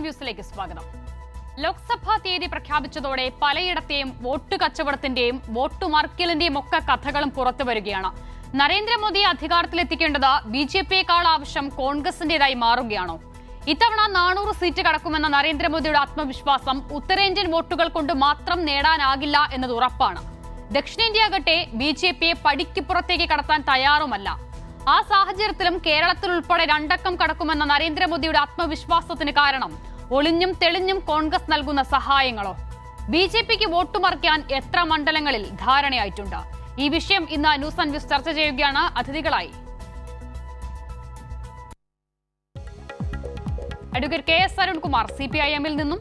ന്യൂസിലേക്ക് സ്വാഗതം. ലോക്സഭാ തീയതി പ്രഖ്യാപിച്ചതോടെ പലയിടത്തെയും വോട്ട് കച്ചവടത്തിന്റെയും വോട്ട് മറിക്കലിന്റെയും ഒക്കെ കഥകളും പുറത്തു വരികയാണ്. നരേന്ദ്രമോദിയെ അധികാരത്തിലെത്തിക്കേണ്ടത് ബിജെപിയേക്കാൾ ആവശ്യം കോൺഗ്രസിന്റേതായി മാറുകയാണോ? ഇത്തവണ 400 സീറ്റ് കടക്കുമെന്ന നരേന്ദ്രമോദിയുടെ ആത്മവിശ്വാസം ഉത്തരേന്ത്യൻ വോട്ടുകൾ കൊണ്ട് മാത്രം നേടാനാകില്ല എന്നത് ഉറപ്പാണ്. ദക്ഷിണേന്ത്യയാകട്ടെ ബിജെപിയെ പടിക്കുപുറത്തേക്ക് കടത്താൻ തയ്യാറുമല്ല. ആ സാഹചര്യത്തിലും കേരളത്തിൽ ഉൾപ്പെടെ 2 അക്കം കടക്കുമെന്ന നരേന്ദ്രമോദിയുടെ ആത്മവിശ്വാസത്തിന് കാരണം ഒളിഞ്ഞും തെളിഞ്ഞും കോൺഗ്രസ് നൽകുന്ന സഹായങ്ങളോ? ബിജെപിക്ക് വോട്ട് മറിക്കാൻ എത്ര മണ്ഡലങ്ങളിൽ ധാരണയായിട്ടുണ്ട്? ഈ വിഷയം ഇന്ന് ന്യൂസ് ആൻഡ് വ്യൂസ് ചർച്ച ചെയ്യുകയാണ്. അതിഥികളായി അഡ്വക്കേറ്റ് KS അരുൺകുമാർ CPIM-ൽ നിന്നും,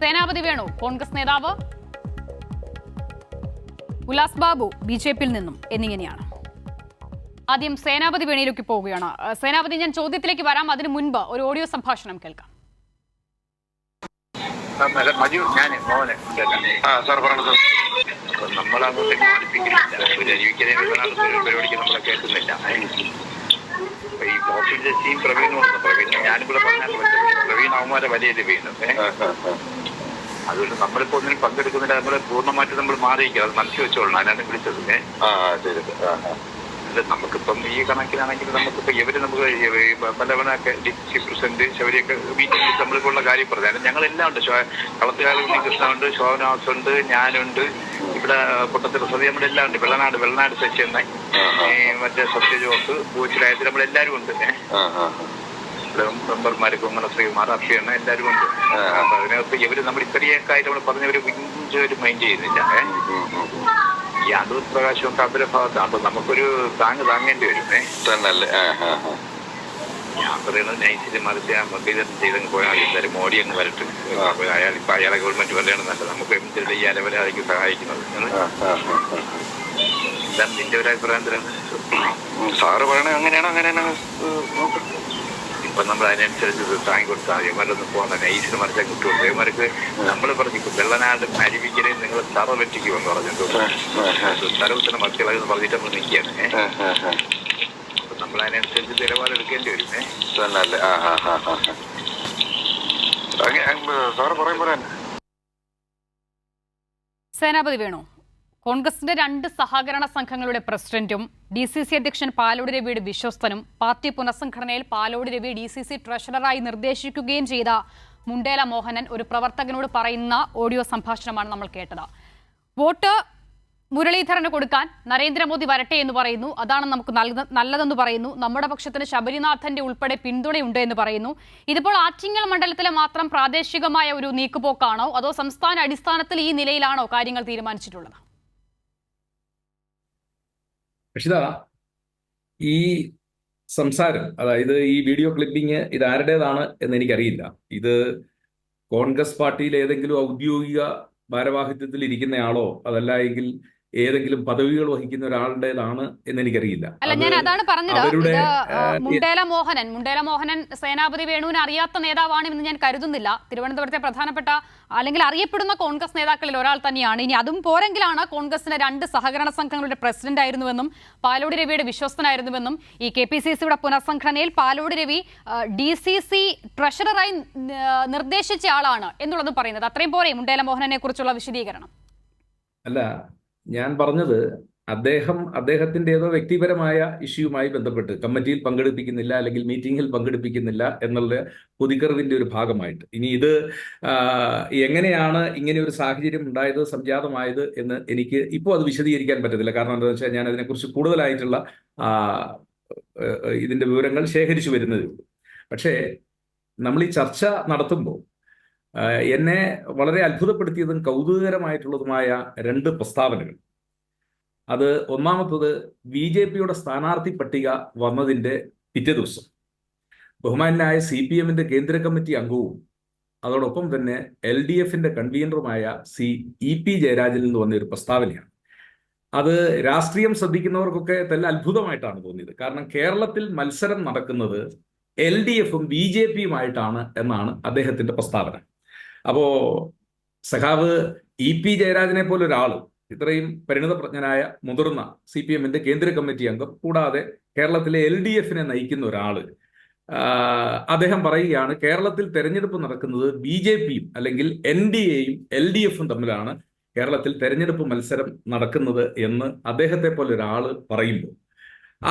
സേനാപതി വേണു കോൺഗ്രസ് നേതാവ്, ഉല്ലാസ് ബാബു BJP-യിൽ നിന്നും എന്നിങ്ങനെയാണ്. ആദ്യം സേനാപതി വേണിയിലേക്ക് പോവുകയാണ്. സേനാപതി, ഞാൻ ചോദ്യത്തിലേക്ക് വരാം. അതിനു മുൻപ് ഒരു ഓഡിയോ സംഭാഷണം കേൾക്കാം. നമ്മളങ്ങോട്ടേക്ക് പഠിപ്പിക്കുന്നില്ല, പരിപാടിക്ക് നമ്മളെ കേൾക്കുന്നില്ല. ഈ ഓഫീസിലെ ടീം പ്രവീൺ ഞാനിവിടെ പറഞ്ഞാൽ പ്രവീൺ അവന്മാരെ വലിയത് വീണത്. അതുകൊണ്ട് നമ്മളിപ്പോ ഒന്നിനും പങ്കെടുക്കുന്നില്ല. നമ്മള് പൂർണ്ണമായിട്ട് നമ്മൾ മാറിയിരിക്കുക. അത് മനസ്സിൽ വെച്ചോളണം. അതിനാണ് വിളിച്ചത്. നമുക്കിപ്പം ഈ കണക്കിനാണെങ്കിൽ നമുക്കിപ്പോ ഇവര് നമുക്ക് പലവനൊക്കെ ഡിസ്ട്രിക്ട് പ്രസിഡന്റ് ശബരിയൊക്കെ മീറ്റിംഗിൽ നമ്മളിപ്പോൾ കാര്യം പറഞ്ഞു. ഞങ്ങളെല്ലാം ഉണ്ട്. കളത്തുകാല കൃഷ്ണനുണ്ട്, ശോഭനാസ് ഉണ്ട്, ഞാനുണ്ട്, ഇവിടെ പൊട്ടത്തിൽ സതി നമ്മളെല്ലാം ഉണ്ട്. വെള്ളനാട് സച്ചിന്നായി, മറ്റേ സത്യജോസ്, പൂച്ചിലായത്തിൽ നമ്മളെല്ലാരും ഉണ്ട്. മെമ്പർമാര് കുമ്മനശ്രീകുമാർ, അഭിയാണ്, എല്ലാവരും ഉണ്ട്. അപ്പൊ അതിനകത്ത് ഇവര് നമ്മൾ ഇത്രയൊക്കെ ആയിട്ട് നമ്മൾ പറഞ്ഞവര് ഒരു മൈൻഡ് ചെയ്യുന്നില്ല. ഈ അടൂർ പ്രകാശമൊക്കെ അവരുടെ ഭാഗത്താണ്. അപ്പൊ നമുക്കൊരു താങ്ങേണ്ടി വരും. ഞാൻ പറയുന്നത് നൈസിൽ മറിച്ച് മുരളീധരൻ ചെയ്തങ്ങ് പോയാൽ എന്തായാലും മോഡി അങ്ങ് വരട്ടെ. അയാളെ ഗവൺമെന്റ് വരെയാണ് നല്ലത്. നമുക്ക് എന്തിനുള്ള ഈ അലവരായിരിക്കും സഹായിക്കുന്നത്. എന്താണ് നിന്റെ ഒരു അഭിപ്രായം? സാറ് പറയണേ അങ്ങനെയാണ്. ഇപ്പൊ നമ്മൾ അതിനനുസരിച്ച് താങ്ങി കൊടുത്താൽ മതി. ഇവരൊന്നും പോകുന്ന നൈസിന് മറിച്ചാൽ കിട്ടും. ഇവർക്ക് നമ്മൾ പറഞ്ഞു വെള്ളനാട് അരുവിക്കരെ നിങ്ങൾ തറ വെറ്റിക്കുമെന്ന് പറഞ്ഞിട്ടുണ്ട്. സ്ഥലത്തിന് മക്കളെന്ന് പറഞ്ഞിട്ട് നമ്മൾ നിൽക്കുകയാണ്. അപ്പൊ നമ്മൾ അതിനനുസരിച്ച് നിലപാടെടുക്കേണ്ടി വരും. സേനാപതി വേണു, കോൺഗ്രസിന്റെ 2 സഹകരണ സംഘങ്ങളുടെ പ്രസിഡന്റും DCC അധ്യക്ഷൻ പാലോട് രവിയുടെ വിശ്വസ്തനും പാർട്ടി പുനഃസംഘടനയിൽ പാലോട് രവി DCC ട്രഷററായി നിർദ്ദേശിക്കുകയും ചെയ്ത മുണ്ടേല മോഹനൻ ഒരു പ്രവർത്തകനോട് പറയുന്ന ഓഡിയോ സംഭാഷണമാണ് നമ്മൾ കേട്ടത്. വോട്ട് മുരളീധരന് കൊടുക്കാൻ നരേന്ദ്രമോദി വരട്ടെ എന്ന് പറയുന്നു. അതാണ് നമുക്ക് നല്ലതെന്ന് പറയുന്നു. നമ്മുടെ പക്ഷത്തിന് ശബരിനാഥന്റെ ഉൾപ്പെടെ പിന്തുണയുണ്ട് എന്ന് പറയുന്നു. ഇതിപ്പോൾ ആറ്റിങ്ങൽ മണ്ഡലത്തിലെ മാത്രം പ്രാദേശികമായ ഒരു നീക്കുപോക്കാണോ, അതോ സംസ്ഥാന അടിസ്ഥാനത്തിൽ ഈ നിലയിലാണോ കാര്യങ്ങൾ തീരുമാനിച്ചിട്ടുള്ളത്? രക്ഷിത, ഈ സംസാരം, അതായത് ഈ വീഡിയോ ക്ലിപ്പിംഗ് ഇത് ആരുടേതാണ് എന്ന് എനിക്കറിയില്ല. ഇത് കോൺഗ്രസ് പാർട്ടിയിൽ ഏതെങ്കിലും ഔദ്യോഗിക ഭാരവാഹിത്വത്തിൽ ഇരിക്കുന്നയാളോ അതല്ല എങ്കിൽ ഏതെങ്കിലും പദവികൾ വഹിക്കുന്ന ഒരാളുടേതാണ് എന്ന് എനിക്കറിയില്ല. അല്ല, ഞാൻ അതാണ് പറഞ്ഞത്. മുണ്ടേല മോഹനൻ സേനാപതി വേണുവിനെ അറിയാത്ത നേതാവാണെന്ന് ഞാൻ കരുതുന്നില്ല. തിരുവനന്തപുരത്തെ പ്രധാനപ്പെട്ട അല്ലെങ്കിൽ അറിയപ്പെടുന്ന കോൺഗ്രസ് നേതാക്കളിൽ ഒരാൾ തന്നെയാണ്. ഇനി അതും പോരെങ്കിലാണ് കോൺഗ്രസിന്റെ 2 സഹകരണ സംഘങ്ങളുടെ പ്രസിഡന്റ് ആയിരുന്നുവെന്നും പാലോട് രവിയുടെ വിശ്വസ്തനായിരുന്നുവെന്നും ഈ KPCCയുടെ പുനഃസംഘടനയിൽ പാലോട് രവി DCC ട്രഷററായി നിർദ്ദേശിച്ച ആളാണ് എന്നുള്ളത് പറയുന്നത്. അത്രയും പോരെ മുണ്ടേല മോഹനനെ കുറിച്ചുള്ള വിശദീകരണം? അല്ല, ഞാൻ പറഞ്ഞത് അദ്ദേഹത്തിന്റെ ഏതോ വ്യക്തിപരമായ ഇഷ്യൂമായി ബന്ധപ്പെട്ട് കമ്മിറ്റിയിൽ പങ്കെടുപ്പിക്കുന്നില്ല അല്ലെങ്കിൽ മീറ്റിംഗിൽ പങ്കെടുപ്പിക്കുന്നില്ല എന്നുള്ള പൊതിക്കറിവിന്റെ ഒരു ഭാഗമായിട്ട്. ഇനി ഇത് എങ്ങനെയാണ് ഇങ്ങനെ ഒരു സാഹചര്യം ഉണ്ടായത്, സംജാതമായത് എന്ന് എനിക്ക് ഇപ്പോൾ അത് വിശദീകരിക്കാൻ പറ്റത്തില്ല. കാരണം എന്താണെന്ന് വെച്ചാൽ ഞാൻ അതിനെക്കുറിച്ച് കൂടുതലായിട്ടുള്ള ഇതിന്റെ വിവരങ്ങൾ ശേഖരിച്ചു വരുന്നതേ ഉള്ളൂ. പക്ഷേ നമ്മൾ ഈ ചർച്ച നടത്തുമ്പോൾ എന്നെ വളരെ അത്ഭുതപ്പെടുത്തിയതും കൗതുകകരമായിട്ടുള്ളതുമായ 2 പ്രസ്താവനകൾ. അത് ഒന്നാമത്തത്, BJPയുടെ സ്ഥാനാർത്ഥി പട്ടിക വന്നതിൻ്റെ പിറ്റേ ദിവസം ബഹുമാനായ CPM-ന്റെ കേന്ദ്ര കമ്മിറ്റി അംഗവും അതോടൊപ്പം തന്നെ LDF-ന്റെ കൺവീനറുമായ EP ജയരാജനിൽ നിന്ന് വന്ന ഒരു പ്രസ്താവനയാണ്. അത് രാഷ്ട്രീയം ശ്രദ്ധിക്കുന്നവർക്കൊക്കെ തന്നെ അത്ഭുതമായിട്ടാണ് തോന്നിയത്. കാരണം കേരളത്തിൽ മത്സരം നടക്കുന്നത് LDF-ഉം BJP-യുമായിട്ടാണ് എന്നാണ് അദ്ദേഹത്തിന്റെ പ്രസ്താവന. അപ്പോ സഖാവ് EP ജയരാജനെ പോലെ ഒരാൾ, ഇത്രയും പരിണിതപ്രജ്ഞനായ മുതിർന്ന CPM-ന്റെ കേന്ദ്ര കമ്മിറ്റി അംഗം, കൂടാതെ കേരളത്തിലെ LDF-നെ നയിക്കുന്ന ഒരാൾ അദ്ദേഹം പറയുകയാണ് കേരളത്തിൽ തെരഞ്ഞെടുപ്പ് നടക്കുന്നത് BJPയും അല്ലെങ്കിൽ NDAയും LDFും തമ്മിലാണ് കേരളത്തിൽ തെരഞ്ഞെടുപ്പ് മത്സരം നടക്കുന്നത് എന്ന് അദ്ദേഹത്തെ പോലെ ഒരാൾ പറയുമ്പോൾ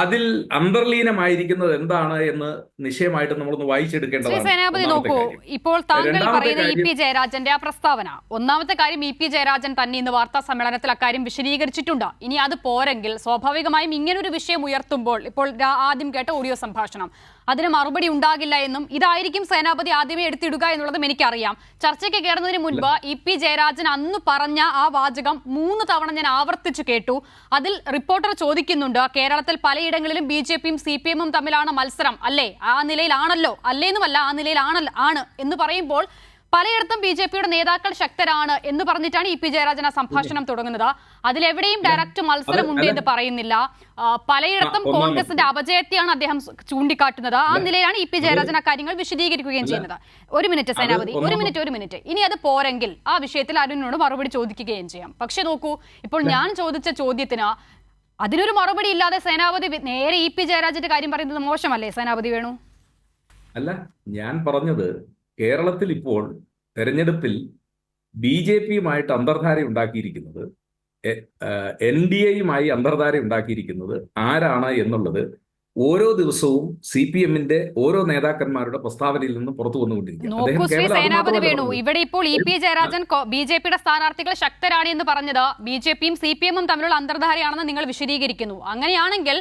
അതിൽ അന്തർലീനമായിരിക്കുന്നത് എന്താണ് എന്ന് നിശ്ചയമായിട്ട് നമ്മളൊന്ന് വായിച്ചെടുക്കേണ്ടതാണ്. സേനാപതി നോക്കൂ, ഇപ്പോൾ താങ്കൾ പറയുന്ന EP ജയരാജന്റെ ആ പ്രസ്താവന, ഒന്നാമത്തെ കാര്യം EP ജയരാജൻ തന്നെ ഇന്ന് വാർത്താ സമ്മേളനത്തിൽ അക്കാര്യം വിശദീകരിച്ചിട്ടുണ്ട്. ഇനി അത് പോരെങ്കിൽ സ്വാഭാവികമായും ഇങ്ങനൊരു വിഷയം ഉയർത്തുമ്പോൾ ഇപ്പോൾ ആദ്യം കേട്ട ഓഡിയോ സംഭാഷണം അതിന് മറുപടി ഉണ്ടാകില്ല എന്നും ഇതായിരിക്കും സേനാപതി ആദ്യമേ എടുത്തിടുക എന്നുള്ളതും എനിക്കറിയാം. ചർച്ചയ്ക്ക് കയറുന്നതിന് മുൻപ് EP ജയരാജൻ അന്ന് പറഞ്ഞ ആ വാചകം 3 തവണ ഞാൻ ആവർത്തിച്ചു കേട്ടു. അതിൽ റിപ്പോർട്ടർ ചോദിക്കുന്നുണ്ട്, കേരളത്തിൽ പലയിടങ്ങളിലും BJPയും CPMും തമ്മിലാണ് മത്സരം അല്ലേ, ആ നിലയിലാണല്ലോ, അല്ലേന്നുമല്ല ആ നിലയിലാണ് എന്ന് പറയുമ്പോൾ പലയിടത്തും BJPയുടെ നേതാക്കൾ ശക്തരാണ് എന്ന് പറഞ്ഞിട്ടാണ് EP ജയരാജൻ ആ സംഭാഷണം തുടങ്ങുന്നത്. അതിലെവിടെയും ഡയറക്റ്റ് മത്സരമുണ്ട് എന്ന് പറയുന്നില്ല. പലയിടത്തും കോൺഗ്രസിന്റെ അപജയത്തെയാണ് അദ്ദേഹം ചൂണ്ടിക്കാട്ടുന്നത്. ആ നിലയിലാണ് EP ജയരാജൻ ആ കാര്യങ്ങൾ വിശദീകരിക്കുകയും ചെയ്യുന്നത്. ഒരു മിനിറ്റ് സേനാപതി, ഒരു മിനിറ്റ്. ഇനി അത് പോരെങ്കിൽ ആ വിഷയത്തിൽ അരുണിനോട് മറുപടി ചോദിക്കുകയും ചെയ്യാം. പക്ഷെ നോക്കൂ, ഇപ്പോൾ ഞാൻ ചോദിച്ച ചോദ്യത്തിന് അതിനൊരു മറുപടി ഇല്ലാതെ സേനാപതി നേരെ EP ജയരാജന്റെ കാര്യം പറയുന്നത് മോശമല്ലേ സേനാപതി വേണു? അല്ല, ഞാൻ പറഞ്ഞത് കേരളത്തിൽ ഇപ്പോൾ തെരഞ്ഞെടുപ്പിൽ BJPയുമായിട്ട് അന്തർധാര ഉണ്ടാക്കിയിരിക്കുന്നത്, NDAയുമായി അന്തർധാര ഉണ്ടാക്കിയിരിക്കുന്നത് ആരാണ് എന്നുള്ളത് ഓരോ ദിവസവും CPMന്റെ ഓരോ നേതാക്കന്മാരുടെ പ്രസ്താവനയിൽ നിന്ന് പുറത്തു സേനാപതി വേണു, ഇവിടെ ഇപ്പോൾ EP ജയരാജൻ BJPയുടെ സ്ഥാനാർത്ഥികൾ ശക്തരാണ് എന്ന് പറഞ്ഞത് BJPയും CPMും തമ്മിലുള്ള അന്തർധാരയാണെന്ന് നിങ്ങൾ വിശദീകരിക്കുന്നു. അങ്ങനെയാണെങ്കിൽ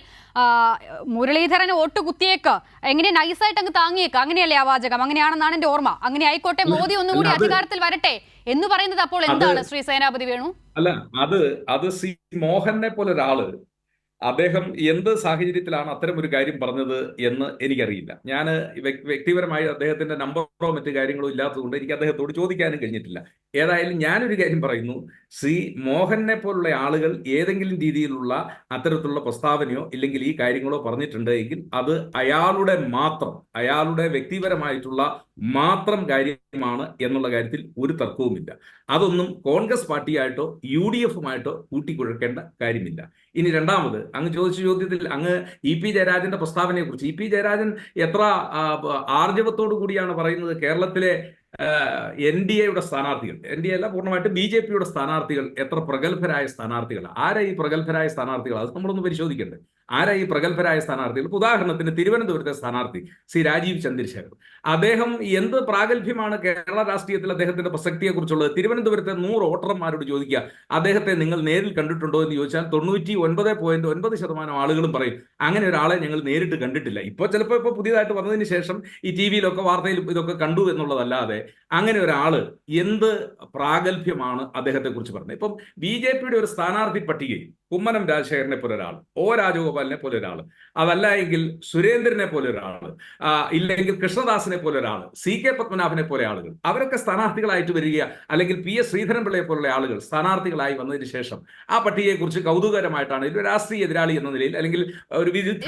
മുരളീധരന് വോട്ട് കുത്തിയേക്ക്, എങ്ങനെ നൈസായിട്ട് അങ്ങ് താങ്ങിയേക്ക്, അങ്ങനെയല്ലേ ആ വാചകം? അങ്ങനെയാണെന്നാണ് എന്റെ ഓർമ്മ. അങ്ങനെ ആയിക്കോട്ടെ, മോദി ഒന്നുകൂടി അധികാരത്തിൽ വരട്ടെ എന്ന് പറയുന്നത് അപ്പോൾ എന്താണ് ശ്രീ സേനാപതി വേണു? അല്ല, അത് C മോഹനെ പോലെ ഒരാള് അദ്ദേഹം എന്ത് സാഹചര്യത്തിലാണ് അത്തരം ഒരു കാര്യം പറഞ്ഞത് എന്ന് എനിക്കറിയില്ല. ഞാൻ വ്യക്തിപരമായി അദ്ദേഹത്തിന്റെ നമ്പറോ മറ്റു കാര്യങ്ങളോ ഇല്ലാത്തതുകൊണ്ട് എനിക്ക് അദ്ദേഹത്തോട് ചോദിക്കാനും കഴിഞ്ഞിട്ടില്ല. ഏതായാലും ഞാനൊരു കാര്യം പറയുന്നു, മോഹനെ പോലുള്ള ആളുകൾ ഏതെങ്കിലും രീതിയിലുള്ള അത്തരത്തിലുള്ള പ്രസ്താവനയോ ഇല്ലെങ്കിൽ ഈ കാര്യങ്ങളോ പറഞ്ഞിട്ടുണ്ട് എങ്കിൽ അത് അയാളുടെ വ്യക്തിപരമായിട്ടുള്ള മാത്രം കാര്യമാണ് എന്നുള്ള കാര്യത്തിൽ ഒരു തർക്കവുമില്ല. അതൊന്നും കോൺഗ്രസ് പാർട്ടിയായിട്ടോ UDFുമായിട്ടോ കൂട്ടിക്കുഴക്കേണ്ട കാര്യമില്ല. ഇനി രണ്ടാമത് അങ്ങ് ചോദിച്ച ചോദ്യത്തിൽ അങ്ങ് EP ജയരാജന്റെ പ്രസ്താവനയെ കുറിച്ച്, EP ജയരാജൻ എത്ര ആർജവത്തോടു കൂടിയാണ് പറയുന്നത് കേരളത്തിലെ NDAയുടെ സ്ഥാനാർത്ഥികൾ, NDA അല്ല പൂർണ്ണമായിട്ട് BJPയുടെ സ്ഥാനാർത്ഥികൾ എത്ര പ്രഗത്ഭരായ സ്ഥാനാർത്ഥികൾ. ആരാ ഈ പ്രഗത്ഭരായ സ്ഥാനാർത്ഥികൾ? അത് നമ്മളൊന്ന് പരിശോധിക്കണ്ടേ. ആരാ ഈ പ്രഗത്ഭരായ സ്ഥാനാർത്ഥികൾ? ഉദാഹരണത്തിന് തിരുവനന്തപുരത്തെ സ്ഥാനാർത്ഥി ശ്രീ രാജീവ് ചന്ദ്രശേഖർ, അദ്ദേഹം എന്ത് പ്രാഗൽഭ്യമാണ് കേരള രാഷ്ട്രീയത്തിൽ അദ്ദേഹത്തിന്റെ പ്രസക്തിയെക്കുറിച്ചുള്ളത്? തിരുവനന്തപുരത്തെ 100 വോട്ടർമാരോട് ചോദിക്കുക, അദ്ദേഹത്തെ നിങ്ങൾ നേരിൽ കണ്ടിട്ടുണ്ടോ എന്ന് ചോദിച്ചാൽ 99.9% ആളുകളും പറയും അങ്ങനെ ഒരാളെ ഞങ്ങൾ നേരിട്ട് കണ്ടിട്ടില്ല. ഇപ്പോൾ പുതിയതായിട്ട് വന്നതിന് ശേഷം ഈ TV-യിലൊക്കെ വാർത്തയിലും ഇതൊക്കെ കണ്ടു എന്നുള്ളതല്ലാതെ അങ്ങനെ ഒരാള് എന്ത് പ്രാഗൽഭ്യമാണ് അദ്ദേഹത്തെ കുറിച്ച് പറഞ്ഞത്? ഇപ്പം BJPയുടെ ഒരു സ്ഥാനാർത്ഥി പട്ടികയിൽ കുമ്മനം രാജശേഖരനെ പോലെ ഒരാൾ, O രാജഗോപാലിനെ പോലെ ഒരാൾ, അതല്ല എങ്കിൽ സുരേന്ദ്രനെ പോലെ ഒരാൾ, ഇല്ലെങ്കിൽ കൃഷ്ണദാസിനെ പോലെ ഒരാൾ, CK പത്മനാഭനെ പോലെ ആളുകൾ, അവരൊക്കെ സ്ഥാനാർത്ഥികളായിട്ട് വരിക, അല്ലെങ്കിൽ PS ശ്രീധരൻപിള്ളയെ പോലുള്ള ആളുകൾ സ്ഥാനാർത്ഥികളായി വന്നതിന് ശേഷം ആ പട്ടികയെ കുറിച്ച് കൗതുകരമായിട്ടാണ് ഒരു രാഷ്ട്രീയ എതിരാളി എന്ന നിലയിൽ അല്ലെങ്കിൽ ഒരു വിരുദ്ധ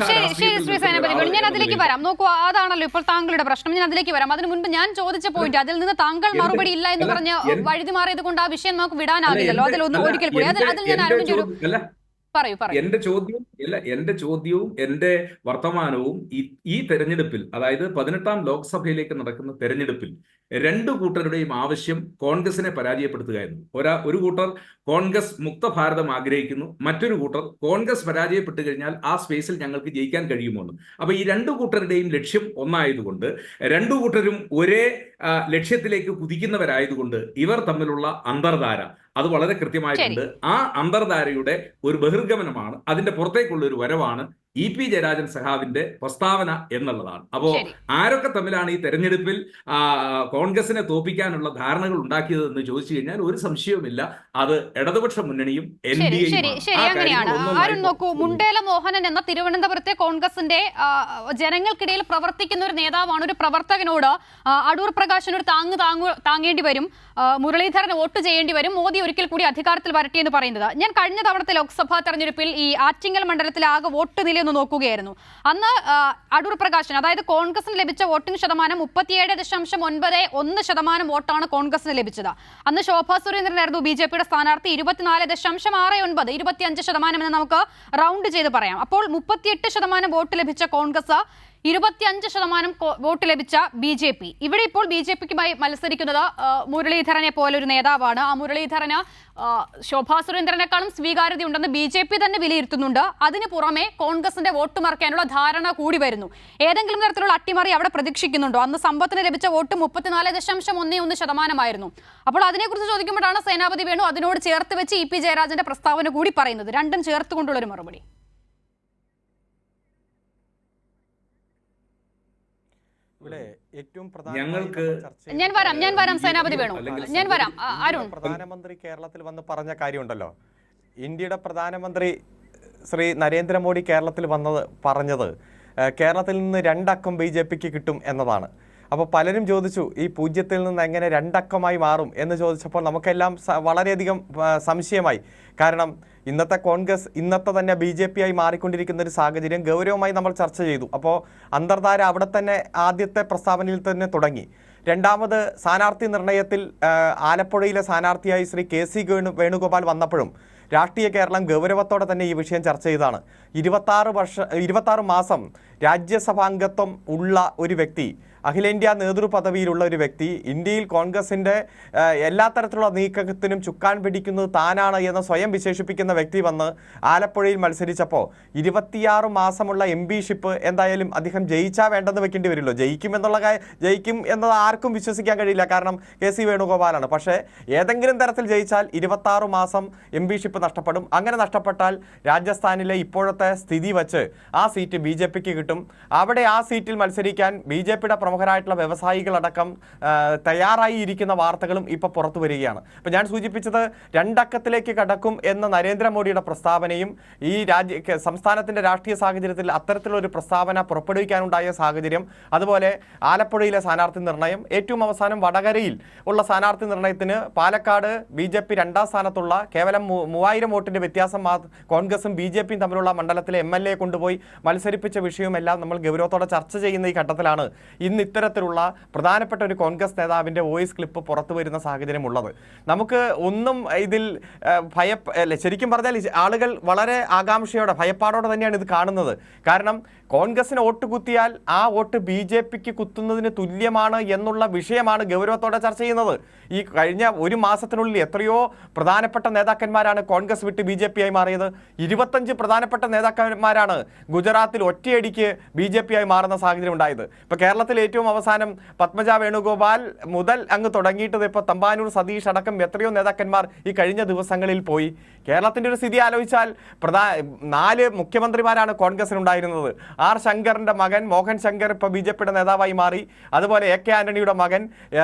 ഞാൻ അതിലേക്ക് വരാം. നോക്കൂ, അതാണല്ലോ ഇപ്പോൾ താങ്കളുടെ പ്രശ്നം. ഞാൻ അതിലേക്ക് വരാം. അതിന് മുൻപ് ഞാൻ ചോദിച്ച പോയിന്റ്, അതിൽ നിന്ന് താങ്കൾ മറുപടി ഇല്ല എന്ന് പറഞ്ഞ് വഴുതി മാറിയത് കൊണ്ട് ആ വിഷയം നമുക്ക് വിടാനാവില്ലല്ലോ. അതിലൊന്നും ഒരിക്കൽ കൂടി അതിൽ ഞാൻ അരുണിന്റെ ഒരു എന്റെ ചോദ്യവും എന്റെ വർത്തമാനവും ഈ തെരഞ്ഞെടുപ്പിൽ, അതായത് 18ാം ലോക്സഭയിലേക്ക് നടക്കുന്ന തെരഞ്ഞെടുപ്പിൽ രണ്ടു കൂട്ടരുടെയും ആവശ്യം കോൺഗ്രസിനെ പരാജയപ്പെടുത്തുകയായിരുന്നു. ഒരു കൂട്ടർ കോൺഗ്രസ് മുക്ത ഭാരതം ആഗ്രഹിക്കുന്നു, മറ്റൊരു കൂട്ടർ കോൺഗ്രസ് പരാജയപ്പെട്ടു കഴിഞ്ഞാൽ ആ സ്പേസിൽ ഞങ്ങൾക്ക് ജയിക്കാൻ കഴിയുമെന്ന്. അപ്പൊ ഈ രണ്ടു കൂട്ടരുടെയും ലക്ഷ്യം ഒന്നായതുകൊണ്ട്, രണ്ടു കൂട്ടരും ഒരേ ലക്ഷ്യത്തിലേക്ക് കുതിക്കുന്നവരായതുകൊണ്ട് ഇവർ തമ്മിലുള്ള അന്തർധാര അത് വളരെ കൃത്യമായിട്ടുണ്ട്. ആ അന്തർധാരയുടെ ഒരു ബഹിർഗമനമാണ്, അതിന്റെ പുറത്തേക്കുള്ള ഒരു വരവാണ് EP ജയരാജൻ സഖാവിന്റെ പ്രസ്താവന എന്നുള്ളതാണ്. അപ്പോ ആരൊക്കെ തമ്മിലാണ് ഈ തെരഞ്ഞെടുപ്പിൽ കോൺഗ്രസിനെ തോപ്പിക്കാനുള്ള ധാരണകൾ ഉണ്ടാക്കിയതെന്ന് ചോദിച്ചു കഴിഞ്ഞാൽ ഒരു സംശയവുമില്ല, അത് ഇടതുപക്ഷ മുന്നണിയും അങ്ങനെയാണ്. ആരും നോക്കൂ, മുണ്ടേല മോഹനൻ എന്ന തിരുവനന്തപുരത്തെ കോൺഗ്രസിന്റെ ജനങ്ങൾക്കിടയിൽ പ്രവർത്തിക്കുന്ന ഒരു നേതാവാണ്. ഒരു പ്രവർത്തകനോട് അടൂർ പ്രകാശിന് ഒരു താങ്ങേണ്ടി വരും, മുരളീധരന് വോട്ട് ചെയ്യേണ്ടി വരും, മോദി ഒരിക്കൽ കൂടി അധികാരത്തിൽ വരട്ടെ എന്ന് പറയുന്നത്. ഞാൻ കഴിഞ്ഞ തവണത്തെ ലോക്സഭാ തെരഞ്ഞെടുപ്പിൽ ഈ ആറ്റിങ്ങൽ മണ്ഡലത്തിലെ ആകെ വോട്ട് നില ഒന്ന് നോക്കുകയായിരുന്നു. അന്ന് അടൂർ പ്രകാശിന്, അതായത് കോൺഗ്രസിന് ലഭിച്ച വോട്ടിംഗ് ശതമാനം 37.91% വോട്ടാണ് കോൺഗ്രസിന് ലഭിച്ചത്. അന്ന് ശോഭാ സുരേന്ദ്രനായിരുന്നു BJPയുടെ സ്ഥാനാർത്ഥി. 24.69, 25% എന്ന് നമുക്ക് റൗണ്ട് ചെയ്ത് പറയാം. അപ്പോൾ 38% വോട്ട് ലഭിച്ച കോൺഗ്രസ് 25% വോട്ട് ലഭിച്ച BJP. ഇവിടെ ഇപ്പോൾ BJPക്കുമായി മത്സരിക്കുന്നത് മുരളീധരനെ പോലൊരു നേതാവാണ്. ആ മുരളീധരന് ശോഭാ സുരേന്ദ്രനേക്കാളും സ്വീകാര്യതയുണ്ടെന്ന് BJP തന്നെ വിലയിരുത്തുന്നുണ്ട്. അതിന് പുറമെ കോൺഗ്രസിന്റെ വോട്ട് മറിക്കാനുള്ള ധാരണ കൂടി വരുന്നു. ഏതെങ്കിലും തരത്തിലുള്ള അട്ടിമറി അവിടെ പ്രതീക്ഷിക്കുന്നുണ്ടോ? അന്ന് സമ്പത്തിന് ലഭിച്ച വോട്ട് 34.11% അപ്പോൾ അതിനെക്കുറിച്ച് ചോദിക്കുമ്പോഴാണ് സേനാപതി വേണു അതിനോട് ചേർത്ത് വെച്ച് EP ജയരാജന്റെ പ്രസ്താവന കൂടി പറയുന്നത്. രണ്ടും ചേർത്തുകൊണ്ടുള്ളൊരു മറുപടി. ഞങ്ങൾക്ക് ഞാൻ വരാം സേനാപതി വേണു, ഞാൻ വരാം. അരുൺ, പ്രധാനമന്ത്രി കേരളത്തിൽ വന്ന് പറഞ്ഞ കാര്യമുണ്ടല്ലോ, ഇന്ത്യയുടെ പ്രധാനമന്ത്രി ശ്രീ നരേന്ദ്രമോദി കേരളത്തിൽ പറഞ്ഞത് കേരളത്തിൽ നിന്ന് 2 അക്കം BJPക്ക് കിട്ടും എന്നതാണ്. അപ്പോൾ പലരും ചോദിച്ചു ഈ 0-ൽ നിന്ന് എങ്ങനെ 2 അക്കമായി മാറും എന്ന് ചോദിച്ചപ്പോൾ നമുക്കെല്ലാം വളരെയധികം സംശയമായി. കാരണം ഇന്നത്തെ കോൺഗ്രസ് ഇന്നത്തെ തന്നെ BJP ആയി മാറിക്കൊണ്ടിരിക്കുന്ന ഒരു സാഹചര്യം ഗൗരവമായി നമ്മൾ ചർച്ച ചെയ്തു. അപ്പോൾ അന്തർധാര അവിടെ തന്നെ ആദ്യത്തെ പ്രസ്താവനയിൽ തന്നെ തുടങ്ങി. രണ്ടാമത് സ്ഥാനാർത്ഥി നിർണയത്തിൽ ആലപ്പുഴയിലെ സ്ഥാനാർത്ഥിയായി ശ്രീ KC വേണുഗോപാൽ വന്നപ്പോഴും രാഷ്ട്രീയ കേരളം ഗൗരവത്തോടെ തന്നെ ഈ വിഷയം ചർച്ച ചെയ്താണ്. 26 മാസം രാജ്യസഭാംഗത്വം ഉള്ള ഒരു വ്യക്തി, അഖിലേന്ത്യാ നേതൃപദവിയിലുള്ള ഒരു വ്യക്തി, ഇന്ത്യയിൽ കോൺഗ്രസിൻ്റെ എല്ലാ തരത്തിലുള്ള നീക്കത്തിനും ചുക്കാൻ പിടിക്കുന്നത് താനാണ് എന്ന് സ്വയം വിശേഷിപ്പിക്കുന്ന വ്യക്തി വന്ന് ആലപ്പുഴയിൽ മത്സരിച്ചപ്പോൾ 26 മാസമുള്ള MPഷിപ്പ് എന്തായാലും അദ്ദേഹം ജയിച്ചാൽ വേണ്ടെന്ന് വെക്കേണ്ടി വരുമല്ലോ. ജയിക്കും എന്നത് ആർക്കും വിശ്വസിക്കാൻ കഴിയില്ല, കാരണം KC വേണുഗോപാലാണ്. പക്ഷേ ഏതെങ്കിലും തരത്തിൽ ജയിച്ചാൽ 26 മാസം MPഷിപ്പ് നഷ്ടപ്പെടും. അങ്ങനെ നഷ്ടപ്പെട്ടാൽ രാജസ്ഥാനിലെ ഇപ്പോഴത്തെ സ്ഥിതി വച്ച് ആ സീറ്റ് BJPക്ക് കിട്ടും. അവിടെ ആ സീറ്റിൽ മത്സരിക്കാൻ BJPയുടെ പ്രമുഖരായിട്ടുള്ള വ്യവസായികളടക്കം തയ്യാറായി ഇരിക്കുന്ന വാർത്തകളും ഇപ്പോൾ പുറത്തു വരികയാണ്. അപ്പോൾ ഞാൻ സൂചിപ്പിച്ചത് 2 അക്കത്തിലേക്ക് കടക്കും എന്ന നരേന്ദ്രമോദിയുടെ പ്രസ്താവനയും ഈ സംസ്ഥാനത്തിൻ്റെ രാഷ്ട്രീയ സാഹചര്യത്തിൽ അത്തരത്തിലൊരു പ്രസ്താവന പുറപ്പെടുവിക്കാനുണ്ടായ സാഹചര്യം, അതുപോലെ ആലപ്പുഴയിലെ സ്ഥാനാർത്ഥി നിർണയം, ഏറ്റവും അവസാനം വടകരയിൽ ഉള്ള സ്ഥാനാർത്ഥി നിർണയത്തിന് പാലക്കാട് BJP 2ാം സ്ഥാനത്തുള്ള കേവലം 3000 വോട്ടിൻ്റെ വ്യത്യാസം കോൺഗ്രസും BJPയും തമ്മിലുള്ള മണ്ഡലത്തിലെ MLA കൊണ്ടുപോയി മത്സരിപ്പിച്ച വിഷയവുമെല്ലാം നമ്മൾ ഗൗരവത്തോടെ ചർച്ച ചെയ്യുന്ന ഈ ഘട്ടത്തിലാണ് ഇന്ന് ഇത്തരത്തിലുള്ള പ്രധാനപ്പെട്ട ഒരു കോൺഗ്രസ് നേതാവിൻ്റെ വോയിസ് ക്ലിപ്പ് പുറത്തു വരുന്ന സാഹചര്യമുള്ളത്. നമുക്ക് ഒന്നും ഇതിൽ ശരിക്കും പറഞ്ഞാൽ ആളുകൾ വളരെ ആകാംക്ഷയോടെ ഭയപ്പാടോടെ തന്നെയാണ് ഇത് കാണുന്നത്. കാരണം കോൺഗ്രസിന് വോട്ട് കുത്തിയാൽ ആ വോട്ട് BJPക്ക് കുത്തുന്നതിന് തുല്യമാണ് എന്നുള്ള വിഷയമാണ് ഗൗരവത്തോടെ ചർച്ച ചെയ്യുന്നത്. ഈ കഴിഞ്ഞ ഒരു മാസത്തിനുള്ളിൽ എത്രയോ പ്രധാനപ്പെട്ട നേതാക്കന്മാരാണ് കോൺഗ്രസ് വിട്ട് BJP ആയി മാറിയത്. 25 പ്രധാനപ്പെട്ട നേതാക്കന്മാരാണ് ഗുജറാത്തിൽ ഒറ്റയടിക്ക് BJP ആയി മാറുന്ന സാഹചര്യം ഉണ്ടായത്. ഇപ്പോൾ കേരളത്തിൽ ഏറ്റവും അവസാനം പത്മജ വേണുഗോപാൽ മുതൽ അങ്ങ് തുടങ്ങിയിട്ട് ഇപ്പോൾ തമ്പാനൂർ സതീഷ് അടക്കം എത്രയോ നേതാക്കന്മാർ ഈ കഴിഞ്ഞ ദിവസങ്ങളിൽ പോയി. കേരളത്തിൻ്റെ ഒരു സ്ഥിതി ആലോചിച്ചാൽ 4 മുഖ്യമന്ത്രിമാരാണ് കോൺഗ്രസിനുണ്ടായിരുന്നത്. R ശങ്കറിൻ്റെ മകൻ മോഹൻ ശങ്കർ ഇപ്പോൾ BJPയുടെ നേതാവായി മാറി. അതുപോലെ AK ആന്റണിയുടെ മകൻ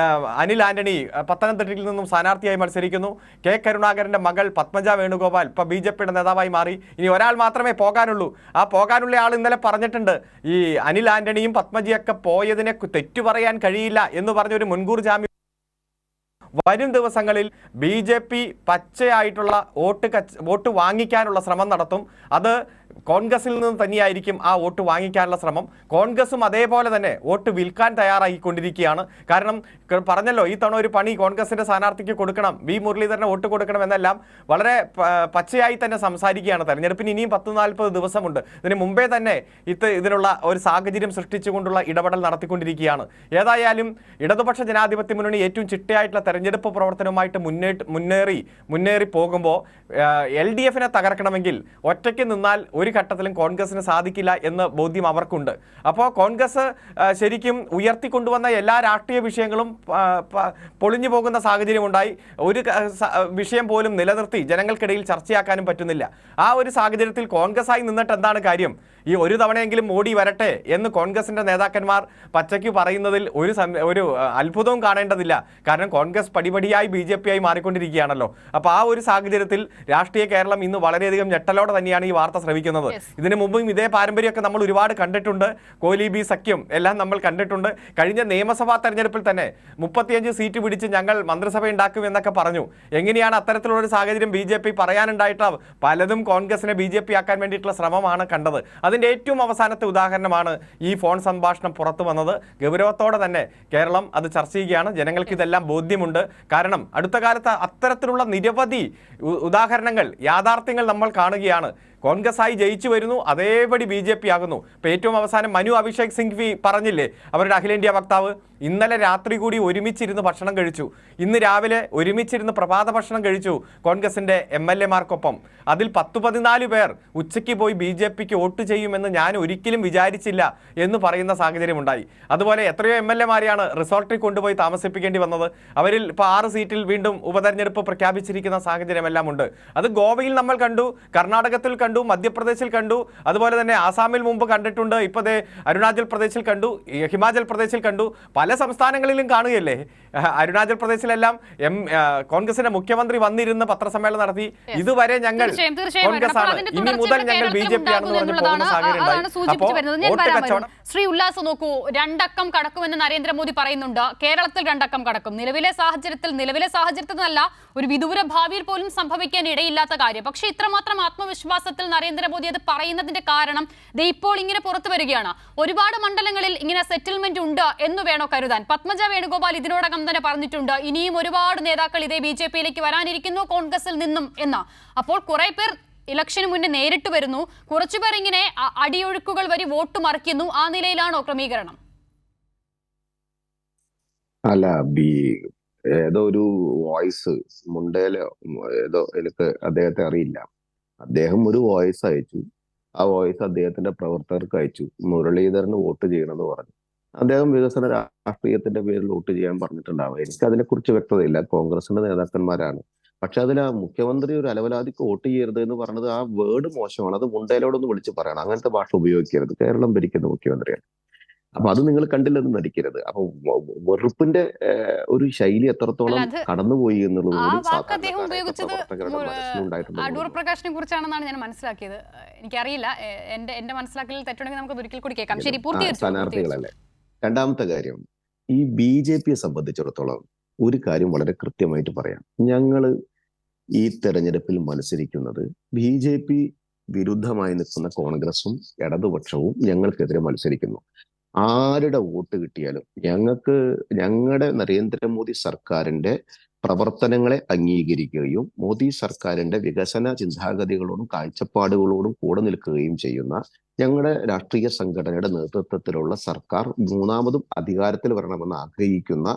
അനിൽ ആന്റണി പത്തനംതിട്ടയിൽ നിന്നും സ്ഥാനാർത്ഥിയായി മത്സരിക്കുന്നു. K കരുണാകരൻ്റെ മകൾ പത്മജ വേണുഗോപാൽ ഇപ്പോൾ BJPയുടെ നേതാവായി മാറി. ഇനി ഒരാൾ മാത്രമേ പോകാനുള്ളൂ. ആ പോകാനുള്ള ആൾ ഇന്നലെ പറഞ്ഞിട്ടുണ്ട്, ഈ അനിൽ ആന്റണിയും പത്മജിയൊക്കെ പോയതിനെ തെറ്റു പറയാൻ കഴിയില്ല എന്ന് പറഞ്ഞൊരു മുൻകൂർ ജാമ്യം വരും ദിവസങ്ങളിൽ BJP പച്ചയായിട്ടുള്ള വോട്ട് വാങ്ങിക്കാനുള്ള ശ്രമം നടത്തും. അത് കോൺഗ്രസിൽ നിന്ന് തന്നെയായിരിക്കും ആ വോട്ട് വാങ്ങിക്കാനുള്ള ശ്രമം. കോൺഗ്രസും അതേപോലെ തന്നെ വോട്ട് വിൽക്കാൻ തയ്യാറായിക്കൊണ്ടിരിക്കുകയാണ്. കാരണം പറഞ്ഞല്ലോ, ഈ തവണ ഒരു പണി കോൺഗ്രസിൻ്റെ സ്ഥാനാർത്ഥിക്ക് കൊടുക്കണം, V മുരളീധരന് വോട്ട് കൊടുക്കണം എന്നെല്ലാം വളരെ പച്ചയായി തന്നെ സംസാരിക്കുകയാണ്. തെരഞ്ഞെടുപ്പിന് ഇനിയും 10-40 ദിവസമുണ്ട്. ഇതിന് മുമ്പേ തന്നെ ഇതിനുള്ള ഒരു സാഹചര്യം സൃഷ്ടിച്ചുകൊണ്ടുള്ള ഇടപെടൽ നടത്തിക്കൊണ്ടിരിക്കുകയാണ്. ഏതായാലും ഇടതുപക്ഷ ജനാധിപത്യ മുന്നണി ഏറ്റവും ചിട്ടയായിട്ടുള്ള തെരഞ്ഞെടുപ്പ് പ്രവർത്തനവുമായിട്ട് മുന്നേറി പോകുമ്പോൾ LDFനെ തകർക്കണമെങ്കിൽ ഒറ്റയ്ക്ക് നിന്നാൽ ഒരു ഘട്ടത്തിലും കോൺഗ്രസിന് സാധിക്കില്ല എന്ന ബോധ്യം അവർക്കുണ്ട്. അപ്പോൾ കോൺഗ്രസ് ശരിക്കും ഉയർത്തിക്കൊണ്ടുവന്ന എല്ലാ രാഷ്ട്രീയ വിഷയങ്ങളും പൊളിഞ്ഞു പോകുന്ന സാഹചര്യമുണ്ടായി. ഒരു വിഷയം പോലും നിലനിർത്തി ജനങ്ങൾക്കിടയിൽ ചർച്ചയാക്കാനും പറ്റുന്നില്ല. ആ ഒരു സാഹചര്യത്തിൽ കോൺഗ്രസ്സായി നിന്നിട്ട് എന്താണ് കാര്യം? ഈ ഒരു തവണയെങ്കിലും മോഡി വരട്ടെ എന്ന് കോൺഗ്രസിൻ്റെ നേതാക്കന്മാർ പച്ചയ്ക്ക് പറയുന്നതിൽ ഒരു അത്ഭുതവും കാണേണ്ടതില്ല. കാരണം കോൺഗ്രസ് പടിപടിയായി BJP ആയി മാറിക്കൊണ്ടിരിക്കുകയാണല്ലോ. അപ്പോൾ ആ ഒരു സാഹചര്യത്തിൽ രാഷ്ട്രീയ കേരളം ഇന്ന് വളരെയധികം ഞെട്ടലോടെ തന്നെയാണ് ഈ വാർത്ത ശ്രവിക്കുന്നത്. ഇതിനു മുമ്പും ഇതേ പാരമ്പര്യമൊക്കെ നമ്മൾ ഒരുപാട് കണ്ടിട്ടുണ്ട്. കോലി സഖ്യം എല്ലാം നമ്മൾ കണ്ടിട്ടുണ്ട്. കഴിഞ്ഞ നിയമസഭാ തെരഞ്ഞെടുപ്പിൽ തന്നെ 35 സീറ്റ് പിടിച്ച് ഞങ്ങൾ മന്ത്രിസഭ ഉണ്ടാക്കും എന്നൊക്കെ പറഞ്ഞു. എങ്ങനെയാണ് അത്തരത്തിലുള്ള ഒരു സാഹചര്യം BJP പറയാനുണ്ടായിട്ട് പലതും കോൺഗ്രസിനെ BJP ആക്കാൻ വേണ്ടിയിട്ടുള്ള ശ്രമമാണ് കണ്ടത്. അതിൻ്റെ ഏറ്റവും അവസാനത്തെ ഉദാഹരണമാണ് ഈ ഫോൺ സംഭാഷണം പുറത്തു വന്നത്. ഗൗരവത്തോടെ തന്നെ കേരളം അത് ചർച്ച ചെയ്യുകയാണ്. ജനങ്ങൾക്ക് ഇതെല്ലാം ബോധ്യമുണ്ട്. കാരണം അടുത്ത കാലത്ത് അത്തരത്തിലുള്ള നിരവധി ഉദാഹരണങ്ങൾ, യാഥാർത്ഥ്യങ്ങൾ നമ്മൾ കാണുകയാണ്. കോൺഗ്രസ്സായി ജയിച്ചു വരുന്നു, അതേപടി BJP ആകുന്നു. ഇപ്പോൾ ഏറ്റവും അവസാനം മനു അഭിഷേക് സിംഘ്വി പറഞ്ഞില്ലേ, അവരുടെ അഖിലേന്ത്യാ വക്താവ്, ഇന്നലെ രാത്രി കൂടി ഒരുമിച്ചിരുന്ന് ഭക്ഷണം കഴിച്ചു, ഇന്ന് രാവിലെ ഒരുമിച്ചിരുന്ന് പ്രഭാത ഭക്ഷണം കഴിച്ചു കോൺഗ്രസിൻ്റെ MLA-മാർക്കൊപ്പം. അതിൽ 10-14 പേർ ഉച്ചയ്ക്ക് പോയി BJPക്ക് വോട്ട് ചെയ്യുമെന്ന് ഞാൻ ഒരിക്കലും വിചാരിച്ചില്ല എന്ന് പറയുന്ന സാഹചര്യമുണ്ടായി. അതുപോലെ എത്രയോ MLA-മാരെയാണ് റിസോർട്ടിൽ കൊണ്ടുപോയി താമസിപ്പിക്കേണ്ടി വന്നത്. അവരിൽ ഇപ്പോൾ 6 സീറ്റിൽ വീണ്ടും ഉപതെരഞ്ഞെടുപ്പ് പ്രഖ്യാപിച്ചിരിക്കുന്ന സാഹചര്യമെല്ലാം ഉണ്ട്. അത് ഗോവയിൽ നമ്മൾ കണ്ടു, കർണാടകത്തിൽ കണ്ടു, മധ്യപ്രദേശിൽ കണ്ടു, അതുപോലെ തന്നെ ആസാമിൽ മുമ്പ് കണ്ടിട്ടുണ്ട്, ഇപ്പോൾ അരുണാചൽ പ്രദേശിൽ കണ്ടു, ഹിമാചൽ പ്രദേശിൽ കണ്ടു, പല സംസ്ഥാനങ്ങളിലും കാണുകയല്ലേ. അരുണാചൽ പ്രദേശിലെല്ലാം കോൺഗ്രസിന്റെ മുഖ്യമന്ത്രി വന്നിരുന്ന് പത്രസമ്മേളനം നടത്തി. ഇതുവരെ ഞങ്ങൾ കോൺഗ്രസ് ആണ്, ഇനി മുതൽ ഞങ്ങൾ BJP ആണെന്ന് പറഞ്ഞു പോകുന്ന സാഹചര്യം. ശ്രീ ഉല്ലാസ് നോക്കൂ, 2 അക്കം കടക്കുമെന്ന് നരേന്ദ്രമോദി പറയുന്നുണ്ട്. കേരളത്തിൽ 2 അക്കം കടക്കും. നിലവിലെ സാഹചര്യത്തിൽ നല്ല ഒരു വിദൂര ഭാവിയിൽ പോലും സംഭവിക്കാൻ ഇടയില്ലാത്ത കാര്യം. പക്ഷേ ഇത്രമാത്രം ആത്മവിശ്വാസത്തിൽ നരേന്ദ്രമോദി അത് പറയുന്നതിന്റെ കാരണം ഇപ്പോൾ ഇങ്ങനെ പുറത്തു വരികയാണ്. ഒരുപാട് മണ്ഡലങ്ങളിൽ ഇങ്ങനെ സെറ്റിൽമെന്റ് ഉണ്ട് എന്ന് വേണോ കരുതാൻ? പത്മജ വേണുഗോപാൽ ഇതിനോടകം തന്നെ പറഞ്ഞിട്ടുണ്ട്, ഇനിയും ഒരുപാട് നേതാക്കൾ ഇതേ BJPയിലേക്ക് വരാനിരിക്കുന്നു കോൺഗ്രസിൽ നിന്നും എന്ന്. അപ്പോൾ കുറെ പേർ ഇലക്ഷന് മുന്നേ നേരിട്ട് വരുന്നു, കുറച്ചുപേർ ഇങ്ങനെ അടിയൊഴുക്കുകൾ വഴി വോട്ട് മറിക്കുന്നു. ആ നിലയിലാണോ ക്രമീകരണം? അല്ല, ഏതോ ഒരു വോയിസ് മുണ്ടേലോ ഏതോ, എനിക്ക് അദ്ദേഹത്തെ അറിയില്ല, അദ്ദേഹം ഒരു വോയിസ് അയച്ചു. ആ വോയിസ് അദ്ദേഹത്തിന്റെ പ്രവർത്തകർക്ക് അയച്ചു, മുരളീധരന് വോട്ട് ചെയ്യണമെന്ന് പറഞ്ഞു. അദ്ദേഹം വികസന രാഷ്ട്രീയത്തിന്റെ പേരിൽ വോട്ട് ചെയ്യാൻ പറഞ്ഞിട്ടുണ്ടാവുക. എനിക്ക് അതിനെക്കുറിച്ച് വ്യക്തതയില്ല, കോൺഗ്രസിന്റെ നേതാക്കന്മാരാണ്. പക്ഷെ അതിൽ ആ മുഖ്യമന്ത്രി ഒരു അലവലാതിക്ക് വോട്ട് ചെയ്യരുത് എന്ന് പറഞ്ഞത് ആ വേർഡ് മോശമാണ്. അത് മുണ്ടേലോടൊന്ന് വിളിച്ച് പറയണം, അങ്ങനത്തെ ഭാഷ ഉപയോഗിക്കരുത്. കേരളം ഭരിക്കുന്ന മുഖ്യമന്ത്രിയാണ്. അപ്പൊ അത് നിങ്ങൾ കണ്ടില്ലെന്ന് നടിക്കരുത്. അപ്പൊ വെറുപ്പിന്റെ ഒരു ശൈലി എത്രത്തോളം കടന്നുപോയി എന്നുള്ളത് അടൂർ പ്രകാശിനെ കുറിച്ചാണെന്നാണ് ഞാൻ മനസ്സിലാക്കിയത്. എനിക്കറിയില്ല, എന്റെ മനസ്സിലാക്കലിൽ തെറ്റുണ്ടെങ്കിൽ നമുക്ക് ഒരിക്കൽ കൂടി കേൾക്കാം. ശരി, സ്ഥാനാർത്ഥികളല്ലേ. രണ്ടാമത്തെ കാര്യം, ഈ BJPയെ സംബന്ധിച്ചിടത്തോളം ഒരു കാര്യം വളരെ കൃത്യമായിട്ട് പറയാം. ഞങ്ങള് ഈ തെരഞ്ഞെടുപ്പിൽ മത്സരിക്കുന്നത് BJP വിരുദ്ധമായി നിൽക്കുന്ന കോൺഗ്രസും ഇടതുപക്ഷവും ഞങ്ങൾക്കെതിരെ മത്സരിക്കുന്നു. ആരുടെ വോട്ട് കിട്ടിയാലും ഞങ്ങളുടെ നരേന്ദ്രമോദി സർക്കാരിന്റെ പ്രവർത്തനങ്ങളെ അംഗീകരിക്കുകയും മോദി സർക്കാരിന്റെ വികസന ചിന്താഗതികളോടും കാഴ്ചപ്പാടുകളോടും കൂടെ നിൽക്കുകയും ചെയ്യുന്ന ഞങ്ങളുടെ രാഷ്ട്രീയ സംഘടനയുടെ നേതൃത്വത്തിലുള്ള സർക്കാർ മൂന്നാമതും അധികാരത്തിൽ വരണമെന്ന് ആഗ്രഹിക്കുന്ന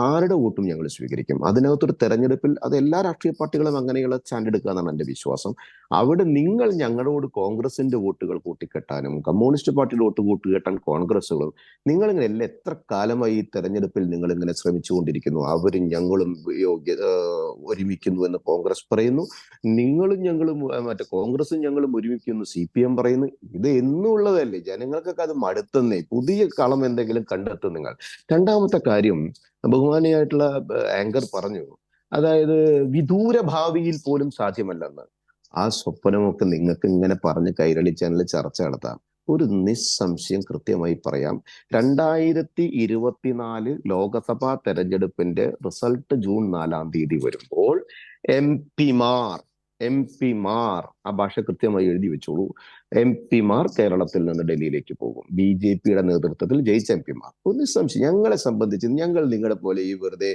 ആരുടെ വോട്ടും ഞങ്ങൾ സ്വീകരിക്കും. അതിനകത്തൊരു തെരഞ്ഞെടുപ്പിൽ അത് എല്ലാ രാഷ്ട്രീയ പാർട്ടികളും അങ്ങനെയുള്ള സ്റ്റാൻഡ് എടുക്കുക എന്നാണ് എൻ്റെ വിശ്വാസം. അവിടെ നിങ്ങൾ ഞങ്ങളോട് കോൺഗ്രസിന്റെ വോട്ടുകൾ കൂട്ടിക്കെട്ടാനും കമ്മ്യൂണിസ്റ്റ് പാർട്ടിയുടെ വോട്ട് കൂട്ടുകെട്ടാൻ കോൺഗ്രസുകളും നിങ്ങളിങ്ങനെ എത്ര കാലമായി ഈ തെരഞ്ഞെടുപ്പിൽ നിങ്ങൾ ഇങ്ങനെ ശ്രമിച്ചുകൊണ്ടിരിക്കുന്നു. അവരും ഞങ്ങളും ഒരുമിക്കുന്നു എന്ന് കോൺഗ്രസ് പറയുന്നു, നിങ്ങളും ഞങ്ങളും കോൺഗ്രസും ഞങ്ങളും ഒരുമിക്കുന്നു CPM പറയുന്നു. ഇത് എന്നുള്ളതല്ലേ, ജനങ്ങൾക്കൊക്കെ അത് മടുത്തുന്നേ. പുതിയ കളം എന്തെങ്കിലും കണ്ടെത്തും നിങ്ങൾ. രണ്ടാമത്തെ കാര്യം, ബഹുമാനിയായിട്ടുള്ള ആങ്കർ പറഞ്ഞു, അതായത് വിദൂര ഭാവിയിൽ പോലും സാധ്യമല്ലെന്ന്. ആ സ്വപ്നമൊക്കെ നിങ്ങൾക്ക് ഇങ്ങനെ പറഞ്ഞ് കൈരളി ചാനലിൽ ചർച്ച നടത്താം. ഒരു നിസ്സംശയം കൃത്യമായി പറയാം, 2024 ലോക്സഭാ തെരഞ്ഞെടുപ്പിന്റെ റിസൾട്ട് ജൂൺ 4-ാം തീയതി വരുമ്പോൾ എംപിമാർ ആ ഭാഷ കൃത്യമായി എഴുതി വെച്ചോളൂ, എംപിമാർ കേരളത്തിൽ നിന്ന് ഡൽഹിയിലേക്ക് പോകും. BJPയുടെ നേതൃത്വത്തിൽ ജയിച്ച എംപിമാർ. ഒരു സംശയം, ഞങ്ങളെ സംബന്ധിച്ച് ഞങ്ങൾ നിങ്ങളെ പോലെ ഈ വെറുതെ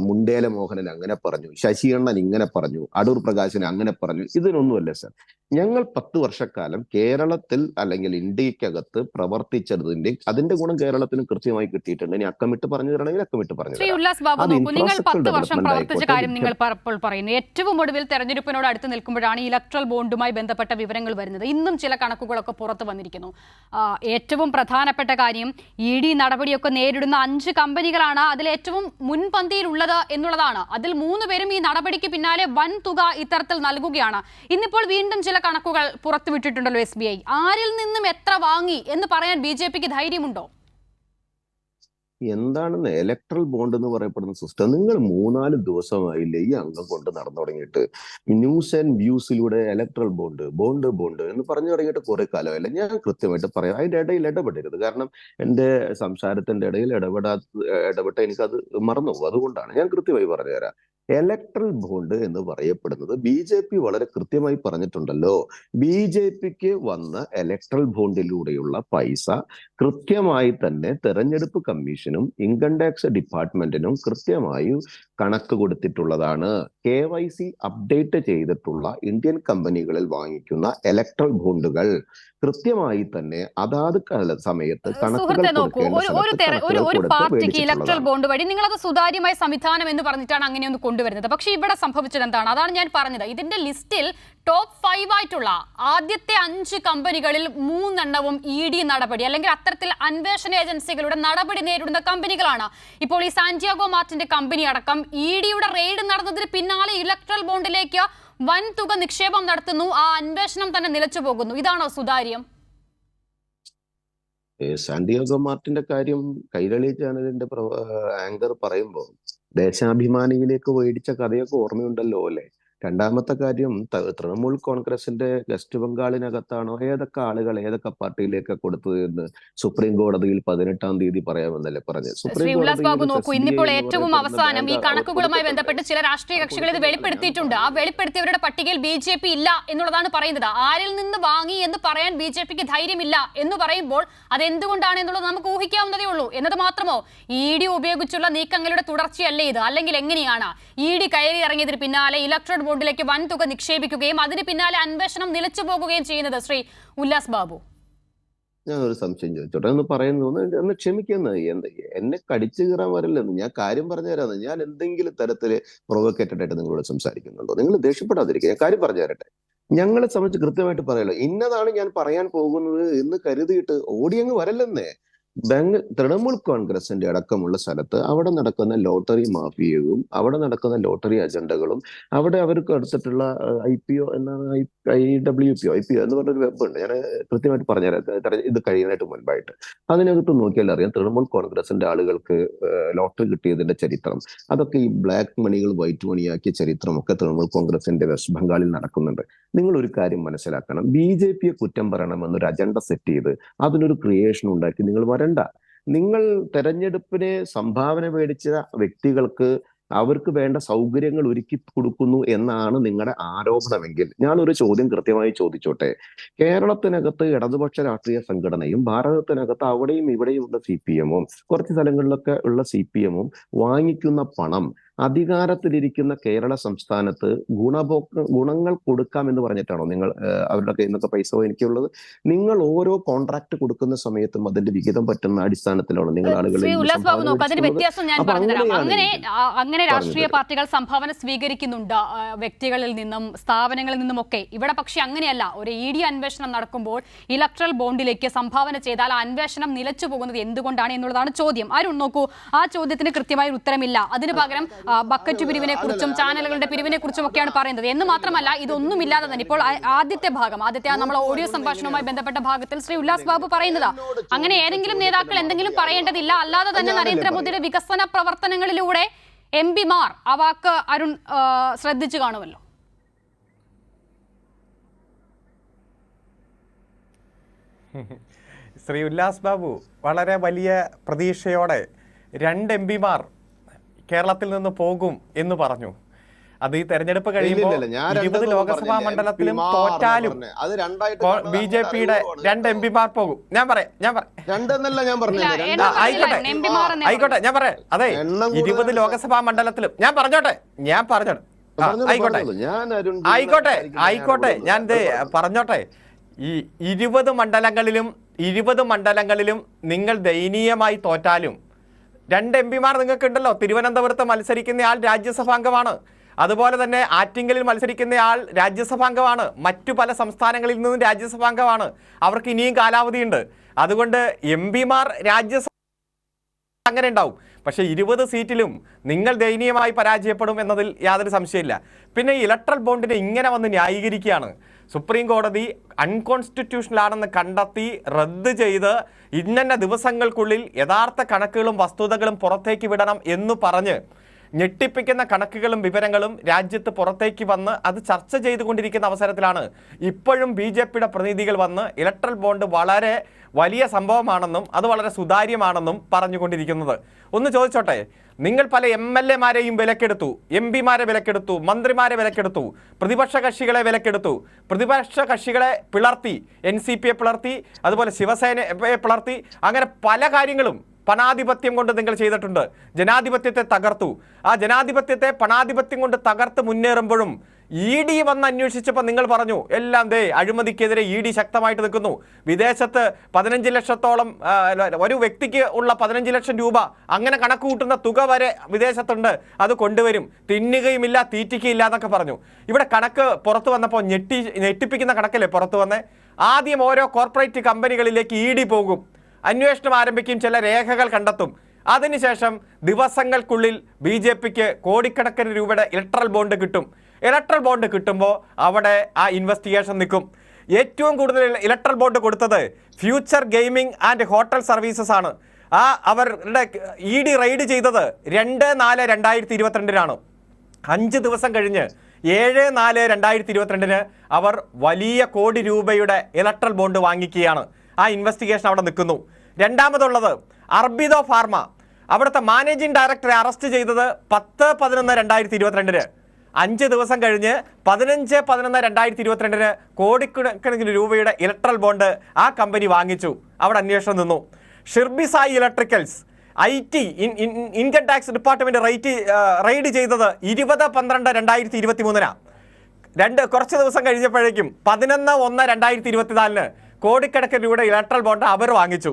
മുണ്ടേല മോഹനൻ അങ്ങനെ പറഞ്ഞു, ശശി അണ്ണൻ ഇങ്ങനെ പറഞ്ഞു, അടൂർ പ്രകാശൻ അങ്ങനെ പറഞ്ഞു, ഇതിനൊന്നുമല്ല സർ. ഞങ്ങൾ 10 വർഷക്കാലം കേരളത്തിൽ അല്ലെങ്കിൽ ഇന്ത്യക്കകത്ത് പ്രവർത്തിച്ചതിന്റെ അതിന്റെ ഗുണം കേരളത്തിന് കൃത്യമായി കിട്ടിയിട്ടുണ്ട്. ഇനി അക്കമിട്ട് പറഞ്ഞു തരണമെങ്കിൽ അക്കമിട്ട് പറഞ്ഞു തരാം. നിങ്ങൾ 10 വർഷം പ്രവർത്തിച്ച കാര്യം നിങ്ങൾ പറയുന്നു. ഏറ്റവും ഒടുവിൽ തെരഞ്ഞെടുപ്പിനോട് അടുത്ത് നിൽക്കുമ്പോഴാണ് ഇലക്ട്രൽ ബോണ്ടുമായി ബന്ധപ്പെട്ട വിവരങ്ങൾ വരുന്നത്. ഇന്നും ചില കണക്കുകളൊക്കെ പുറത്തു വന്നിരിക്കുന്നു. ഏറ്റവും പ്രധാനപ്പെട്ട കാര്യം, ED നടപടിയൊക്കെ നേരിടുന്ന 5 കമ്പനികളാണ് അതിൽ ഏറ്റവും മുൻപന്തിയിലുള്ളത് എന്നുള്ളതാണ്. അതിൽ 3 പേരും ഈ നടപടിക്ക് പിന്നാലെ വൻ തുക ഇത്തരത്തിൽ നൽകുകയാണ്. ഇന്നിപ്പോൾ വീണ്ടും ചില കണക്കുകൾ പുറത്തുവിട്ടിട്ടുണ്ടല്ലോ SBI. ആരിൽ നിന്നും എത്ര വാങ്ങി എന്ന് പറയാൻ BJPക്ക് ധൈര്യമുണ്ടോ? എന്താണെന്ന് ഇലക്ട്രൽ ബോണ്ട് എന്ന് പറയപ്പെടുന്ന സിസ്റ്റം നിങ്ങൾ 3-4 ദിവസമായില്ലേ ഈ അംഗം കൊണ്ട് നടന്നു തുടങ്ങിയിട്ട്? ന്യൂസ് ആൻഡ് വ്യൂസിലൂടെ ഇലക്ട്രൽ ബോണ്ട് എന്ന് പറഞ്ഞു തുടങ്ങിയിട്ട് കുറെ കാലമല്ല. ഞാൻ കൃത്യമായിട്ട് പറയാം, അതിന്റെ ഇടയിൽ ഇടപെടരുത്. കാരണം എൻ്റെ സംസാരത്തിന്റെ ഇടയിൽ ഇടപെട്ട എനിക്കത് മറന്നു പോകും. അതുകൊണ്ടാണ് ഞാൻ കൃത്യമായി പറഞ്ഞുതരാം. ഇലക്ട്രൽ ബോണ്ട് എന്ന് പറയപ്പെടുന്നത് BJP വളരെ കൃത്യമായി പറഞ്ഞിട്ടുണ്ടല്ലോ. BJPക്ക് വന്ന ഇലക്ട്രൽ ബോണ്ടിലൂടെയുള്ള പൈസ കൃത്യമായി തന്നെ തെരഞ്ഞെടുപ്പ് കമ്മീഷനും ഇൻകം ടാക്സ് ഡിപ്പാർട്ട്മെന്റിനും കൃത്യമായി കണക്ക് കൊടുത്തിട്ടുള്ളതാണ്. KYC അപ്ഡേറ്റ് ചെയ്തിട്ടുള്ള ഇന്ത്യൻ കമ്പനികളിൽ വാങ്ങിക്കുന്ന ഇലക്ട്രൽ ബോണ്ടുകൾ കൃത്യമായി തന്നെ അതാത് സമയത്ത് സുഹൃത്തെ നോക്കൂ, ഒരു പാർട്ടിക്ക് ഇലക്ട്രൽ ബോണ്ട് വഴി നിങ്ങൾ അത് സുതാര്യമായ സംവിധാനം എന്ന് പറഞ്ഞിട്ടാണ് അങ്ങനെ ഒന്ന് കൊണ്ടുവരുന്നത്. പക്ഷേ ഇവിടെ സംഭവിച്ചത് എന്താണ്? അതാണ് ഞാൻ പറഞ്ഞത്. ഇതിന്റെ ലിസ്റ്റിൽ ടോപ്പ് 5 ആയിട്ടുള്ള ആദ്യത്തെ 5 കമ്പനികളിൽ 3 എണ്ണവും ED നടപടി അല്ലെങ്കിൽ അത്തരത്തിൽ അന്വേഷണ ഏജൻസികളുടെ നടപടി നേരിടുന്ന കമ്പനികളാണ്. ഇപ്പോൾ ഈ സാന്റിയാഗോ മാർട്ടിന്റെ കമ്പനി അടക്കം EDയുടെ റെയ്ഡ് നടന്നതിന് പിന്നാലെ ഇലക്ട്രൽ ബോണ്ടിലേക്ക് വൻ തുക നിക്ഷേപം നടത്തുന്നു. ആ അന്വേഷണം തന്നെ നിലച്ചു പോകുന്നു. ഇതാണോ സുതാര്യം? സാന്റിയാഗോ മാർട്ടിന്റെ കാര്യം കൈരളി ചാനലിന്റെ ആങ്കർ പറയുമ്പോൾ ദേശാഭിമാനിയിലേക്ക് മേടിച്ച കഥയൊക്കെ ഓർമ്മയുണ്ടല്ലോ അല്ലെ? രണ്ടാമത്തെ കാര്യം, തൃണമൂൽ കോൺഗ്രസിന്റെ വെസ്റ്റ് ബംഗാളിനകത്താണോ ഏതൊക്കെ ആളുകൾ ഏതൊക്കെ പാർട്ടിയിലേക്ക് കൊടുത്തത് എന്ന് സുപ്രീം കോടതിയിൽ 18-ാം തീയതി പറയാമെന്നല്ലേ പറഞ്ഞത്. ശ്രീ ഉല്ലാസ് ബാബു നോക്കൂ, ഇന്നിപ്പോൾ ഏറ്റവും അവസാനം ഈ കണക്കുകളുമായി ബന്ധപ്പെട്ട് ചില രാഷ്ട്രീയ കക്ഷികൾ ഇത് വെളിപ്പെടുത്തിയിട്ടുണ്ട്. ആ വെളിപ്പെടുത്തിയവരുടെ പട്ടികയിൽ BJP ഇല്ല എന്നുള്ളതാണ് പറയുന്നത്. ആരിൽ നിന്ന് വാങ്ങി എന്ന് പറയാൻ BJPക്ക് ധൈര്യമില്ല എന്ന് പറയുമ്പോൾ അതെന്തുകൊണ്ടാണ് എന്നുള്ളത് നമുക്ക് ഊഹിക്കാവുന്നതേ ഉള്ളൂ. എന്നത് മാത്രമോ, ED ഉപയോഗിച്ചുള്ള നീക്കങ്ങളുടെ തുടർച്ചയല്ലേ ഇത്? അല്ലെങ്കിൽ എങ്ങനെയാണ് ED കയറി ഇറങ്ങിയതിന് പിന്നാലെ ഇലക്ട്രൽ ബോണ്ടിലേക്ക് വൻ തുക നിക്ഷേപിക്കുകയും അതിന് പിന്നാലെ അന്വേഷണം നിലച്ചു പോകുകയും ചെയ്യുന്നത്? ശ്രീ ഉല്ലാസ് ബാബു, ഞാൻ ഒരു സംശയം ചോദിച്ചോട്ടെ, ഒന്ന് പറയുന്നു, ഒന്ന് ക്ഷമിക്കുന്നത്. എന്നെ കടിച്ചു കീറാൻ വരില്ലെന്ന് ഞാൻ കാര്യം പറഞ്ഞു തരാന്ന്. ഞാൻ എന്തെങ്കിലും തരത്തില് പ്രൊവോക്കേറ്റഡ് ആയിട്ട് നിങ്ങളോട് സംസാരിക്കുന്നുണ്ടോ? നിങ്ങൾ ദേഷ്യപ്പെടാതിരിക്കുക. ഞാൻ കാര്യം പറഞ്ഞു തരട്ടെ. ഞങ്ങളെ സംബന്ധിച്ച് കൃത്യമായിട്ട് പറയല്ലോ, ഇന്നതാണ് ഞാൻ പറയാൻ പോകുന്നത് എന്ന് കരുതിയിട്ട് ഓടിയങ്ങ് വരല്ലെന്നേ. തൃണമൂൽ കോൺഗ്രസിന്റെ അടക്കമുള്ള സ്ഥലത്ത് അവിടെ നടക്കുന്ന ലോട്ടറി മാഫിയയും അവിടെ നടക്കുന്ന ലോട്ടറി അജണ്ടകളും അവിടെ അവർക്ക് എടുത്തിട്ടുള്ള IPO എന്നാണ് IWPO എന്ന് പറഞ്ഞൊരു വെബ് ഉണ്ട്. ഞാൻ കൃത്യമായിട്ട് പറഞ്ഞുതരാം ഇത് കഴിയാനായിട്ട് മുൻപായിട്ട്. അതിനകത്ത് നോക്കിയാൽ അറിയാം തൃണമൂൽ കോൺഗ്രസിന്റെ ആളുകൾക്ക് ലോട്ടറി കിട്ടിയതിന്റെ ചരിത്രം. അതൊക്കെ ഈ ബ്ലാക്ക് മണികൾ വൈറ്റ് മണിയാക്കിയ ചരിത്രമൊക്കെ തൃണമൂൽ കോൺഗ്രസിന്റെ വെസ്റ്റ് ബംഗാളിൽ നടക്കുന്നുണ്ട്. നിങ്ങൾ ഒരു കാര്യം മനസ്സിലാക്കണം, BJPയെ കുറ്റം പറയണമെന്നൊരു അജണ്ട സെറ്റ് ചെയ്ത് അതിനൊരു ക്രിയേഷൻ ഉണ്ടാക്കി നിങ്ങൾ നിങ്ങൾ തെരഞ്ഞെടുപ്പിന് സംഭാവന മേടിച്ച വ്യക്തികൾക്ക് അവർക്ക് വേണ്ട സൗകര്യങ്ങൾ ഒരുക്കി കൊടുക്കുന്നു എന്നാണ് നിങ്ങളുടെ ആരോപണമെങ്കിൽ ഞാനൊരു ചോദ്യം കൃത്യമായി ചോദിച്ചോട്ടെ. കേരളത്തിനകത്ത് ഇടതുപക്ഷ രാഷ്ട്രീയ സംഘടനയും ഭാരതത്തിനകത്ത് അവിടെയും ഇവിടെയും ഉള്ള CPM-ഉം കുറച്ച് സ്ഥലങ്ങളിലൊക്കെ ഉള്ള CPM-ഉം വാങ്ങിക്കുന്ന പണം അധികാരത്തിലിരിക്കുന്ന കേരള സംസ്ഥാനത്ത് ഗുണങ്ങൾ കൊടുക്കാം എന്ന് പറഞ്ഞിട്ടാണോ നിങ്ങൾ അവരുടെ കയ്യിൽ നിന്നൊക്കെ പൈസ എനിക്കുള്ളത്? നിങ്ങൾ ഓരോ കോൺട്രാക്ട് കൊടുക്കുന്ന സമയത്തും അതിന്റെ വിഹിതം പറ്റുന്ന അടിസ്ഥാനത്തിലാണ് നിങ്ങൾ ആളുകളെ. അങ്ങനെ രാഷ്ട്രീയ പാർട്ടികൾ സംഭാവന സ്വീകരിക്കുന്നുണ്ട് വ്യക്തികളിൽ നിന്നും സ്ഥാപനങ്ങളിൽ നിന്നുമൊക്കെ. ഇവിടെ പക്ഷെ അങ്ങനെയല്ല. ഒരു ED അന്വേഷണം നടക്കുമ്പോൾ ഇലക്ട്രൽ ബോണ്ടിലേക്ക് സംഭാവന ചെയ്താൽ ആ അന്വേഷണം നിലച്ചു പോകുന്നത് എന്തുകൊണ്ടാണ് എന്നുള്ളതാണ് ചോദ്യം. ആരും നോക്കൂ, ആ ചോദ്യത്തിന് കൃത്യമായ ഉത്തരമില്ല. അതിന് പകരം ബക്കറ്റ് പിരിവിനെ കുറിച്ചും ചാനലുകളുടെ പിരിവിനെ കുറിച്ചും ഒക്കെയാണ് പറയുന്നത്. എന്ന് മാത്രമല്ല, ഇതൊന്നുമില്ലാതെ തന്നെ ഇപ്പോൾ ആദ്യത്തെ നമ്മൾ ഓഡിയോ സംഭാഷണവുമായി ബന്ധപ്പെട്ട ഭാഗത്തിൽ ശ്രീ ഉല്ലാസ് ബാബു പറയുന്നത് അങ്ങനെ ഏതെങ്കിലും നേതാക്കൾ എന്തെങ്കിലും പറയേണ്ടതില്ല, അല്ലാതെ തന്നെ നരേന്ദ്രമോദിയുടെ വികസന പ്രവർത്തനങ്ങളിലൂടെ MP-മാർ ആ വാക്ക് അരുൺ ശ്രദ്ധിച്ചു കാണുമല്ലോ. ശ്രീ ഉല്ലാസ് ബാബു വളരെ വലിയ പ്രതീക്ഷയോടെ 2 MP-മാർ കേരളത്തിൽ നിന്ന് പോകും എന്ന് പറഞ്ഞു. അത് ഈ തെരഞ്ഞെടുപ്പ് കഴിയുമ്പോൾ 20 ലോക്സഭാ മണ്ഡലത്തിലും തോറ്റാലും BJPയുടെ 2 MP-മാർ പോകും. ആയിക്കോട്ടെ, ഞാൻ പറയാം. അതെ, 20 ലോക്സഭാ മണ്ഡലത്തിലും ഞാൻ പറഞ്ഞോട്ടെ. ആയിക്കോട്ടെ, ഞാൻ പറഞ്ഞോട്ടെ. ഈ 20 മണ്ഡലങ്ങളിലും നിങ്ങൾ ദയനീയമായി തോറ്റാലും 2 MP-മാർ നിങ്ങൾക്ക് ഉണ്ടല്ലോ. തിരുവനന്തപുരത്ത് മത്സരിക്കുന്ന ആൾ രാജ്യസഭാംഗമാണ്. അതുപോലെ തന്നെ ആറ്റിങ്ങലിൽ മത്സരിക്കുന്ന ആൾ രാജ്യസഭാംഗമാണ്. മറ്റു പല സംസ്ഥാനങ്ങളിൽ നിന്നും രാജ്യസഭാംഗമാണ്. അവർക്ക് ഇനിയും കാലാവധിയുണ്ട്. അതുകൊണ്ട് MP-മാർ രാജ്യസഭ അങ്ങനെ ഉണ്ടാവും. പക്ഷേ 20 സീറ്റിലും നിങ്ങൾ ദയനീയമായി പരാജയപ്പെടും എന്നതിൽ യാതൊരു സംശയമില്ല. പിന്നെ ഇലക്ട്രൽ ബോണ്ടിനെ ഇങ്ങനെ വന്ന് ന്യായീകരിക്കുകയാണ്. സുപ്രീം കോടതി അൺകോൺസ്റ്റിറ്റ്യൂഷണൽ ആണെന്ന് കണ്ടെത്തി റദ്ദ് ചെയ്ത് ഇന്ന ദിവസങ്ങൾക്കുള്ളിൽ യഥാർത്ഥ കണക്കുകളും വസ്തുതകളും പുറത്തേക്ക് വിടണം എന്ന് പറഞ്ഞ് ഞെട്ടിപ്പിക്കുന്ന കണക്കുകളും വിവരങ്ങളും രാജ്യത്ത് പുറത്തേക്ക് വന്ന് അത് ചർച്ച ചെയ്തുകൊണ്ടിരിക്കുന്ന അവസരത്തിലാണ് ഇപ്പോഴും BJPയുടെ പ്രതിനിധികൾ വന്ന് ഇലക്ട്രൽ ബോണ്ട് വളരെ വലിയ സംഭവമാണെന്നും അത് വളരെ സുതാര്യമാണെന്നും പറഞ്ഞുകൊണ്ടിരിക്കുന്നത്. ഒന്ന് ചോദിച്ചോട്ടെ, നിങ്ങൾ പല MLA-മാരെയും വിലക്കെടുത്തു, MP-മാരെ വിലക്കെടുത്തു, മന്ത്രിമാരെ വിലക്കെടുത്തു, പ്രതിപക്ഷ കക്ഷികളെ വിലക്കെടുത്തു, പ്രതിപക്ഷ കക്ഷികളെ പിളർത്തി, NCPയെ പിളർത്തി, അതുപോലെ ശിവസേനയെ പിളർത്തി, അങ്ങനെ പല കാര്യങ്ങളും പണാധിപത്യം കൊണ്ട് നിങ്ങൾ ചെയ്തിട്ടുണ്ട്. ജനാധിപത്യത്തെ തകർത്തു. ആ ജനാധിപത്യത്തെ പണാധിപത്യം കൊണ്ട് തകർത്ത് മുന്നേറുമ്പോഴും ED വന്ന് അന്വേഷിച്ചപ്പോൾ നിങ്ങൾ പറഞ്ഞു എല്ലാം അഴിമതിക്കെതിരെ ED ശക്തമായിട്ട് നിൽക്കുന്നു. വിദേശത്ത് 15 ലക്ഷത്തോളം ഒരു വ്യക്തിക്ക് ഉള്ള 15 ലക്ഷം രൂപ അങ്ങനെ കണക്ക് കൂട്ടുന്ന തുക വരെ വിദേശത്തുണ്ട്, അത് കൊണ്ടുവരും, തിന്നുകയുമില്ല തീറ്റിക്കുകയില്ല എന്നൊക്കെ പറഞ്ഞു. ഇവിടെ കണക്ക് പുറത്തു വന്നപ്പോൾ ഞെട്ടിപ്പിക്കുന്ന കണക്കല്ലേ പുറത്തു വന്നേ. ആദ്യം ഓരോ കോർപ്പറേറ്റ് കമ്പനികളിലേക്ക് ED പോകും, അന്വേഷണം ആരംഭിക്കും, ചില രേഖകൾ കണ്ടെത്തും. അതിനുശേഷം ദിവസങ്ങൾക്കുള്ളിൽ BJPക്ക് കോടിക്കണക്കിന് രൂപയുടെ ഇലക്ട്രൽ ബോണ്ട് കിട്ടും. ഇലക്ട്രൽ ബോണ്ട് കിട്ടുമ്പോൾ അവിടെ ആ ഇൻവെസ്റ്റിഗേഷൻ നിൽക്കും. ഏറ്റവും കൂടുതൽ ഇലക്ട്രൽ ബോണ്ട് കൊടുത്തത് future gaming and hotel services ആണ്. അവരുടെ ED റെയ്ഡ് ചെയ്തത് 2/4/2022 5 ദിവസം കഴിഞ്ഞ് 7/4/2022 അവർ വലിയ കോടി രൂപയുടെ ഇലക്ട്രൽ ബോണ്ട് വാങ്ങിക്കുകയാണ്. ആ ഇൻവെസ്റ്റിഗേഷൻ അവിടെ നിൽക്കുന്നു. രണ്ടാമതുള്ളത് അർബിദോ ഫാർമ. അവിടുത്തെ മാനേജിംഗ് ഡയറക്ടറെ അറസ്റ്റ് ചെയ്തത് 10/11/2022 5 ദിവസം കഴിഞ്ഞ് 15/11/2022 കോടിക്കണക്കിന് രൂപയുടെ ഇലക്ട്രൽ ബോണ്ട് ആ കമ്പനി വാങ്ങിച്ചു. അവിടെ അന്വേഷണം നിന്നു. Shirdi Sai electricals IT income tax department raid ചെയ്തത് 20/12/2023 കുറച്ച് ദിവസം കഴിഞ്ഞപ്പോഴേക്കും 11/1/2024 കോടിക്കണക്കിന് രൂപയുടെ ഇലക്ട്രൽ ബോണ്ട് അവർ വാങ്ങിച്ചു.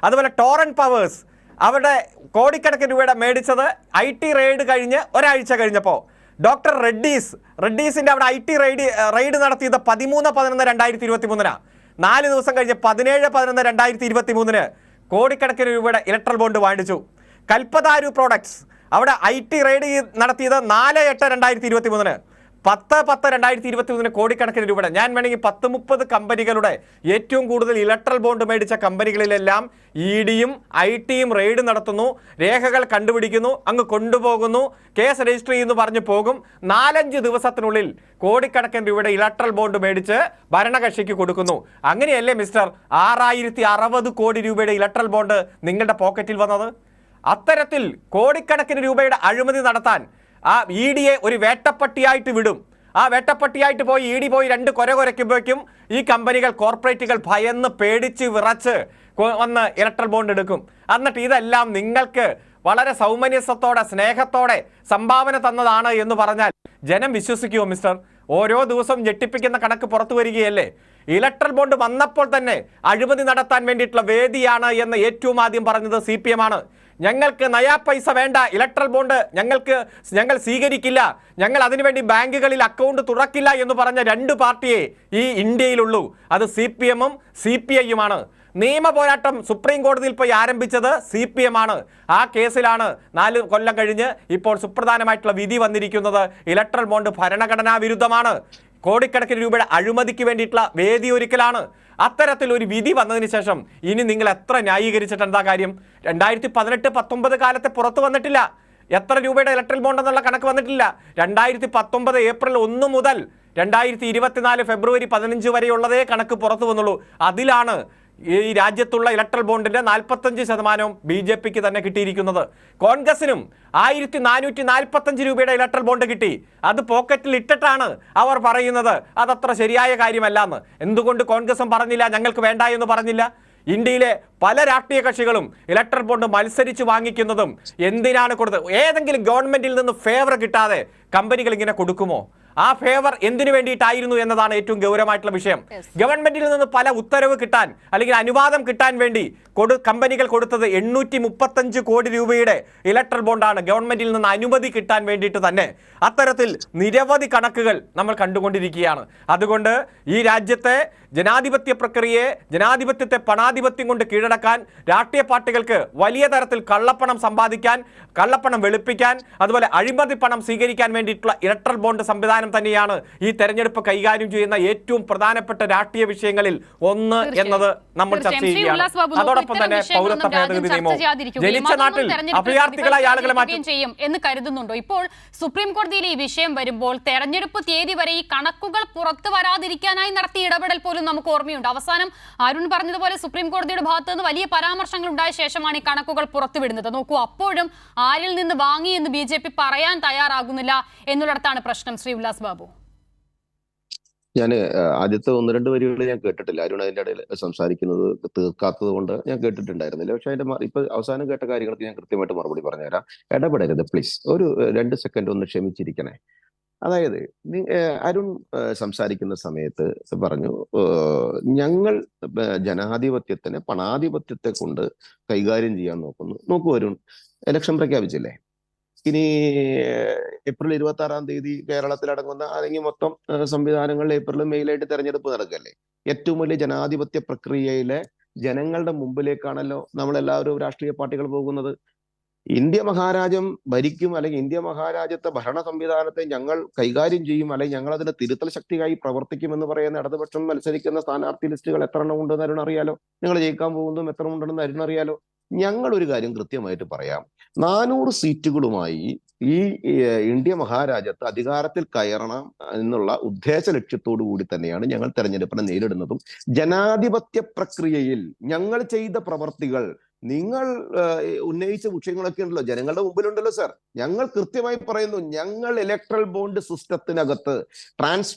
അതുപോലെ ടോറൻ പവേഴ്സ് അവിടെ കോടിക്കണക്കിന് രൂപയുടെ മേടിച്ചത് IT റെയ്ഡ് കഴിഞ്ഞ് ഒരാഴ്ച കഴിഞ്ഞപ്പോൾ ഡോക്ടർ റെഡ്ഡീസിന്റെ അവിടെ IT റെയ്ഡ് നടത്തിയത് 13/11/2023 4 ദിവസം കഴിഞ്ഞ് 17/11/2023 കോടിക്കണക്കിന് രൂപയുടെ ഇലക്ട്രൽ ബോണ്ട് വാങ്ങിച്ചു. കൽപ്പതാരു പ്രോഡക്ട്സ് അവിടെ IT റെയ്ഡ് നടത്തിയത് 4/8/2023 10/10/2023 കോടിക്കണക്കിന് രൂപയുടെ. ഞാൻ വേണമെങ്കിൽ 10-30 കമ്പനികളുടെ ഏറ്റവും കൂടുതൽ ഇലക്ട്രൽ ബോണ്ട് മേടിച്ച കമ്പനികളിലെല്ലാം EDയും ITയും റെയ്ഡ് നടത്തുന്നു, രേഖകൾ കണ്ടുപിടിക്കുന്നു, അങ്ങ് കൊണ്ടുപോകുന്നു, കേസ് രജിസ്റ്റർ ചെയ്യുന്നു പറഞ്ഞു പോകും. 4-5 ദിവസത്തിനുള്ളിൽ കോടിക്കണക്കിന് രൂപയുടെ ഇലക്ട്രൽ ബോണ്ട് മേടിച്ച് ഭരണകക്ഷിക്ക് കൊടുക്കുന്നു. അങ്ങനെയല്ലേ മിസ്റ്റർ 6060 കോടി രൂപയുടെ ഇലക്ട്രൽ ബോണ്ട് നിങ്ങളുടെ പോക്കറ്റിൽ വന്നത്? അത്തരത്തിൽ കോടിക്കണക്കിന് രൂപയുടെ അഴിമതി നടത്താൻ ആ EDയെ ഒരു വേട്ടപ്പട്ടിയായിട്ട് വിടും. ആ വേട്ടപ്പട്ടിയായിട്ട് പോയി ED പോയി 2 കുരയ്ക്കുമ്പോഴേക്കും ഈ കമ്പനികൾ കോർപ്പറേറ്റുകൾ ഭയന്ന് പേടിച്ച് വിറച്ച് വന്ന് ഇലക്ട്രൽ ബോണ്ട് എടുക്കും. എന്നിട്ട് ഇതെല്ലാം നിങ്ങൾക്ക് വളരെ സൗമനസ്യത്തോടെ സ്നേഹത്തോടെ സംഭാവന തന്നതാണ് എന്ന് പറഞ്ഞാൽ ജനം വിശ്വസിക്കുമോ മിസ്റ്റർ? ഓരോ ദിവസവും ഞെട്ടിപ്പിക്കുന്ന കണക്ക് പുറത്തു വരികയല്ലേ. ഇലക്ട്രൽ ബോണ്ട് വന്നപ്പോൾ തന്നെ അഴിമതി നടത്താൻ വേണ്ടിയിട്ടുള്ള വേദിയാണ് എന്ന് ഏറ്റവും ആദ്യം പറഞ്ഞത് CPM ആണ്. ഞങ്ങൾക്ക് നയാ പൈസ വേണ്ട, ഇലക്ട്രൽ ബോണ്ട് ഞങ്ങൾ സ്വീകരിക്കില്ല, ഞങ്ങൾ അതിനുവേണ്ടി ബാങ്കുകളിൽ അക്കൗണ്ട് തുറക്കില്ല എന്ന് പറഞ്ഞ 2 പാർട്ടിയെ ഈ ഇന്ത്യയിലുള്ളൂ. അത് CPMഉം CPIയുമാണ്. നിയമ പോരാട്ടം സുപ്രീം കോടതിയിൽ പോയി ആരംഭിച്ചത് CPM ആണ്. ആ കേസിലാണ് 4 കൊല്ലം കഴിഞ്ഞ് ഇപ്പോൾ സുപ്രധാനമായിട്ടുള്ള വിധി വന്നിരിക്കുന്നത്. ഇലക്ട്രൽ ബോണ്ട് ഭരണഘടനാ വിരുദ്ധമാണ്, കോടിക്കണക്കിന് രൂപയുടെ അഴിമതിക്ക് വേണ്ടിയിട്ടുള്ള വേദി ഒരുക്കലാണ്. അത്തരത്തിൽ ഒരു വിധി വന്നതിന് ശേഷം ഇനി നിങ്ങൾ എത്ര ന്യായീകരിച്ചിട്ട് എന്താ കാര്യം? 2018-19 കാലത്തെ പുറത്തു വന്നിട്ടില്ല. എത്ര രൂപയുടെ ഇലക്ട്രൽ ബോണ്ട് എന്നുള്ള കണക്ക് വന്നിട്ടില്ല. 2019 ഏപ്രിൽ 1 മുതൽ 2024 ഫെബ്രുവരി 15 വരെയുള്ളതേ കണക്ക് പുറത്തു വന്നുള്ളൂ. അതിലാണ് ഈ രാജ്യത്തുള്ള ഇലക്ട്രൽ ബോണ്ടിന്റെ 45% BJPക്ക് തന്നെ കിട്ടിയിരിക്കുന്നത്. കോൺഗ്രസിനും 1445 രൂപയുടെ ഇലക്ട്രൽ ബോണ്ട് കിട്ടി. അത് പോക്കറ്റിൽ ഇട്ടിട്ടാണ് അവർ പറയുന്നത് അതത്ര ശരിയായ കാര്യമല്ല എന്ന്. എന്തുകൊണ്ട് കോൺഗ്രസും പറഞ്ഞില്ല ഞങ്ങൾക്ക് വേണ്ട എന്ന് പറഞ്ഞില്ല? ഇന്ത്യയിലെ പല രാഷ്ട്രീയ കക്ഷികളും ഇലക്ട്രൽ ബോണ്ട് മത്സരിച്ച് വാങ്ങിക്കുന്നതും എന്തിനാണ് കൊടുത്തത്? ഏതെങ്കിലും ഗവൺമെന്റിൽ നിന്ന് ഫേവർ കിട്ടാതെ കമ്പനികൾ ഇങ്ങനെ കൊടുക്കുമോ? ആ ഫേവർ എന്തിനു വേണ്ടിയിട്ടായിരുന്നു എന്നതാണ് ഏറ്റവും ഗൗരവമായിട്ടുള്ള വിഷയം. ഗവൺമെന്റിൽ നിന്ന് പല ഉത്തരവ് കിട്ടാൻ അല്ലെങ്കിൽ അനുവാദം കിട്ടാൻ വേണ്ടി കമ്പനികൾ കൊടുത്തത് 835 കോടി രൂപയുടെ ഇലക്ട്രൽ ബോണ്ടാണ് ഗവൺമെന്റിൽ നിന്ന് അനുമതി കിട്ടാൻ വേണ്ടിയിട്ട് തന്നെ. അത്തരത്തിൽ നിരവധി കണക്കുകൾ നമ്മൾ കണ്ടുകൊണ്ടിരിക്കുകയാണ്. അതുകൊണ്ട് ഈ രാജ്യത്തെ ജനാധിപത്യ പ്രക്രിയയെ, ജനാധിപത്യത്തെ പണാധിപത്യം കൊണ്ട് കീഴടക്കാൻ രാഷ്ട്രീയ പാർട്ടികൾക്ക് വലിയ തരത്തിൽ കള്ളപ്പണം സമ്പാദിക്കാൻ, കള്ളപ്പണം വെളുപ്പിക്കാൻ, അതുപോലെ അഴിമതി പണം സ്വീകരിക്കാൻ വേണ്ടിയിട്ടുള്ള ഇലക്ട്രൽ ബോണ്ട് സംവിധാനം തന്നെയാണ് ഈ തെരഞ്ഞെടുപ്പ് കൈകാര്യം ചെയ്യുന്ന ഏറ്റവും പ്രധാനപ്പെട്ട രാഷ്ട്രീയ വിഷയങ്ങളിൽ ഒന്ന് എന്നത് നമ്മൾ ചർച്ച ചെയ്യുകയാണ്. അതോടൊപ്പം തന്നെ പൗരത്വ ഭേദഗതി നിയമവും ജനിച്ച നാട്ടിൽ അഭയാർത്ഥികളായ ആളുകളെ മാറ്റി ചെയ്യും എന്ന് കരുതുന്നുണ്ടോ? ഇപ്പോൾ സുപ്രീം കോടതിയിൽ ഈ വിഷയം വരുമ്പോൾ തെരഞ്ഞെടുപ്പ് തീയതി വരെ ഈ കണക്കുകൾ പുറത്തു വരാതിരിക്കാനായി നടത്തിയ ഇടപെടൽ പോലും നമുക്ക് ഓർമ്മയുണ്ട്. അവസാനം അരുൺ പറഞ്ഞതുപോലെ സുപ്രീം കോടതിയുടെ ഭാഗത്ത് നിന്ന് വലിയ പരാമർശങ്ങൾ ഉണ്ടായ ശേഷമാണ് ഈ കണക്കുകൾ പുറത്തുവിടുന്നത്. നോക്കൂ, അപ്പോഴും ആരിൽ നിന്ന് വാങ്ങി എന്ന് BJP പറയാൻ തയ്യാറാകുന്നില്ല എന്നുള്ളിടത്താണ് പ്രശ്നം. ശ്രീ ഉല്ലാസ് ബാബു. ഞാൻ ആദ്യത്തെ ഒന്ന് രണ്ട് വരികൾ ഞാൻ കേട്ടിട്ടില്ല. അരുൺ അതിന്റെ ഇടയിൽ സംസാരിക്കുന്നത് തീർക്കാത്തത് കൊണ്ട് ഞാൻ കേട്ടിട്ടുണ്ടായിരുന്നില്ല. പക്ഷെ അതിന്റെ ഇപ്പൊ അവസാനം കേട്ട കാര്യങ്ങൾക്ക് ഞാൻ കൃത്യമായിട്ട് മറുപടി പറഞ്ഞുതരാം. ഇടപെടരുത് പ്ലീസ്. ഒരു 2 സെക്കൻഡ് ഒന്ന് ക്ഷമിച്ചിരിക്കണേ. അതായത് അരുൺ സംസാരിക്കുന്ന സമയത്ത് പറഞ്ഞു, ഞങ്ങൾ ജനാധിപത്യത്തിനെ പണാധിപത്യത്തെ കൊണ്ട് കൈകാര്യം ചെയ്യാൻ നോക്കൂ അരുൺ, ഇലക്ഷൻ പ്രഖ്യാപിച്ചില്ലേ? ഇനി ഏപ്രിൽ 26 കേരളത്തിലടങ്ങുന്ന അല്ലെങ്കിൽ മൊത്തം സംവിധാനങ്ങളിൽ ഏപ്രിലും മെയിലായിട്ട് തെരഞ്ഞെടുപ്പ് നടക്കല്ലേ? ഏറ്റവും വലിയ ജനാധിപത്യ പ്രക്രിയയിലെ ജനങ്ങളുടെ മുമ്പിലേക്കാണല്ലോ നമ്മളെല്ലാവരും രാഷ്ട്രീയ പാർട്ടികൾ പോകുന്നത്. ഇന്ത്യ മഹാരാജ്യം ഭരിക്കും, അല്ലെങ്കിൽ ഇന്ത്യ മഹാരാജ്യത്തെ ഭരണ സംവിധാനത്തെ ഞങ്ങൾ കൈകാര്യം ചെയ്യും, അല്ലെങ്കിൽ ഞങ്ങൾ അതിന് തിരുത്തൽ ശക്തിയായി പ്രവർത്തിക്കുമെന്ന് പറയുന്ന ഇടതുപക്ഷം മത്സരിക്കുന്ന സ്ഥാനാർത്ഥി ലിസ്റ്റുകൾ എത്ര എണ്ണം ഉണ്ടെന്ന് അരുൺ അറിയാലോ. നിങ്ങൾ ജയിക്കാൻ പോകുന്നതും എത്ര ഉണ്ടെന്ന് അരുൺ അറിയാലോ. ഞങ്ങൾ ഒരു കാര്യം കൃത്യമായിട്ട് പറയാം. 400 സീറ്റുകളുമായി ഈ ഇന്ത്യ മഹാരാജ്യത്ത് അധികാരത്തിൽ കയറണം എന്നുള്ള ഉദ്ദേശ ലക്ഷ്യത്തോടു കൂടി തന്നെയാണ് ഞങ്ങൾ തെരഞ്ഞെടുപ്പിനെ നേരിടുന്നതും. ജനാധിപത്യ പ്രക്രിയയിൽ ഞങ്ങൾ ചെയ്ത പ്രവർത്തികൾ, നിങ്ങൾ ഉന്നയിച്ച വിഷയങ്ങളൊക്കെ ഉണ്ടല്ലോ, ജനങ്ങളുടെ മുമ്പിലുണ്ടല്ലോ സാർ. ഞങ്ങൾ കൃത്യമായി പറയുന്നു, ഞങ്ങൾ ഇലക്ട്രൽ ബോണ്ട് സിസ്റ്റത്തിനകത്ത്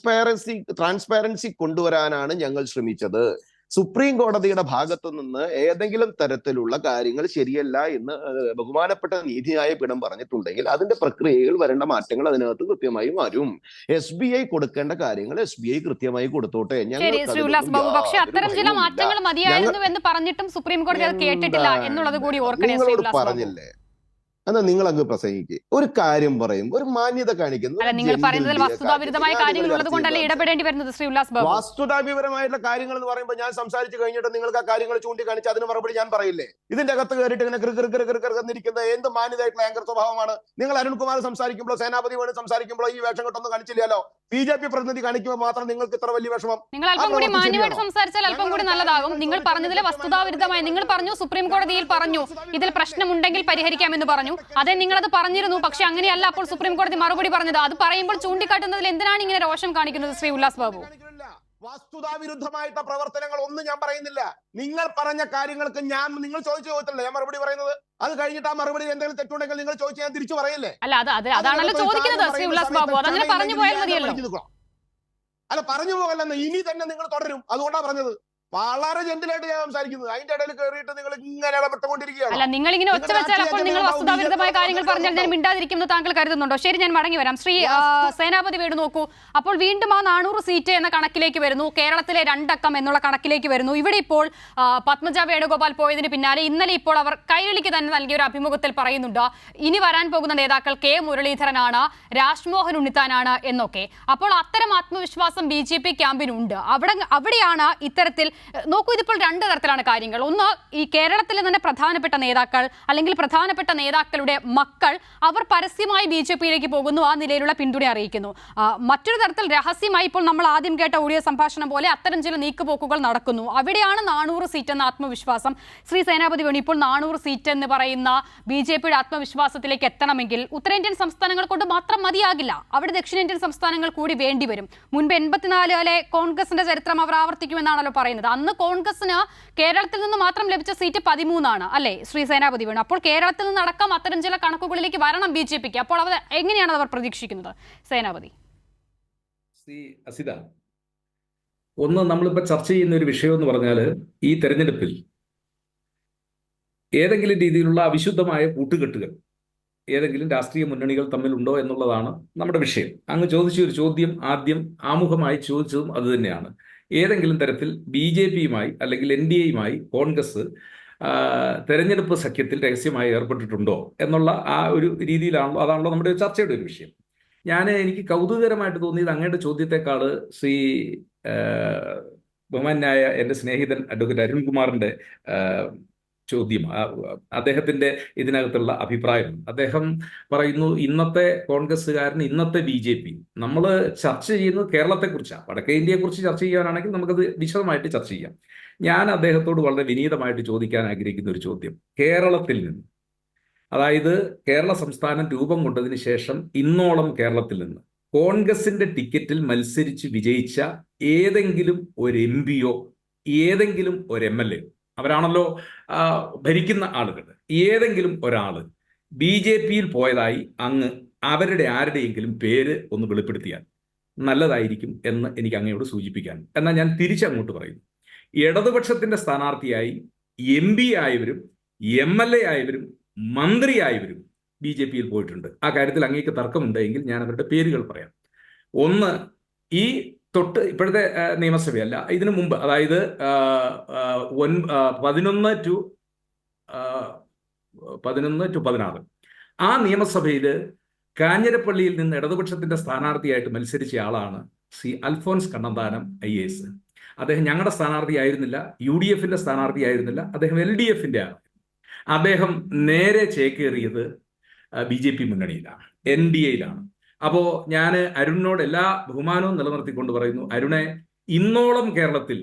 ട്രാൻസ്പാരൻസി കൊണ്ടുവരാനാണ് ഞങ്ങൾ ശ്രമിച്ചത്. സുപ്രീം കോടതിയുടെ ഭാഗത്തു നിന്ന് ഏതെങ്കിലും തരത്തിലുള്ള കാര്യങ്ങൾ ശരിയല്ല എന്ന് ബഹുമാനപ്പെട്ട നീതിന്യായ പീഠം പറഞ്ഞിട്ടുണ്ടെങ്കിൽ അതിന്റെ പ്രക്രിയകൾ വരേണ്ട മാറ്റങ്ങൾ അതിനകത്ത് കൃത്യമായി വരും. SBI കൊടുക്കേണ്ട കാര്യങ്ങൾ SBI കൃത്യമായി കൊടുത്തോട്ടെ. പക്ഷേ അത്തരം ചില മാറ്റങ്ങൾ മതിയായിരുന്നു എന്ന് പറഞ്ഞിട്ടും സുപ്രീം കോടതി അത് കേട്ടിട്ടില്ല എന്നുള്ളത് കൂടി ഓർക്കണേ. പറഞ്ഞില്ലേ? എന്നാ നിങ്ങൾ അങ്ങ് പ്രസംഗിക്കുക. ഒരു കാര്യം പറയും, ഒരു മാന്യത കാണിക്കുന്നു. നിങ്ങൾ പറയുന്നതിൽ വസ്തുതാവിരുദ്ധമായ കാര്യങ്ങൾ ഉള്ളത് കൊണ്ടല്ലേ ഇടപെടേണ്ടി വരുന്നത് ശ്രീ ഉല്ലാസ് ബാബു? വസ്തുതാവിപരമായിട്ടുള്ള കാര്യങ്ങൾ എന്ന് പറയുമ്പോൾ ഞാൻ സംസാരിച്ചു കഴിഞ്ഞിട്ട് നിങ്ങൾക്ക് ആ കാര്യങ്ങൾ ചൂണ്ടിക്കാണിച്ച് അതിന് മറുപടി ഞാൻ പറയില്ലേ? ഇതിന്റെ അകത്ത് കയറിയിട്ട് ഇങ്ങനെ കിറുകിറുകിറുകിറുകിറുന്നിരിക്കുന്ന എന്ത് മാന്യതായിട്ടുള്ള ആങ്കർ സ്വഭാവമാണ്? നിങ്ങൾ അരുൺകുമാർ സംസാരിക്കുമ്പോൾ, സേനാപതി വേണു സംസാരിക്കുമ്പോൾ ഈ വേഷം കെട്ടൊന്നും കാണിച്ചില്ലല്ലോ. BJP പ്രതിനിധി കാണിക്കുമ്പോൾ മാത്രം നിങ്ങൾക്ക് ഇത്ര വലിയ വിഷമം. നിങ്ങൾ അല്പം കൂടി മാന്യമായിട്ട് സംസാരിച്ചാൽ അല്പം കൂടി നല്ലതാകും. നിങ്ങൾ പറഞ്ഞതിലെ വസ്തുതാവിരുദ്ധമായി നിങ്ങൾ പറഞ്ഞു, സുപ്രീം കോടതിയിൽ പറഞ്ഞു ഇതിൽ പ്രശ്നമുണ്ടെങ്കിൽ പരിഹരിക്കാമെന്ന് പറഞ്ഞു. അതെ, നിങ്ങളത് പറഞ്ഞിരുന്നു. പക്ഷെ അങ്ങനെയല്ല അപ്പോൾ സുപ്രീം കോടതി മറുപടി പറഞ്ഞത്. അത് പറയുമ്പോൾ ചൂണ്ടിക്കാട്ടുന്നതിൽ എന്തിനാണ് ഇങ്ങനെ രോഷം കാണിക്കുന്നത് ശ്രീ ഉല്ലാസ് ബാബു? വസ്തുതാവിരുദ്ധമായിട്ട് പ്രവർത്തനങ്ങൾ ഒന്നും ഞാൻ പറയുന്നില്ല. നിങ്ങൾ പറഞ്ഞ കാര്യങ്ങൾക്ക് നിങ്ങൾ ചോദിച്ചു ചോദിച്ചില്ല, ഞാൻ മറുപടി പറയുന്നത്. അത് കഴിഞ്ഞിട്ട് ആ മറുപടി എന്തെങ്കിലും തെറ്റുണ്ടെങ്കിൽ നിങ്ങൾ ചോദിച്ചു ഞാൻ തിരിച്ചു പറയില്ലേ? അല്ല, അതാണല്ലോ ചോദിക്കുന്നത് ശ്രീ ഉല്ലാസ് ബാബു. അതങ്ങനെ പറഞ്ഞു പോയാൽ മതിയല്ലോ. അല്ല, പറഞ്ഞു പോകല്ലെന്ന് ഇനി തന്നെ നിങ്ങൾ തുടരും. അതുകൊണ്ടാണ് പറഞ്ഞത്. വളരെ ജെന്റിലായിട്ട് ഞാൻ സംസാരിക്കുന്നത്. അതിന്റെ ഇടയിൽ കയറിയിട്ട് നിങ്ങൾ ഇങ്ങനെ ഇടപെട്ടുകൊണ്ടിരിക്കുകയാണ്. അല്ല, നിങ്ങൾ ഇങ്ങനെ ഒച്ച വെച്ചാൽ അപ്പോൾ നിങ്ങൾ വസ്തുതാവിരുദ്ധമായ കാര്യങ്ങൾ പറഞ്ഞാൽ ഞാൻ മിണ്ടാതിരിക്കുമെന്ന് താങ്കൾ കരുതുന്നുണ്ടോ? ശരി, ഞാൻ മടങ്ങി വരാം. ശ്രീ സേനാപതി വേണു, നോക്കൂ. അപ്പോൾ വീണ്ടും ആ 400 സീറ്റ് എന്ന കണക്കിലേക്ക് വരുന്നു, കേരളത്തിലെ 2 അക്കം എന്നുള്ള കണക്കിലേക്ക് വരുന്നു. ഇവിടെ ഇപ്പോൾ പത്മജ വേണുഗോപാൽ പോയതിന് പിന്നാലെ ഇന്നലെ ഇപ്പോൾ അവർ കൈരളിക്ക് തന്നെ നൽകിയ ഒരു അഭിമുഖത്തിൽ പറയുന്നുണ്ട്, ഇനി വരാൻ പോകുന്ന നേതാക്കൾ കെ മുരളീധരനാണ്, രാജ്മോഹൻ ഉണ്ണിത്താനാണ് എന്നൊക്കെ. അപ്പോൾ അത്തരം ആത്മവിശ്വാസം BJP ക്യാമ്പിനുണ്ട്. അവിടെയാണ് ഇത്തരത്തിൽ നോക്കൂ, ഇതിപ്പോൾ 2 തരത്തിലാണ് കാര്യങ്ങൾ. ഒന്ന്, ഈ കേരളത്തിലെ തന്നെ പ്രധാനപ്പെട്ട നേതാക്കൾ അല്ലെങ്കിൽ പ്രധാനപ്പെട്ട നേതാക്കളുടെ മക്കൾ അവർ പരസ്യമായി BJPയിലേക്ക് പോകുന്നു, ആ നിലയിലുള്ള പിന്തുണ അറിയിക്കുന്നു. മറ്റൊരു തരത്തിൽ രഹസ്യമായി ഇപ്പോൾ നമ്മൾ ആദ്യം കേട്ട ഓഡിയോ സംഭാഷണം പോലെ അത്തരം ചില നീക്കുപോക്കുകൾ നടക്കുന്നു. അവിടെയാണ് 400 സീറ്റ് എന്ന ആത്മവിശ്വാസം. ശ്രീ സേനാപതി വേണു, ഇപ്പോൾ 400 സീറ്റ് എന്ന് പറയുന്ന BJPയുടെ ആത്മവിശ്വാസത്തിലേക്ക് എത്തണമെങ്കിൽ ഉത്തരേന്ത്യൻ സംസ്ഥാനങ്ങൾ കൊണ്ട് മാത്രം മതിയാകില്ല. അവിടെ ദക്ഷിണേന്ത്യൻ സംസ്ഥാനങ്ങൾ കൂടി വേണ്ടിവരും. മുൻപ് 84 കോൺഗ്രസിന്റെ ചരിത്രം അവർ ആവർത്തിക്കുമെന്നാണല്ലോ പറയുന്നത്. അന്ന് കോൺഗ്രസിന് കേരളത്തിൽ നിന്ന് മാത്രം ലഭിച്ച സീറ്റ് 13 അല്ലേ ശ്രീ സേനാപതി വേണു? അപ്പോൾ കേരളത്തിൽ നിന്നടക്കം അത്തരം ചില കണക്കുകളിലേക്ക് വരണം BJPക്ക്. അപ്പോൾ അവർ എങ്ങനെയാണ് അവർ പ്രതീക്ഷിക്കുന്നത്? സേനാപതി. അസിത, ഒന്ന് നമ്മളിപ്പോൾ ചർച്ച ചെയ്യുന്ന ഒരു വിഷയം എന്ന് പറഞ്ഞാൽ, ഈ തെരഞ്ഞെടുപ്പിൽ ഏതെങ്കിലും രീതിയിലുള്ള അവിശുദ്ധമായ കൂട്ടുകെട്ടുകൾ ഏതെങ്കിലും രാഷ്ട്രീയ മുന്നണികൾ തമ്മിലുണ്ടോ എന്നുള്ളതാണ് നമ്മുടെ വിഷയം. അങ്ങ് ചോദിച്ച ഒരു ചോദ്യം ആദ്യം ആമുഖമായി ചോദിച്ചതും അത് തന്നെയാണ്. ഏതെങ്കിലും തരത്തിൽ BJPയുമായി അല്ലെങ്കിൽ NDAയുമായി കോൺഗ്രസ് തെരഞ്ഞെടുപ്പ് സഖ്യത്തിൽ രഹസ്യമായി ഏർപ്പെട്ടിട്ടുണ്ടോ എന്നുള്ള ആ ഒരു രീതിയിലാണല്ലോ, അതാണല്ലോ നമ്മുടെ ചർച്ചയുടെ ഒരു വിഷയം. എനിക്ക് കൗതുകകരമായിട്ട് തോന്നിയത് അങ്ങയുടെ ചോദ്യത്തെക്കാൾ ശ്രീ ബഹുമാന്യായ എൻ്റെ സ്നേഹിതൻ അഡ്വക്കേറ്റ് അരുൺകുമാറിൻ്റെ ചോദ്യം, അദ്ദേഹത്തിൻ്റെ ഇതിനകത്തുള്ള അഭിപ്രായം. അദ്ദേഹം പറയുന്നു, ഇന്നത്തെ കോൺഗ്രസ്സുകാരൻ, ഇന്നത്തെ BJP, നമ്മൾ ചർച്ച ചെയ്യുന്നത് കേരളത്തെക്കുറിച്ചാണ്. വടക്കേ ഇന്ത്യയെക്കുറിച്ച് ചർച്ച ചെയ്യാനാണെങ്കിൽ നമുക്കത് വിശദമായിട്ട് ചർച്ച ചെയ്യാം. ഞാൻ അദ്ദേഹത്തോട് വളരെ വിനീതമായിട്ട് ചോദിക്കാൻ ആഗ്രഹിക്കുന്ന ഒരു ചോദ്യം, കേരളത്തിൽ നിന്ന്, അതായത് കേരള സംസ്ഥാനം രൂപം കൊണ്ടതിന് ശേഷം ഇന്നോളം കേരളത്തിൽ നിന്ന് കോൺഗ്രസിന്റെ ടിക്കറ്റിൽ മത്സരിച്ച് വിജയിച്ച ഏതെങ്കിലും ഒരു MPയോ ഏതെങ്കിലും ഒരു MLAയോ, അവരാണല്ലോ ഭരിക്കുന്ന ആളുകൾ, ഏതെങ്കിലും ഒരാൾ BJPയിൽ പോയതായി അങ്ങ് അവരുടെ ആരുടെയെങ്കിലും പേര് ഒന്ന് വെളിപ്പെടുത്തിയാൽ നല്ലതായിരിക്കും എന്ന് എനിക്ക് അങ്ങയോട് സൂചിപ്പിക്കാൻ. എന്നാൽ ഞാൻ തിരിച്ചങ്ങോട്ട് പറയുന്നു, ഇടതുപക്ഷത്തിന്റെ സ്ഥാനാർത്ഥിയായി MP ആയവരും MLA ആയവരും മന്ത്രിയായവരും BJP-യിൽ പോയിട്ടുണ്ട്. ആ കാര്യത്തിൽ അങ്ങേക്ക് തർക്കമുണ്ടെങ്കിൽ ഞാൻ അവരുടെ പേരുകൾ പറയാം. ഒന്ന്, ഈ തൊട്ട് ഇപ്പോഴത്തെ നിയമസഭയല്ല, ഇതിനു മുമ്പ്, അതായത് 11 to 16 ആ നിയമസഭയിൽ കാഞ്ഞിരപ്പള്ളിയിൽ നിന്ന് ഇടതുപക്ഷത്തിന്റെ സ്ഥാനാർത്ഥിയായിട്ട് മത്സരിച്ച ആളാണ് ശ്രീ അൽഫോൻസ് കണ്ണന്താനം IAS. അദ്ദേഹം ഞങ്ങളുടെ സ്ഥാനാർത്ഥി ആയിരുന്നില്ല, UDF-ന്റെ സ്ഥാനാർത്ഥി ആയിരുന്നില്ല, അദ്ദേഹം LDF-ന്റെ ആണ്. അദ്ദേഹം നേരെ ചേക്കേറിയത് BJP മുന്നണിയിലാണ്, NDA-യിലാണ്. അപ്പോൾ ഞാൻ അരുണിനോട് എല്ലാ ബഹുമാനവും നിലനിർത്തിക്കൊണ്ട് പറയുന്നു, അരുണെ, ഇന്നോളം കേരളത്തിൽ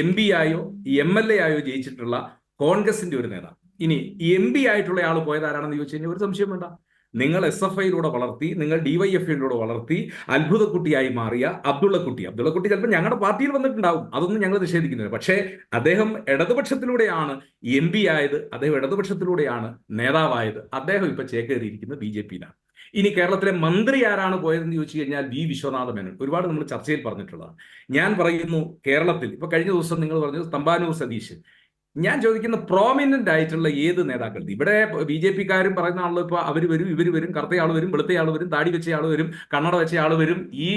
MP ആയോ MLA ആയോ ജയിച്ചിട്ടുള്ള കോൺഗ്രസിന്റെ ഒരു നേതാവ്, ഇനി MP ആയിട്ടുള്ള ആൾ പോയതാരാണെന്ന് ചോദിച്ചു കഴിഞ്ഞാൽ ഒരു സംശയം വേണ്ട. നിങ്ങൾ SFI-യിലൂടെ വളർത്തി, നിങ്ങൾ DYFI-യിലൂടെ വളർത്തി അത്ഭുതക്കുട്ടിയായി മാറിയ അബ്ദുള്ളക്കുട്ടി ചിലപ്പോൾ ഞങ്ങളുടെ പാർട്ടിയിൽ വന്നിട്ടുണ്ടാവും, അതൊന്നും ഞങ്ങൾ നിഷേധിക്കുന്നില്ല. പക്ഷേ അദ്ദേഹം ഇടതുപക്ഷത്തിലൂടെയാണ് MP ആയത്, അദ്ദേഹം ഇടതുപക്ഷത്തിലൂടെയാണ് നേതാവായത്. അദ്ദേഹം ഇപ്പൊ ചേക്കേറിയിരിക്കുന്നത് BJP-യിലാണ്. ഇനി കേരളത്തിലെ മന്ത്രി ആരാണ് പോയതെന്ന് ചോദിച്ചു കഴിഞ്ഞാൽ V. വിശ്വനാഥ മേനോൻ. ഒരുപാട് നമ്മൾ ചർച്ചയിൽ പറഞ്ഞിട്ടുള്ളതാണ്. ഞാൻ പറയുന്നു, കേരളത്തിൽ ഇപ്പൊ കഴിഞ്ഞ ദിവസം നിങ്ങൾ പറഞ്ഞു തമ്പാനൂർ സതീശ്. ഞാൻ ചോദിക്കുന്ന പ്രോമിനന്റ് ആയിട്ടുള്ള ഏത് നേതാക്കൾ, ഇവിടെ BJP-ക്കാരും പറയുന്ന ആളുകൾ ഇപ്പൊ അവർ വരും, ഇവർ വരും, കറുത്തയാൾ വരും, വെളുത്തയാൾ വരും, താടി വെച്ച ആൾ വരും, കണ്ണട വെച്ച ആൾ വരും, ഈ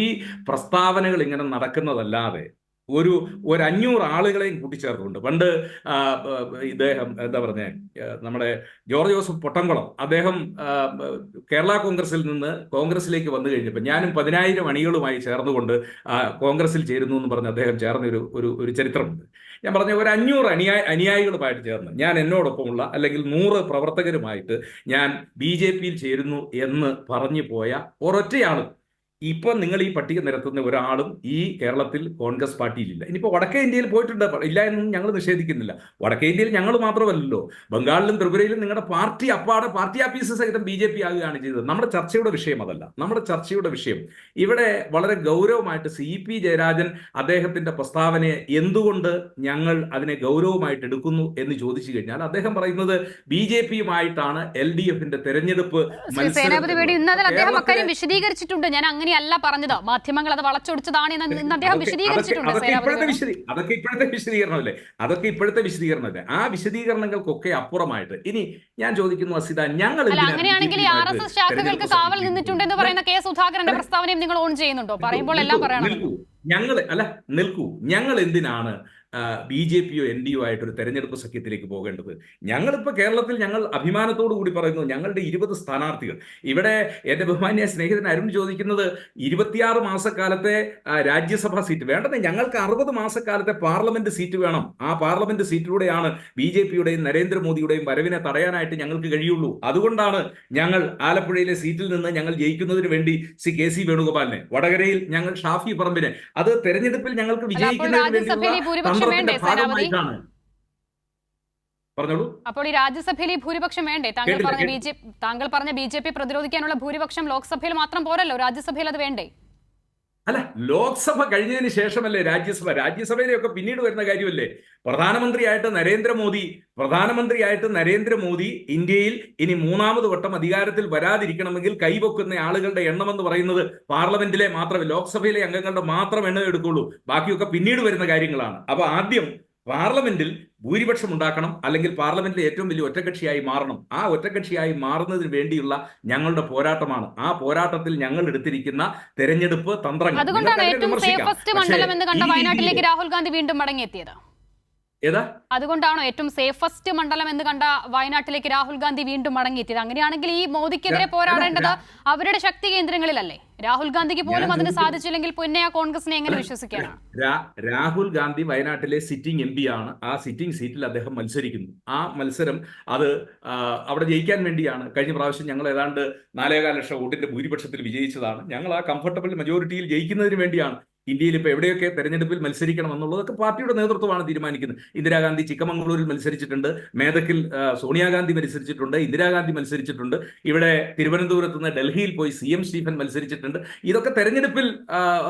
പ്രസ്താവനകൾ ഇങ്ങനെ നടക്കുന്നതല്ലാതെ ഒരു 500 ആളുകളെയും കൂട്ടിച്ചേർത്തുണ്ട്. പണ്ട് ഇദ്ദേഹം എന്താ പറഞ്ഞേ, നമ്മുടെ ജോർജ് ജോസഫ് പൊട്ടംകുളം, അദ്ദേഹം കേരള കോൺഗ്രസിൽ നിന്ന് കോൺഗ്രസിലേക്ക് വന്നു കഴിഞ്ഞപ്പോൾ ഞാനും 10,000 അണികളുമായി ചേർന്നുകൊണ്ട് കോൺഗ്രസിൽ ചേരുന്നു എന്ന് പറഞ്ഞ് അദ്ദേഹം ചേർന്ന ഒരു ചരിത്രമുണ്ട്. ഞാൻ പറഞ്ഞ ഒരു 500 അനുയായികളുമായിട്ട് ചേർന്ന് ഞാൻ എന്നോടൊപ്പമുള്ള അല്ലെങ്കിൽ 100 പ്രവർത്തകരുമായിട്ട് ഞാൻ BJP-യിൽ ചേരുന്നു എന്ന് പറഞ്ഞു പോയ ഒരൊറ്റയാളും ഇപ്പൊ നിങ്ങൾ ഈ പട്ടിക നിരത്തുന്ന ഒരാളും ഈ കേരളത്തിൽ കോൺഗ്രസ് പാർട്ടിയിലില്ല. ഇനിയിപ്പോൾ വടക്കേ ഇന്ത്യയിൽ പോയിട്ടുണ്ട്, ഇല്ല എന്നും ഞങ്ങൾ നിഷേധിക്കുന്നില്ല. വടക്കേ ഇന്ത്യയിൽ ഞങ്ങൾ മാത്രമല്ലല്ലോ, ബംഗാളിലും ത്രിപുരയിലും നിങ്ങളുടെ പാർട്ടി പാർട്ടി ഓഫീസ് സഹിതം BJP ആകുകയാണ് ചെയ്തത്. നമ്മുടെ ചർച്ചയുടെ വിഷയം അതല്ല. നമ്മുടെ ചർച്ചയുടെ വിഷയം ഇവിടെ വളരെ ഗൗരവമായിട്ട് CP ജയരാജൻ അദ്ദേഹത്തിന്റെ പ്രസ്താവനയെ എന്തുകൊണ്ട് ഞങ്ങൾ അതിനെ ഗൗരവമായിട്ട് എടുക്കുന്നു എന്ന് ചോദിച്ചു കഴിഞ്ഞാൽ അദ്ദേഹം പറയുന്നത് BJP-യുമായിട്ടാണ് LDF-ന്റെ തെരഞ്ഞെടുപ്പ് വിശദീകരിച്ചിട്ടുണ്ട്. ഞാൻ അങ്ങനെയല്ല പറഞ്ഞത്, മാധ്യമങ്ങൾ അത് വളച്ചൊടിച്ചതാണ് എന്ന് അദ്ദേഹം വിശദീകരിച്ചിട്ടുണ്ട്. അതൊക്കെ ഇപ്പോഴത്തെ വിശദീകരണമല്ലേ. ആ വിശദീകരണങ്ങൾക്കൊക്കെ അപ്പുറമായിട്ട് ഇനി ഞാൻ ചോദിക്കുന്നു, അസിത, ഞങ്ങൾ അങ്ങനെയാണെങ്കിൽ RSS ശാഖകൾക്ക് കാവൽ നിന്നിട്ടുണ്ടെന്ന് പറയുന്ന K. സുധാകരന്റെ പ്രസ്താവനയും നിങ്ങൾ ഓൺ ചെയ്യുന്നുണ്ടോ? പറയുമ്പോൾ എല്ലാം പറയണം. ഞങ്ങൾ എന്തിനാണ് BJP-യോ NDA-യോ ആയിട്ടൊരു തെരഞ്ഞെടുപ്പ് സഖ്യത്തിലേക്ക് പോകേണ്ടത്? ഞങ്ങളിപ്പോൾ കേരളത്തിൽ ഞങ്ങൾ അഭിമാനത്തോടു കൂടി പറയുന്നു, ഞങ്ങളുടെ 20 സ്ഥാനാർത്ഥികൾ. ഇവിടെ എൻ്റെ ബഹുമാന്യ സ്നേഹിതൻ അരുൺ ചോദിക്കുന്നത് 26 മാസക്കാലത്തെ രാജ്യസഭാ സീറ്റ് വേണ്ടത്, ഞങ്ങൾക്ക് 60 മാസക്കാലത്തെ പാർലമെന്റ് സീറ്റ് വേണം. ആ പാർലമെന്റ് സീറ്റിലൂടെയാണ് BJP-യുടെയും നരേന്ദ്രമോദിയുടെയും വരവിനെ തടയാനായിട്ട് ഞങ്ങൾക്ക് കഴിയുള്ളൂ. അതുകൊണ്ടാണ് ഞങ്ങൾ ആലപ്പുഴയിലെ സീറ്റിൽ നിന്ന് ഞങ്ങൾ ജയിക്കുന്നതിന് വേണ്ടി KC വേണുഗോപാലിനെ, വടകരയിൽ ഞങ്ങൾ ഷാഫി പറമ്പിനെ, അത് തെരഞ്ഞെടുപ്പിൽ ഞങ്ങൾക്ക് വിജയിക്കുന്നതിന് വേണ്ടിയുള്ള പറഞ്ഞോളൂ. അപ്പോൾ ഈ രാജ്യസഭയിൽ ഭൂരിപക്ഷം വേണ്ടേ? താങ്കൾ പറഞ്ഞ BJP പ്രതിരോധിക്കാനുള്ള ഭൂരിപക്ഷം ലോക്സഭയിൽ മാത്രം പോരല്ലോ, രാജ്യസഭയിൽ അത് വേണ്ടേ? അല്ല, ലോക്സഭ കഴിഞ്ഞതിന് ശേഷമല്ലേ രാജ്യസഭയിലൊക്കെ പിന്നീട് വരുന്ന കാര്യമല്ലേ. പ്രധാനമന്ത്രിയായിട്ട് നരേന്ദ്രമോദി ഇന്ത്യയിൽ ഇനി 3ാമത് വട്ടം അധികാരത്തിൽ വരാതിരിക്കണമെങ്കിൽ കൈവെക്കുന്ന ആളുകളുടെ എണ്ണമെന്ന് പറയുന്നത് പാർലമെന്റിലെ മാത്രമേ, ലോക്സഭയിലെ അംഗങ്ങളുടെ മാത്രം എണ്ണം എടുക്കുള്ളൂ. ബാക്കിയൊക്കെ പിന്നീട് വരുന്ന കാര്യങ്ങളാണ്. അപ്പൊ ആദ്യം പാർലമെന്റിൽ ഭൂരിപക്ഷം ഉണ്ടാക്കണം, അല്ലെങ്കിൽ പാർലമെന്റിലെ ഏറ്റവും വലിയ ഒറ്റകക്ഷിയായി മാറണം. ആ ഒറ്റകക്ഷിയായി മാറുന്നതിന് വേണ്ടിയുള്ള ഞങ്ങളുടെ പോരാട്ടമാണ്. ആ പോരാട്ടത്തിൽ ഞങ്ങൾ എടുത്തിരിക്കുന്ന തെരഞ്ഞെടുപ്പ് തന്ത്രങ്ങൾ. അതുകൊണ്ടാണ് ഏറ്റവും സേഫസ്റ്റ് മണ്ഡലം എന്ന് കണ്ട വയനാട്ടിലേക്ക് രാഹുൽ ഗാന്ധി വീണ്ടും മടങ്ങിയെത്തിയത്. അതുകൊണ്ടാണോ ഏറ്റവും സേഫസ്റ്റ് മണ്ഡലം എന്ന് കണ്ട വയനാട്ടിലേക്ക് രാഹുൽ ഗാന്ധി വീണ്ടും മടങ്ങിയെത്തിയത്? അങ്ങനെയാണെങ്കിൽ ഈ മോദിക്കെതിരെ പോരാടേണ്ടത് അവരുടെ ശക്തി കേന്ദ്രങ്ങളിലല്ലേ? രാഹുൽ ഗാന്ധിക്ക് പോലും അതിന് സാധിച്ചില്ലെങ്കിൽ പിന്നെ ആ കോൺഗ്രസിനെ എങ്ങനെ വിശ്വസിക്കാനാണ്? രാഹുൽ ഗാന്ധി വയനാട്ടിലെ സിറ്റിംഗ് MP ആണ്. ആ സിറ്റിംഗ് സീറ്റിൽ അദ്ദേഹം മത്സരിക്കുന്നു. ആ മത്സരം അത് അവിടെ ജയിക്കാൻ വേണ്ടിയാണ്. കഴിഞ്ഞ പ്രാവശ്യം ഞങ്ങൾ ഏതാണ്ട് 4.25 ലക്ഷം വോട്ടിന്റെ ഭൂരിപക്ഷത്തിൽ വിജയിച്ചതാണ്. ഞങ്ങൾ ആ കംഫർട്ടബിൾ മെജോറിറ്റിയിൽ ജയിക്കുന്നതിന് വേണ്ടിയാണ് ഇന്ത്യയിൽ ഇപ്പോൾ എവിടെയൊക്കെ തെരഞ്ഞെടുപ്പിൽ മത്സരിക്കണം എന്നുള്ളതൊക്കെ പാർട്ടിയുടെ നേതൃത്വമാണ് തീരുമാനിക്കുന്നത്. ഇന്ദിരാഗാന്ധി ചിക്കമംഗളൂരിൽ മത്സരിച്ചിട്ടുണ്ട്, മേധക്കിൽ സോണിയാഗാന്ധി മത്സരിച്ചിട്ടുണ്ട്, ഇന്ദിരാഗാന്ധി മത്സരിച്ചിട്ടുണ്ട്, ഇവിടെ തിരുവനന്തപുരത്ത് നിന്ന് ഡൽഹിയിൽ പോയി CM സ്റ്റീഫൻ മത്സരിച്ചിട്ടുണ്ട്. ഇതൊക്കെ തെരഞ്ഞെടുപ്പിൽ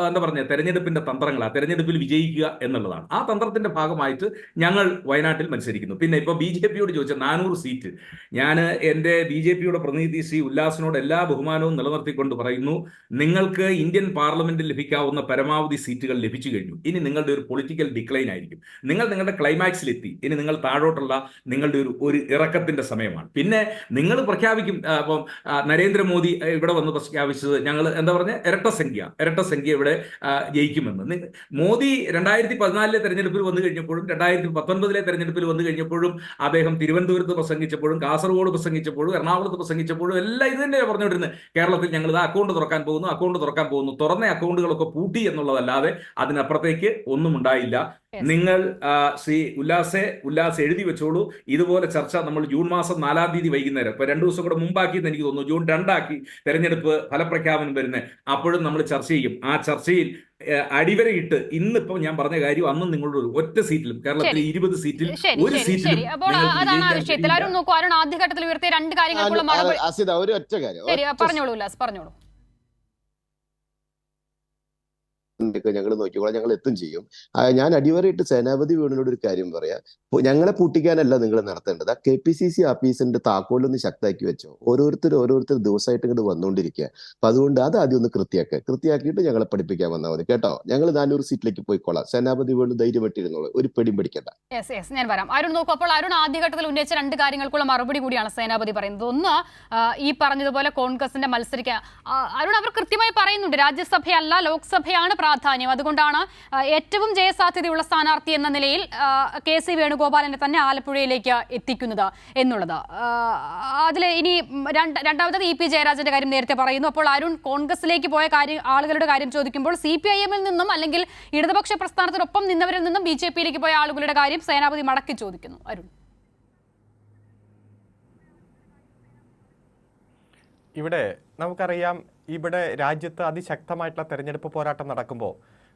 എന്താ പറയുക, തെരഞ്ഞെടുപ്പിന്റെ തന്ത്രങ്ങളാണ്. തെരഞ്ഞെടുപ്പിൽ വിജയിക്കുക എന്നുള്ളതാണ്. ആ തന്ത്രത്തിന്റെ ഭാഗമായിട്ട് ഞങ്ങൾ വയനാട്ടിൽ മത്സരിക്കുന്നു. പിന്നെ ഇപ്പോൾ BJPയോട് ചോദിച്ച 400 സീറ്റ്, ഞാൻ എൻ്റെ BJPയുടെ പ്രതിനിധി ശ്രീ ഉല്ലാസിനോട് എല്ലാ ബഹുമാനവും നിലനിർത്തിക്കൊണ്ട് പറയുന്നു, നിങ്ങൾക്ക് ഇന്ത്യൻ പാർലമെന്റിൽ ലഭിക്കാവുന്ന പരമാവധി സീറ്റുകൾ ലഭിച്ചു കഴിഞ്ഞു. ഇനി നിങ്ങളുടെ ഒരു പൊളിറ്റിക്കൽ ഡിക്ലൈൻ ആയിരിക്കും. നിങ്ങൾ നിങ്ങളുടെ ക്ലൈമാക്സിലെത്തി. ഇനി നിങ്ങൾ താഴോട്ടുള്ള നിങ്ങളുടെ ഒരു ഇറക്കത്തിന്റെ സമയമാണ്. പിന്നെ നിങ്ങൾ പ്രഖ്യാപിക്കും. അപ്പം നരേന്ദ്രമോദി ഇവിടെ വന്ന് പ്രഖ്യാപിച്ചത് ഞങ്ങൾ എന്താ പറഞ്ഞ ഇരട്ട സംഖ്യ ഇവിടെ ജയിക്കുമെന്ന്. മോദി 2014 തെരഞ്ഞെടുപ്പിൽ വന്നു കഴിഞ്ഞപ്പോഴും 2019 തെരഞ്ഞെടുപ്പിൽ വന്നു കഴിഞ്ഞപ്പോഴും അദ്ദേഹം തിരുവനന്തപുരത്ത് പ്രസംഗിച്ചപ്പോഴും കാസർഗോഡ് പ്രസംഗിച്ചപ്പോഴും എറണാകുളത്ത് പ്രസംഗിച്ചപ്പോഴും എല്ലാം ഇത് തന്നെയാണ് പറഞ്ഞുകൊണ്ടിരുന്നത്. കേരളത്തിൽ ഞങ്ങൾ ഇത് അക്കൗണ്ട് തുറക്കാൻ പോകുന്നു. തുറന്ന അക്കൗണ്ടുകളൊക്കെ പൂട്ടി എന്നുള്ളതല്ലാതെ അതിനപ്പുറത്തേക്ക് ഒന്നും ഉണ്ടായില്ല. നിങ്ങൾ ശ്രീ ഉല്ലാസ് എഴുതി വെച്ചോളൂ. ഇതുപോലെ ചർച്ച നമ്മൾ ജൂൺ മാസം 4-ാം തീയതി വൈകുന്നേരം, ഇപ്പൊ 2 ദിവസം കൂടെ മുമ്പാക്കിയെന്ന് എനിക്ക് തോന്നുന്നു, ജൂൺ 2 തെരഞ്ഞെടുപ്പ് ഫലപ്രഖ്യാപനം വരുന്നത്. അപ്പോഴും നമ്മൾ ചർച്ച ചെയ്യും. ആ ചർച്ചയിൽ അടിവരയിട്ട് ഇന്നിപ്പോ ഞാൻ പറഞ്ഞ കാര്യം അന്നും നിങ്ങളുടെ ഒറ്റ സീറ്റിലും കേരളത്തിലെ 20 സീറ്റിൽ ഒരു സീറ്റിലും ആദ്യഘട്ടത്തിൽ ഉയർത്തിയ 2 കാര്യങ്ങൾക്കുള്ള മറുപടി. ഒരു ഒറ്റ കാര്യം പറഞ്ഞോളൂ ഉല്ലാസ്, പറഞ്ഞോളൂ. ഞങ്ങൾ നോക്കിക്കോളാം, ഞങ്ങൾ എത്തും ചെയ്യും. ഞാൻ അടിവരയിട്ട് സേനാപതി വേണുവിനോട് ഒരു കാര്യം പറയാം. ഞങ്ങളെ പൂട്ടിക്കാനല്ല നിങ്ങൾ നടത്തേണ്ടത്. ആ KPCC ആഫീസിന്റെ താക്കോലൊന്ന് ശക്താക്കി വെച്ചോ. ഓരോരുത്തർ ദിവസമായിട്ട് ഇങ്ങോട്ട് വന്നുകൊണ്ടിരിക്കുക. അപ്പൊ അതുകൊണ്ട് അത് ആദ്യം ഒന്ന് കൃത്യമാക്കിയിട്ട് ഞങ്ങളെ പഠിപ്പിക്കാൻ വന്നാൽ മതി കേട്ടോ. ഞങ്ങൾ 400 സീറ്റിലേക്ക് പോയിക്കോളാം. സേനാപതി വേണു ധൈര്യമായിട്ടിരുന്നോളൂ, ഒരു പേടിയും പിടിക്കണ്ട. ഞാൻ വരാം. അരുൺ നോക്കൂ, അപ്പോൾ അരുൺ ആദ്യഘട്ടത്തിൽ ഉന്നയിച്ച 2 കാര്യങ്ങൾക്കുള്ള മറുപടി കൂടിയാണ് സേനാപതി പറയുന്നത്. ഒന്ന്, ഈ പറഞ്ഞതുപോലെ കോൺഗ്രസിന്റെ മത്സരിക്കാൻ അരുൺ അവർ കൃത്യമായി പറയുന്നുണ്ട്, രാജ്യസഭയല്ല ലോക്സഭയാണ് പ്രാധാന്യം. അതുകൊണ്ടാണ് ഏറ്റവും ജയസാധ്യതയുള്ള സ്ഥാനാർത്ഥി എന്ന നിലയിൽ KC വേണുഗോപാലിനെ തന്നെ ആലപ്പുഴയിലേക്ക് എത്തിക്കുന്നത് എന്നുള്ളത്. അതിൽ ഇനി രണ്ടാമത്തത് EP ജയരാജന്റെ കാര്യം നേരത്തെ പറയുന്നു. അപ്പോൾ അരുൺ കോൺഗ്രസിലേക്ക് പോയ ആളുകളുടെ കാര്യം ചോദിക്കുമ്പോൾ CPIM-ൽ നിന്നും അല്ലെങ്കിൽ ഇടതുപക്ഷ പ്രസ്ഥാനത്തിനൊപ്പം നിന്നവരിൽ നിന്നും BJP-യിലേക്ക് പോയ ആളുകളുടെ കാര്യം സേനാപതി മടക്കി ചോദിക്കുന്നു. അരുൺ, ഇവിടെ നമുക്കറിയാം, ഇവിടെ രാജ്യത്ത് അതിശക്തമായിട്ടുള്ള തെരഞ്ഞെടുപ്പ് പോരാട്ടം നടക്കുമ്പോൾ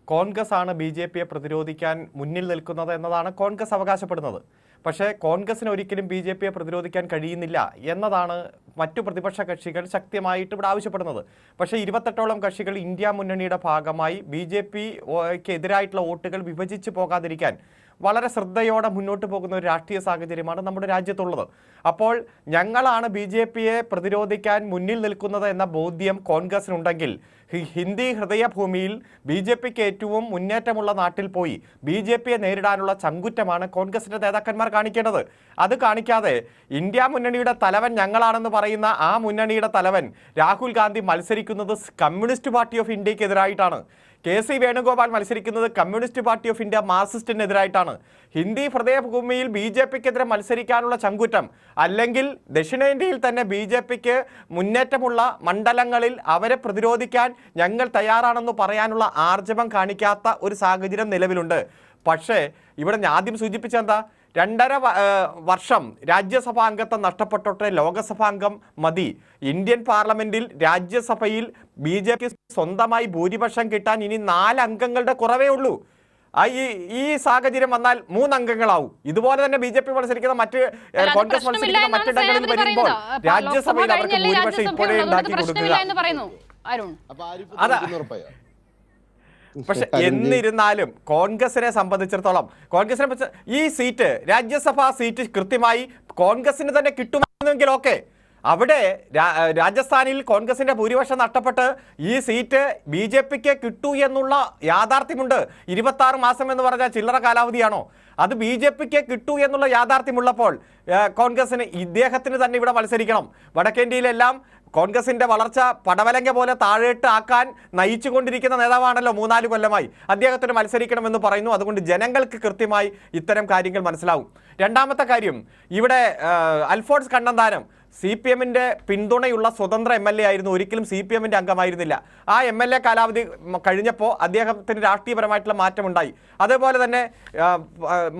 കോൺഗ്രസ് ആണ് BJP-യെ പ്രതിരോധിക്കാൻ മുന്നിൽ നിൽക്കുന്നത് എന്നതാണ് കോൺഗ്രസ് അവകാശപ്പെടുന്നത്. പക്ഷേ കോൺഗ്രസിന് ഒരിക്കലും BJP-യെ പ്രതിരോധിക്കാൻ കഴിയുന്നില്ല എന്നതാണ് മറ്റു പ്രതിപക്ഷ കക്ഷികൾ ശക്തമായിട്ട് ഇവിടെ ആവശ്യപ്പെടുന്നത്. പക്ഷേ 28ഓളം കക്ഷികൾ ഇന്ത്യ മുന്നണിയുടെ ഭാഗമായി BJP-ക്ക് എതിരായിട്ടുള്ള വോട്ടുകൾ വിഭജിച്ച് പോകാതിരിക്കാൻ വളരെ ശ്രദ്ധയോടെ മുന്നോട്ട് പോകുന്ന ഒരു രാഷ്ട്രീയ സാഹചര്യമാണ് നമ്മുടെ രാജ്യത്തുള്ളത്. അപ്പോൾ ഞങ്ങളാണ് BJP-യെ പ്രതിരോധിക്കാൻ മുന്നിൽ നിൽക്കുന്നത് എന്ന ബോധ്യം കോൺഗ്രസിനുണ്ടെങ്കിൽ ഹിന്ദി ഹൃദയഭൂമിയിൽ BJP-ക്ക് ഏറ്റവും മുന്നേറ്റമുള്ള നാട്ടിൽ പോയി BJP-യെ നേരിടാനുള്ള ചങ്കുറ്റമാണ് കോൺഗ്രസിന്റെ നേതാക്കന്മാർ കാണിക്കേണ്ടത്. അത് കാണിക്കാതെ ഇന്ത്യ മുന്നണിയുടെ തലവൻ ഞങ്ങളാണെന്ന് പറയുന്ന ആ മുന്നണിയുടെ തലവൻ രാഹുൽ ഗാന്ധി മത്സരിക്കുന്നത് കമ്മ്യൂണിസ്റ്റ് പാർട്ടി ഓഫ് ഇന്ത്യക്കെതിരായിട്ടാണ്. KC വേണുഗോപാൽ മത്സരിക്കുന്നത് കമ്മ്യൂണിസ്റ്റ് പാർട്ടി ഓഫ് ഇന്ത്യ മാർക്സിസ്റ്റിനെതിരായിട്ടാണ്. ഹിന്ദി ഹൃദയഭൂമിയിൽ BJP-ക്കെതിരെ മത്സരിക്കാനുള്ള ചങ്കുറ്റം, അല്ലെങ്കിൽ ദക്ഷിണേന്ത്യയിൽ തന്നെ BJP-ക്ക് മുന്നേറ്റമുള്ള മണ്ഡലങ്ങളിൽ അവരെ പ്രതിരോധിക്കാൻ ഞങ്ങൾ തയ്യാറാണെന്ന് പറയാനുള്ള ആർജവം കാണിക്കാത്ത ഒരു സാഹചര്യം നിലവിലുണ്ട്. പക്ഷേ ഇവിടെ ഞാൻ ആദ്യം സൂചിപ്പിച്ചെന്താ, 2.5 വർഷം രാജ്യസഭാ അംഗത്വം നഷ്ടപ്പെട്ടോട്ടെ ലോകസഭാംഗം മതി. ഇന്ത്യൻ പാർലമെന്റിൽ രാജ്യസഭയിൽ BJP സ്വന്തമായി ഭൂരിപക്ഷം കിട്ടാൻ ഇനി 4 അംഗങ്ങളുടെ കുറവേ ഉള്ളൂ. ഈ സാഹചര്യം വന്നാൽ 3 അംഗങ്ങളാവും. ഇതുപോലെ തന്നെ BJP മത്സരിക്കുന്ന കോൺഗ്രസ് മത്സരിക്കുന്ന മറ്റിടങ്ങളിൽ വരുമ്പോൾ രാജ്യസഭയിൽ അവർക്ക് ഭൂരിപക്ഷം ഇപ്പോഴേ ഉണ്ടാക്കി കൊടുക്കുക. പക്ഷെ എന്നിരുന്നാലും കോൺഗ്രസിനെ സംബന്ധിച്ചിടത്തോളം ഈ സീറ്റ്, രാജ്യസഭാ സീറ്റ് കൃത്യമായി കോൺഗ്രസിന് തന്നെ കിട്ടുമെന്നെങ്കിൽ ഓക്കെ. അവിടെ രാജസ്ഥാനിൽ കോൺഗ്രസിന്റെ ഭൂരിപക്ഷം നഷ്ടപ്പെട്ട് ഈ സീറ്റ് BJP-ക്ക് കിട്ടൂ എന്നുള്ള യാഥാർത്ഥ്യമുണ്ട്. 26 മാസം എന്ന് പറഞ്ഞാൽ ചില്ലറ കാലാവധിയാണോ? അത് BJP-ക്ക് കിട്ടൂ എന്നുള്ള യാഥാർത്ഥ്യമുള്ളപ്പോൾ കോൺഗ്രസിന് ഇദ്ദേഹത്തിന് തന്നെ ഇവിടെ മത്സരിക്കണം. വടക്കേന്ത്യയിലെല്ലാം കോൺഗ്രസിന്റെ വളർച്ച പടവലങ്ക പോലെ താഴേട്ട് ആക്കാൻ നയിച്ചുകൊണ്ടിരിക്കുന്ന നേതാവാണല്ലോ 3-4 കൊല്ലമായി. അദ്ദേഹത്തിന് മത്സരിക്കണമെന്ന് പറയുന്നു. അതുകൊണ്ട് ജനങ്ങൾക്ക് കൃത്യമായി ഇത്തരം കാര്യങ്ങൾ മനസ്സിലാവും. രണ്ടാമത്തെ കാര്യം, ഇവിടെ അൽഫോൺസ് കണ്ണന്താനം CPM-ന്റെ പിന്തുണയുള്ള സ്വതന്ത്ര MLA ആയിരുന്നു, ഒരിക്കലും CPM-ന്റെ അംഗമായിരുന്നില്ല. ആ MLA കാലാവധി കഴിഞ്ഞപ്പോൾ അദ്ദേഹത്തിന് രാഷ്ട്രീയപരമായിട്ടുള്ള മാറ്റമുണ്ടായി. അതേപോലെ തന്നെ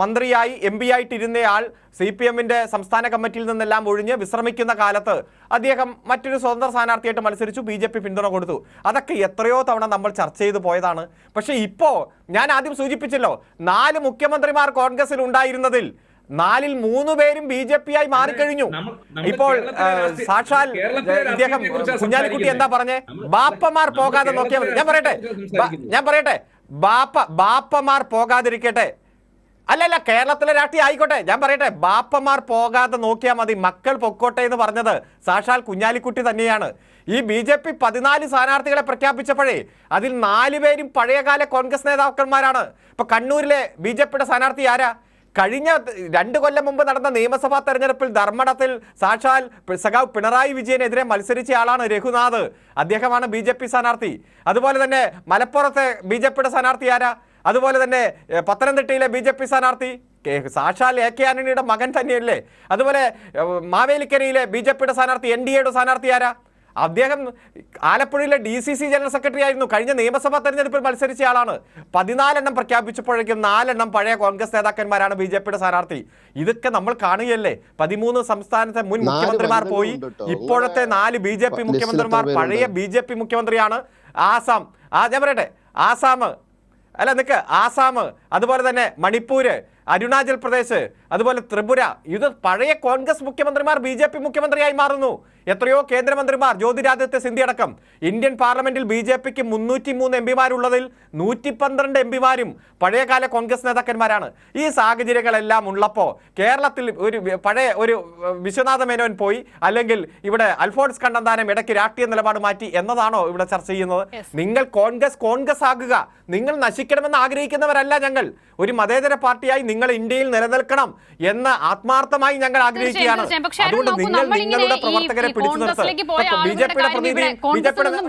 മന്ത്രിയായി MP ആയിട്ടിരുന്നയാൾ CPM-ന്റെ സംസ്ഥാന കമ്മിറ്റിയിൽ നിന്നെല്ലാം ഒഴിഞ്ഞ് വിശ്രമിക്കുന്ന കാലത്ത് അദ്ദേഹം മറ്റൊരു സ്വതന്ത്ര സ്ഥാനാർത്ഥിയായിട്ട് മത്സരിച്ചു, BJP പിന്തുണ കൊടുത്തു. അതൊക്കെ എത്രയോ തവണ നമ്മൾ ചർച്ച ചെയ്തു പോയതാണ്. പക്ഷേ ഇപ്പോൾ ഞാൻ ആദ്യം സൂചിപ്പിച്ചല്ലോ, 4 മുഖ്യമന്ത്രിമാർ കോൺഗ്രസിൽ ഉണ്ടായിരുന്നതിൽ 4-ൽ 3 പേരും BJP ആയി മാറിക്കഴിഞ്ഞു. ഇപ്പോൾ സാക്ഷാൽ ഇദ്ദേഹം കുഞ്ഞാലിക്കുട്ടി എന്താ പറഞ്ഞേ? ബാപ്പമാർ പോകാതെ നോക്കിയാൽ മതി. ഞാൻ പറയട്ടെ ബാപ്പമാർ പോകാതിരിക്കട്ടെ. അല്ലല്ല, കേരളത്തിലെ രാഷ്ട്രീയം ആയിക്കോട്ടെ, ഞാൻ പറയട്ടെ, ബാപ്പമാർ പോകാതെ നോക്കിയാൽ മതി, മക്കൾ പൊക്കോട്ടെ എന്ന് പറഞ്ഞത് സാക്ഷാൽ കുഞ്ഞാലിക്കുട്ടി തന്നെയാണ്. ഈ BJP 14 സ്ഥാനാർത്ഥികളെ പ്രഖ്യാപിച്ചപ്പോഴേ അതിൽ 4 പേരും പഴയകാല കോൺഗ്രസ് നേതാക്കന്മാരാണ്. ഇപ്പൊ കണ്ണൂരിലെ BJPയുടെ സ്ഥാനാർത്ഥി ആരാ? കഴിഞ്ഞ 2 കൊല്ലം മുമ്പ് നടന്ന നിയമസഭാ തെരഞ്ഞെടുപ്പിൽ ധർമ്മടത്തിൽ സാക്ഷാൽ സഖാവ് പിണറായി വിജയനെതിരെ മത്സരിച്ച ആളാണ് രഘുനാഥ്. അദ്ദേഹമാണ് BJP സ്ഥാനാർത്ഥി. അതുപോലെ തന്നെ മലപ്പുറത്തെ BJPയുടെ സ്ഥാനാർത്ഥി ആരാ? അതുപോലെ തന്നെ പത്തനംതിട്ടയിലെ BJP സ്ഥാനാർത്ഥി സാക്ഷാൽ AK ആന്റണിയുടെ മകൻ തന്നെയല്ലേ? അതുപോലെ മാവേലിക്കരയിലെ BJPയുടെ സ്ഥാനാർത്ഥി NDAയുടെ സ്ഥാനാർത്ഥി ആരാ? അദ്ദേഹം ആലപ്പുഴയിലെ DCC ജനറൽ സെക്രട്ടറി ആയിരുന്നു. കഴിഞ്ഞ നിയമസഭാ തെരഞ്ഞെടുപ്പിൽ മത്സരിച്ച ആളാണ്. 14 എണ്ണം പ്രഖ്യാപിച്ചപ്പോഴേക്കും 4 എണ്ണം പഴയ കോൺഗ്രസ് നേതാക്കന്മാരാണ് BJPയുടെ സ്ഥാനാർത്ഥി. ഇതൊക്കെ നമ്മൾ കാണുകയല്ലേ. 13 സംസ്ഥാനത്തെ മുൻ മുഖ്യമന്ത്രിമാർ പോയി. ഇപ്പോഴത്തെ 4 BJP മുഖ്യമന്ത്രിമാർ പഴയ BJP മുഖ്യമന്ത്രിയാണ്. ആസാം, ഞാൻ പറയട്ടെ, ആസാം, അതുപോലെ തന്നെ മണിപ്പൂര്, അരുണാചൽ പ്രദേശ്, അതുപോലെ ത്രിപുര, ഇത് പഴയ കോൺഗ്രസ് മുഖ്യമന്ത്രിമാർ BJP മുഖ്യമന്ത്രിയായി മാറുന്നു. എത്രയോ കേന്ദ്രമന്ത്രിമാർ, ജ്യോതിരാദിത്യ സിന്ധ്യ അടക്കം. ഇന്ത്യൻ പാർലമെന്റിൽ BJPക്ക് 303 MPമാരുള്ളതിൽ 112 MPമാരും പഴയകാല കോൺഗ്രസ് നേതാക്കന്മാരാണ്. ഈ സാഹചര്യങ്ങളെല്ലാം ഉള്ളപ്പോൾ കേരളത്തിൽ ഒരു വിശ്വനാഥ മേനോൻ പോയി, അല്ലെങ്കിൽ ഇവിടെ അൽഫോൺസ് കണ്ണന്താനം ഇടയ്ക്ക് രാഷ്ട്രീയ നിലപാട് മാറ്റി എന്നതാണോ ഇവിടെ ചർച്ച ചെയ്യുന്നത്? നിങ്ങൾ കോൺഗ്രസ് ആകുക. നിങ്ങൾ നശിക്കണമെന്ന് ആഗ്രഹിക്കുന്നവരല്ല ഞങ്ങൾ. ഒരു മതേതര പാർട്ടിയായി നിങ്ങൾ ഇന്ത്യയിൽ നിലനിൽക്കണം എന്ന് ആത്മാർത്ഥമായി ഞങ്ങൾ ആഗ്രഹിക്കുകയാണ്. അതുകൊണ്ട് നിങ്ങളുടെ പ്രവർത്തകരെ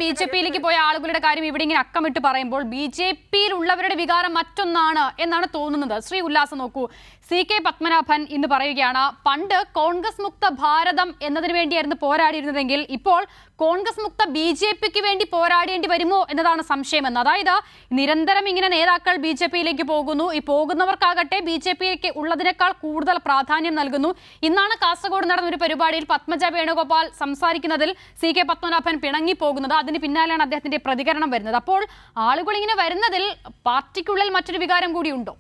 BJPയിലേക്ക് പോയ ആളുകളുടെ കാര്യം ഇവിടെ ഇങ്ങനെ അക്കമിട്ട് പറയുമ്പോൾ BJPയിലുള്ളവരുടെ വികാരം മറ്റൊന്നാണ് എന്നാണ് തോന്നുന്നത്. ശ്രീ ഉല്ലാസം നോക്കൂ, CK പത്മനാഭൻ ഇന്ന് പറയുകയാണ്, പണ്ട് കോൺഗ്രസ് മുക്ത ഭാരതം എന്നതിന് വേണ്ടിയായിരുന്നു പോരാടിയിരുന്നതെങ്കിൽ ഇപ്പോൾ കോൺഗ്രസ് മുക്ത BJPക്ക് വേണ്ടി പോരാടേണ്ടി വരുമോ എന്നതാണ് സംശയമെന്ന്. അതായത് നിരന്തരം ഇങ്ങനെ നേതാക്കൾ BJPയിലേക്ക് പോകുന്നു, ഈ പോകുന്നവർക്കാകട്ടെ BJPയിലേക്ക് ഉള്ളതിനേക്കാൾ കൂടുതൽ പ്രാധാന്യം നൽകുന്നു. ഇന്നാണ് കാസർഗോഡ് നടന്ന ഒരു പരിപാടിയിൽ പത്മജ വേണുഗോപാൽ സംസാരിക്കുന്നതിൽ CK പത്മനാഭൻ പിണങ്ങിപ്പോകുന്നത്. അതിന് പിന്നാലെയാണ് അദ്ദേഹത്തിന്റെ പ്രതികരണം വരുന്നത്. അപ്പോൾ ആളുകൾ ഇങ്ങനെ വരുന്നതിൽ പാർട്ടിക്കുള്ളിൽ മറ്റൊരു വികാരം കൂടി ഉണ്ടോ?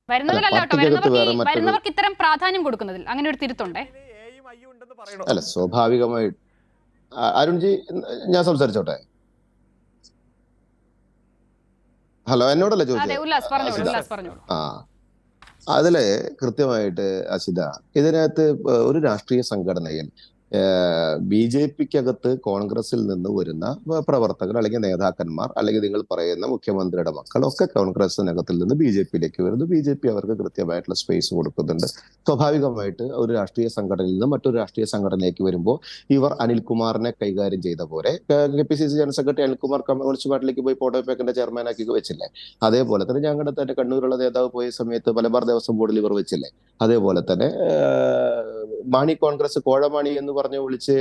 വരുന്നതിലല്ല കേട്ടോ, വരുന്നവർക്ക് ഇത്തരം പ്രാധാന്യം കൊടുക്കുന്നതിൽ അങ്ങനെ ഒരു തിരുത്തുണ്ടേ? അല്ല, സ്വാഭാവികമായി അരുൺജി, ഞാൻ സംസാരിച്ചോട്ടെ? ഹലോ, എന്നോടല്ലേ ചോദിച്ചത്? അതില് കൃത്യമായിട്ട് അസിത, ഇതിനകത്ത് ഒരു രാഷ്ട്രീയ സംഘടനയിൽ BJPക്കകത്ത് കോൺഗ്രസിൽ നിന്ന് വരുന്ന പ്രവർത്തകർ അല്ലെങ്കിൽ നേതാക്കന്മാർ അല്ലെങ്കിൽ നിങ്ങൾ പറയുന്ന മുഖ്യമന്ത്രിയുടെ മക്കൾ ഒക്കെ കോൺഗ്രസിനകത്തിൽ നിന്ന് BJPയിലേക്ക് വരുന്നു. BJP അവർക്ക് കൃത്യമായിട്ടുള്ള സ്പേസ് കൊടുക്കുന്നുണ്ട്. സ്വാഭാവികമായിട്ട് ഒരു രാഷ്ട്രീയ സംഘടനയിൽ നിന്ന് മറ്റൊരു രാഷ്ട്രീയ സംഘടനയിലേക്ക് വരുമ്പോൾ ഇവർ അനിൽകുമാറിനെ കൈകാര്യം ചെയ്ത പോലെ KPCC general secretary Anilkumar communist പാർട്ടിയിലേക്ക് പോയി പോട്ടോപേക്കിന്റെ ചെയർമാനാക്കി വെച്ചില്ലേ? അതേപോലെ തന്നെ ഞങ്ങളുടെ തന്നെ കണ്ണൂരുള്ള നേതാവ് പോയ സമയത്ത് മലബാർ ദേവസ്വം ബോർഡിൽ ഇവർ വെച്ചില്ലേ? അതേപോലെ തന്നെ മാണി കോൺഗ്രസ് കോഴമാണി എന്ന് പറഞ്ഞ് വിളിച്ച്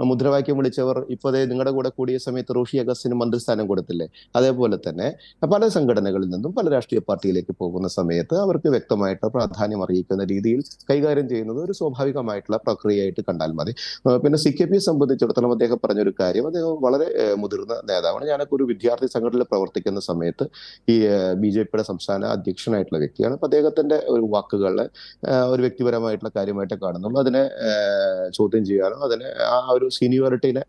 മുദ്രാവാക്യം വിളിച്ചവർ ഇപ്പോഴേ നിങ്ങളുടെ കൂടെ കൂടിയ സമയത്ത് റോഷി അഗസ്റ്റിന് മന്ത്രിസ്ഥാനം കൊടുത്തില്ലേ? അതേപോലെ തന്നെ പല സംഘടനകളിൽ നിന്നും പല രാഷ്ട്രീയ പാർട്ടിയിലേക്ക് പോകുന്ന സമയത്ത് അവർക്ക് വ്യക്തമായിട്ട് പ്രാധാന്യം അറിയിക്കുന്ന രീതിയിൽ കൈകാര്യം ചെയ്യുന്നത് ഒരു സ്വാഭാവികമായിട്ടുള്ള പ്രക്രിയയായിട്ട് കണ്ടാൽ മതി. പിന്നെ CKPയെ സംബന്ധിച്ചിടത്തോളം അദ്ദേഹം പറഞ്ഞൊരു കാര്യം, അദ്ദേഹം വളരെ മുതിർന്ന നേതാവാണ്. ഞാനൊക്കെ ഒരു വിദ്യാർത്ഥി സംഘടനയിൽ പ്രവർത്തിക്കുന്ന സമയത്ത് ഈ BJPയുടെ സംസ്ഥാന അധ്യക്ഷനായിട്ടുള്ള വ്യക്തിയാണ്. അപ്പൊ അദ്ദേഹത്തിന്റെ ഒരു വാക്കുകളെ ഒരു വ്യക്തിപരമായിട്ടുള്ള കാര്യമായിട്ട് കാണുന്നുള്ളൂ. അതിനെ ചോദ്യം ചെയ്യാനോ അതിനെ ആ ഒരു സീനിയോറിറ്റിനെ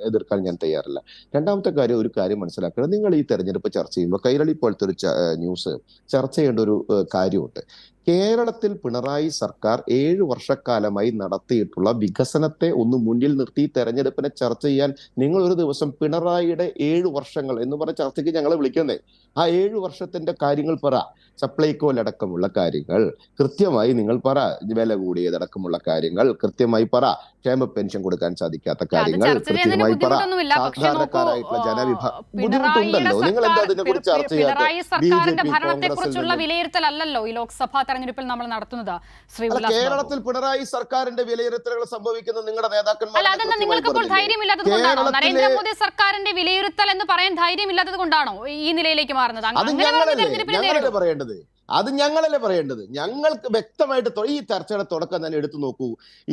എതിർക്കാൻ ഞാൻ തയ്യാറില്ല. രണ്ടാമത്തെ കാര്യം, ഒരു കാര്യം മനസ്സിലാക്കണം, നിങ്ങൾ ഈ തെരഞ്ഞെടുപ്പ് ചർച്ച ചെയ്യുമ്പോൾ കൈരളി പോലത്തെ ഒരു ന്യൂസ് ചർച്ച ചെയ്യേണ്ട ഒരു കാര്യമുണ്ട്. കേരളത്തിൽ പിണറായി സർക്കാർ 7 വർഷക്കാലമായി നടത്തിയിട്ടുള്ള വികസനത്തെ ഒന്ന് മുന്നിൽ നിർത്തി തെരഞ്ഞെടുപ്പിനെ ചർച്ച ചെയ്യാൻ നിങ്ങൾ ഒരു ദിവസം പിണറായിയുടെ 7 വർഷങ്ങൾ എന്ന് പറഞ്ഞ ചർച്ചയ്ക്ക് ഞങ്ങളെ വിളിക്കുന്നേ. ആ 7 വർഷത്തിന്റെ കാര്യങ്ങൾ പറ. സപ്ലൈകോലടക്കമുള്ള കാര്യങ്ങൾ കൃത്യമായി നിങ്ങൾ പറ. വില കൂടിയതടക്കമുള്ള കാര്യങ്ങൾ കൃത്യമായി പറ. ക്ഷേമ പെൻഷൻ കൊടുക്കാൻ സാധിക്കാത്ത കാര്യങ്ങൾ കൃത്യമായി പറ. സാധാരണക്കാരായിട്ടുള്ള ജനവിഭാഗം ബുദ്ധിമുട്ടുണ്ടല്ലോ. നിങ്ങൾ എന്താ അതിനെ കുറിച്ച് ചർച്ച ചെയ്യാത്ത? സർക്കാരിന്റെ ഭരണത്തെ കുറിച്ചുള്ള വിലയിരുത്തലല്ലോ ഈ ലോക്സഭാ തെരഞ്ഞെടുപ്പിൽ നമ്മൾ നടത്തുന്നത്? ശ്രീ അല്ല, ഉല്ലാസ് ബാബു, കേരളത്തിൽ പിണറായി സർക്കാരിന്റെ വിലയിരുത്തലുകൾ സംഭവിക്കുന്ന നിങ്ങളുടെ നേതാക്കന്മാർ അല്ല അതെന്താ നിങ്ങൾക്കിപ്പോൾ ധൈര്യമില്ലാത്തത് കൊണ്ടാണോ? നരേന്ദ്രമോദി സർക്കാരിന്റെ വിലയിരുത്തൽ എന്ന് പറയാൻ ധൈര്യമില്ലാത്തത് കൊണ്ടാണോ ഈ നിലയിലേക്ക് മാറുന്നത്? അത് അങ്ങനെ ഞങ്ങളല്ലേ തെരഞ്ഞെടുപ്പിനെ ഞങ്ങളല്ലേ നേരിടും. പറയേണ്ടത്? അത് ഞങ്ങളല്ലേ പറയേണ്ടത്? ഞങ്ങൾക്ക് വ്യക്തമായിട്ട് ഈ ചർച്ചയുടെ തുടക്കം തന്നെ എടുത്തു നോക്കൂ.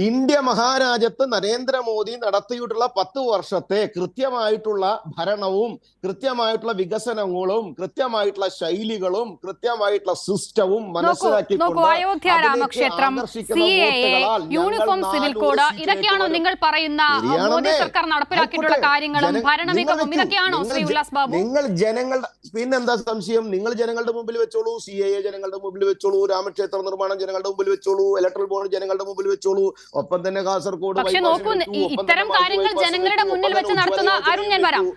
ഇന്ത്യ മഹാരാജ്യത്ത് നരേന്ദ്രമോദി നടത്തിയിട്ടുള്ള 10 വർഷത്തെ കൃത്യമായിട്ടുള്ള ഭരണവും കൃത്യമായിട്ടുള്ള വികസനങ്ങളും കൃത്യമായിട്ടുള്ള ശൈലികളും കൃത്യമായിട്ടുള്ള സിസ്റ്റവും നോക്കൂ, അയോധ്യ രാമക്ഷേത്രം, CAA, യൂണിഫോം സിവിൽ കോഡ്, ഇതൊക്കെയാണോ നിങ്ങൾ പറയുന്ന മോദി സർക്കാർ നടപ്പിലാക്കിയിട്ടുള്ള കാര്യങ്ങളും ഭരണമികവും? ഇതൊക്കെയാണോ ശ്രീ ഉല്ലാസ് ബാബു? നിങ്ങൾ ജനങ്ങളുടെ പിന്നെന്താ സംശയം? നിങ്ങൾ ജനങ്ങളുടെ മുമ്പിൽ വെച്ചോളൂ, CAA ജനങ്ങളുടെ മുമ്പിൽ വെച്ചോളൂ, രാമക്ഷേത്ര നിർമ്മാണം ജനങ്ങളുടെ മുമ്പിൽ വെച്ചോളൂ, ഇലക്ട്രൽ ബോണ്ട് ജനങ്ങളുടെ മുമ്പിൽ വെച്ചോളൂ, ഒപ്പം തന്നെ കാസർഗോഡ്. പക്ഷെ നോക്കൂ, ഇത്തരം കാര്യങ്ങൾ ജനങ്ങളുടെ മുന്നിൽ വെച്ച് നടത്തുന്ന ഞാൻ വരാം.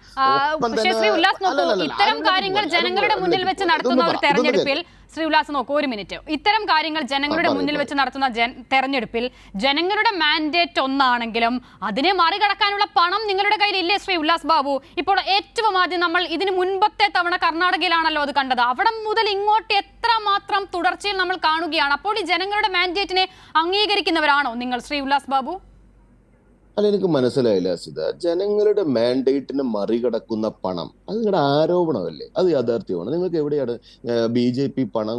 ശ്രീ ഉല്ലാസ് നോക്കൂ, ഇത്തരം കാര്യങ്ങൾ ജനങ്ങളുടെ മുന്നിൽ വെച്ച് നടത്തുന്ന ഒരു തെരഞ്ഞെടുപ്പിൽ ശ്രീ ഉല്ലാസ് നോക്കൂ, ഒരു മിനിറ്റ്. ഇത്തരം കാര്യങ്ങൾ ജനങ്ങളുടെ മുന്നിൽ വെച്ച് നടത്തുന്ന തെരഞ്ഞെടുപ്പിൽ ജനങ്ങളുടെ മാൻഡേറ്റ് ഒന്നാണെങ്കിലും അതിനെ മറികടക്കാനുള്ള പണം നിങ്ങളുടെ കയ്യിൽ ഇല്ലേ ശ്രീ ഉല്ലാസ് ബാബു? ഇപ്പോൾ ഏറ്റവും ആദ്യം നമ്മൾ ഇതിന് മുൻപത്തെ തവണ കർണാടകയിലാണല്ലോ അത് കണ്ടത്. അവിടെ മുതൽ ഇങ്ങോട്ട് എത്രമാത്രം തുടർച്ചയിൽ നമ്മൾ കാണുകയാണ്. അപ്പോൾ ഈ ജനങ്ങളുടെ മാൻഡേറ്റിനെ അംഗീകരിക്കുന്നവരാണോ നിങ്ങൾ ശ്രീ ഉല്ലാസ് ബാബു? അല്ല, എനിക്ക് മനസ്സിലായില്ല സിത. ജനങ്ങളുടെ മാൻഡേറ്റിനെ മറികടക്കുന്ന പണം, അത് നിങ്ങളുടെ ആരോപണമല്ലേ? അത് യാഥാർത്ഥ്യമാണ്. നിങ്ങൾക്ക് എവിടെയാണ് BJP പണം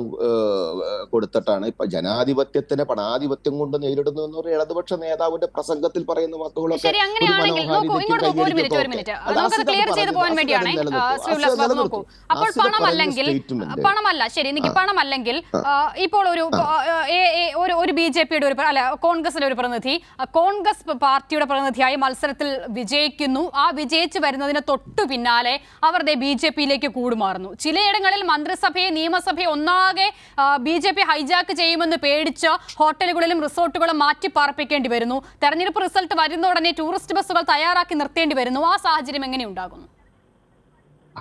കൊടുത്തിട്ടാണ് ഇപ്പൊ ജനാധിപത്യത്തിനെ പണാധിപത്യം കൊണ്ട് നേരിടുന്നു എന്ന് പറയുന്ന ഇടതുപക്ഷ നേതാവിന്റെ പ്രസംഗത്തിൽ പറയുന്ന വാക്കുകളൊക്കെ പണമല്ല. ശരി, എനിക്ക് പണമല്ലെങ്കിൽ ഇപ്പോൾ ഒരു BJPയുടെ കോൺഗ്രസിന്റെ ഒരു പ്രതിനിധി കോൺഗ്രസ് പാർട്ടിയുടെ പ്രതിനിധിയായി മത്സരത്തിൽ വിജയിക്കുന്നു. ആ വിജയിച്ചു വരുന്നതിന് തൊട്ടു പിന്നാലെ അവർ BJPയിലേക്ക് കൂടുമാറുന്നു. ചിലയിടങ്ങളിൽ മന്ത്രിസഭയെ നിയമസഭയെ ഒന്നാകെ BJP ഹൈജാക്ക് ചെയ്യുമെന്ന് പേടിച്ച് ഹോട്ടലുകളിലും റിസോർട്ടുകളും മാറ്റി പാർപ്പിക്കേണ്ടി വരുന്നു. തെരഞ്ഞെടുപ്പ് റിസൾട്ട് വരുന്ന ഉടനെ ടൂറിസ്റ്റ് ബസ്സുകൾ തയ്യാറാക്കി നിർത്തേണ്ടി വരുന്നു. ആ സാഹചര്യം എങ്ങനെ ഉണ്ടാകുന്നു?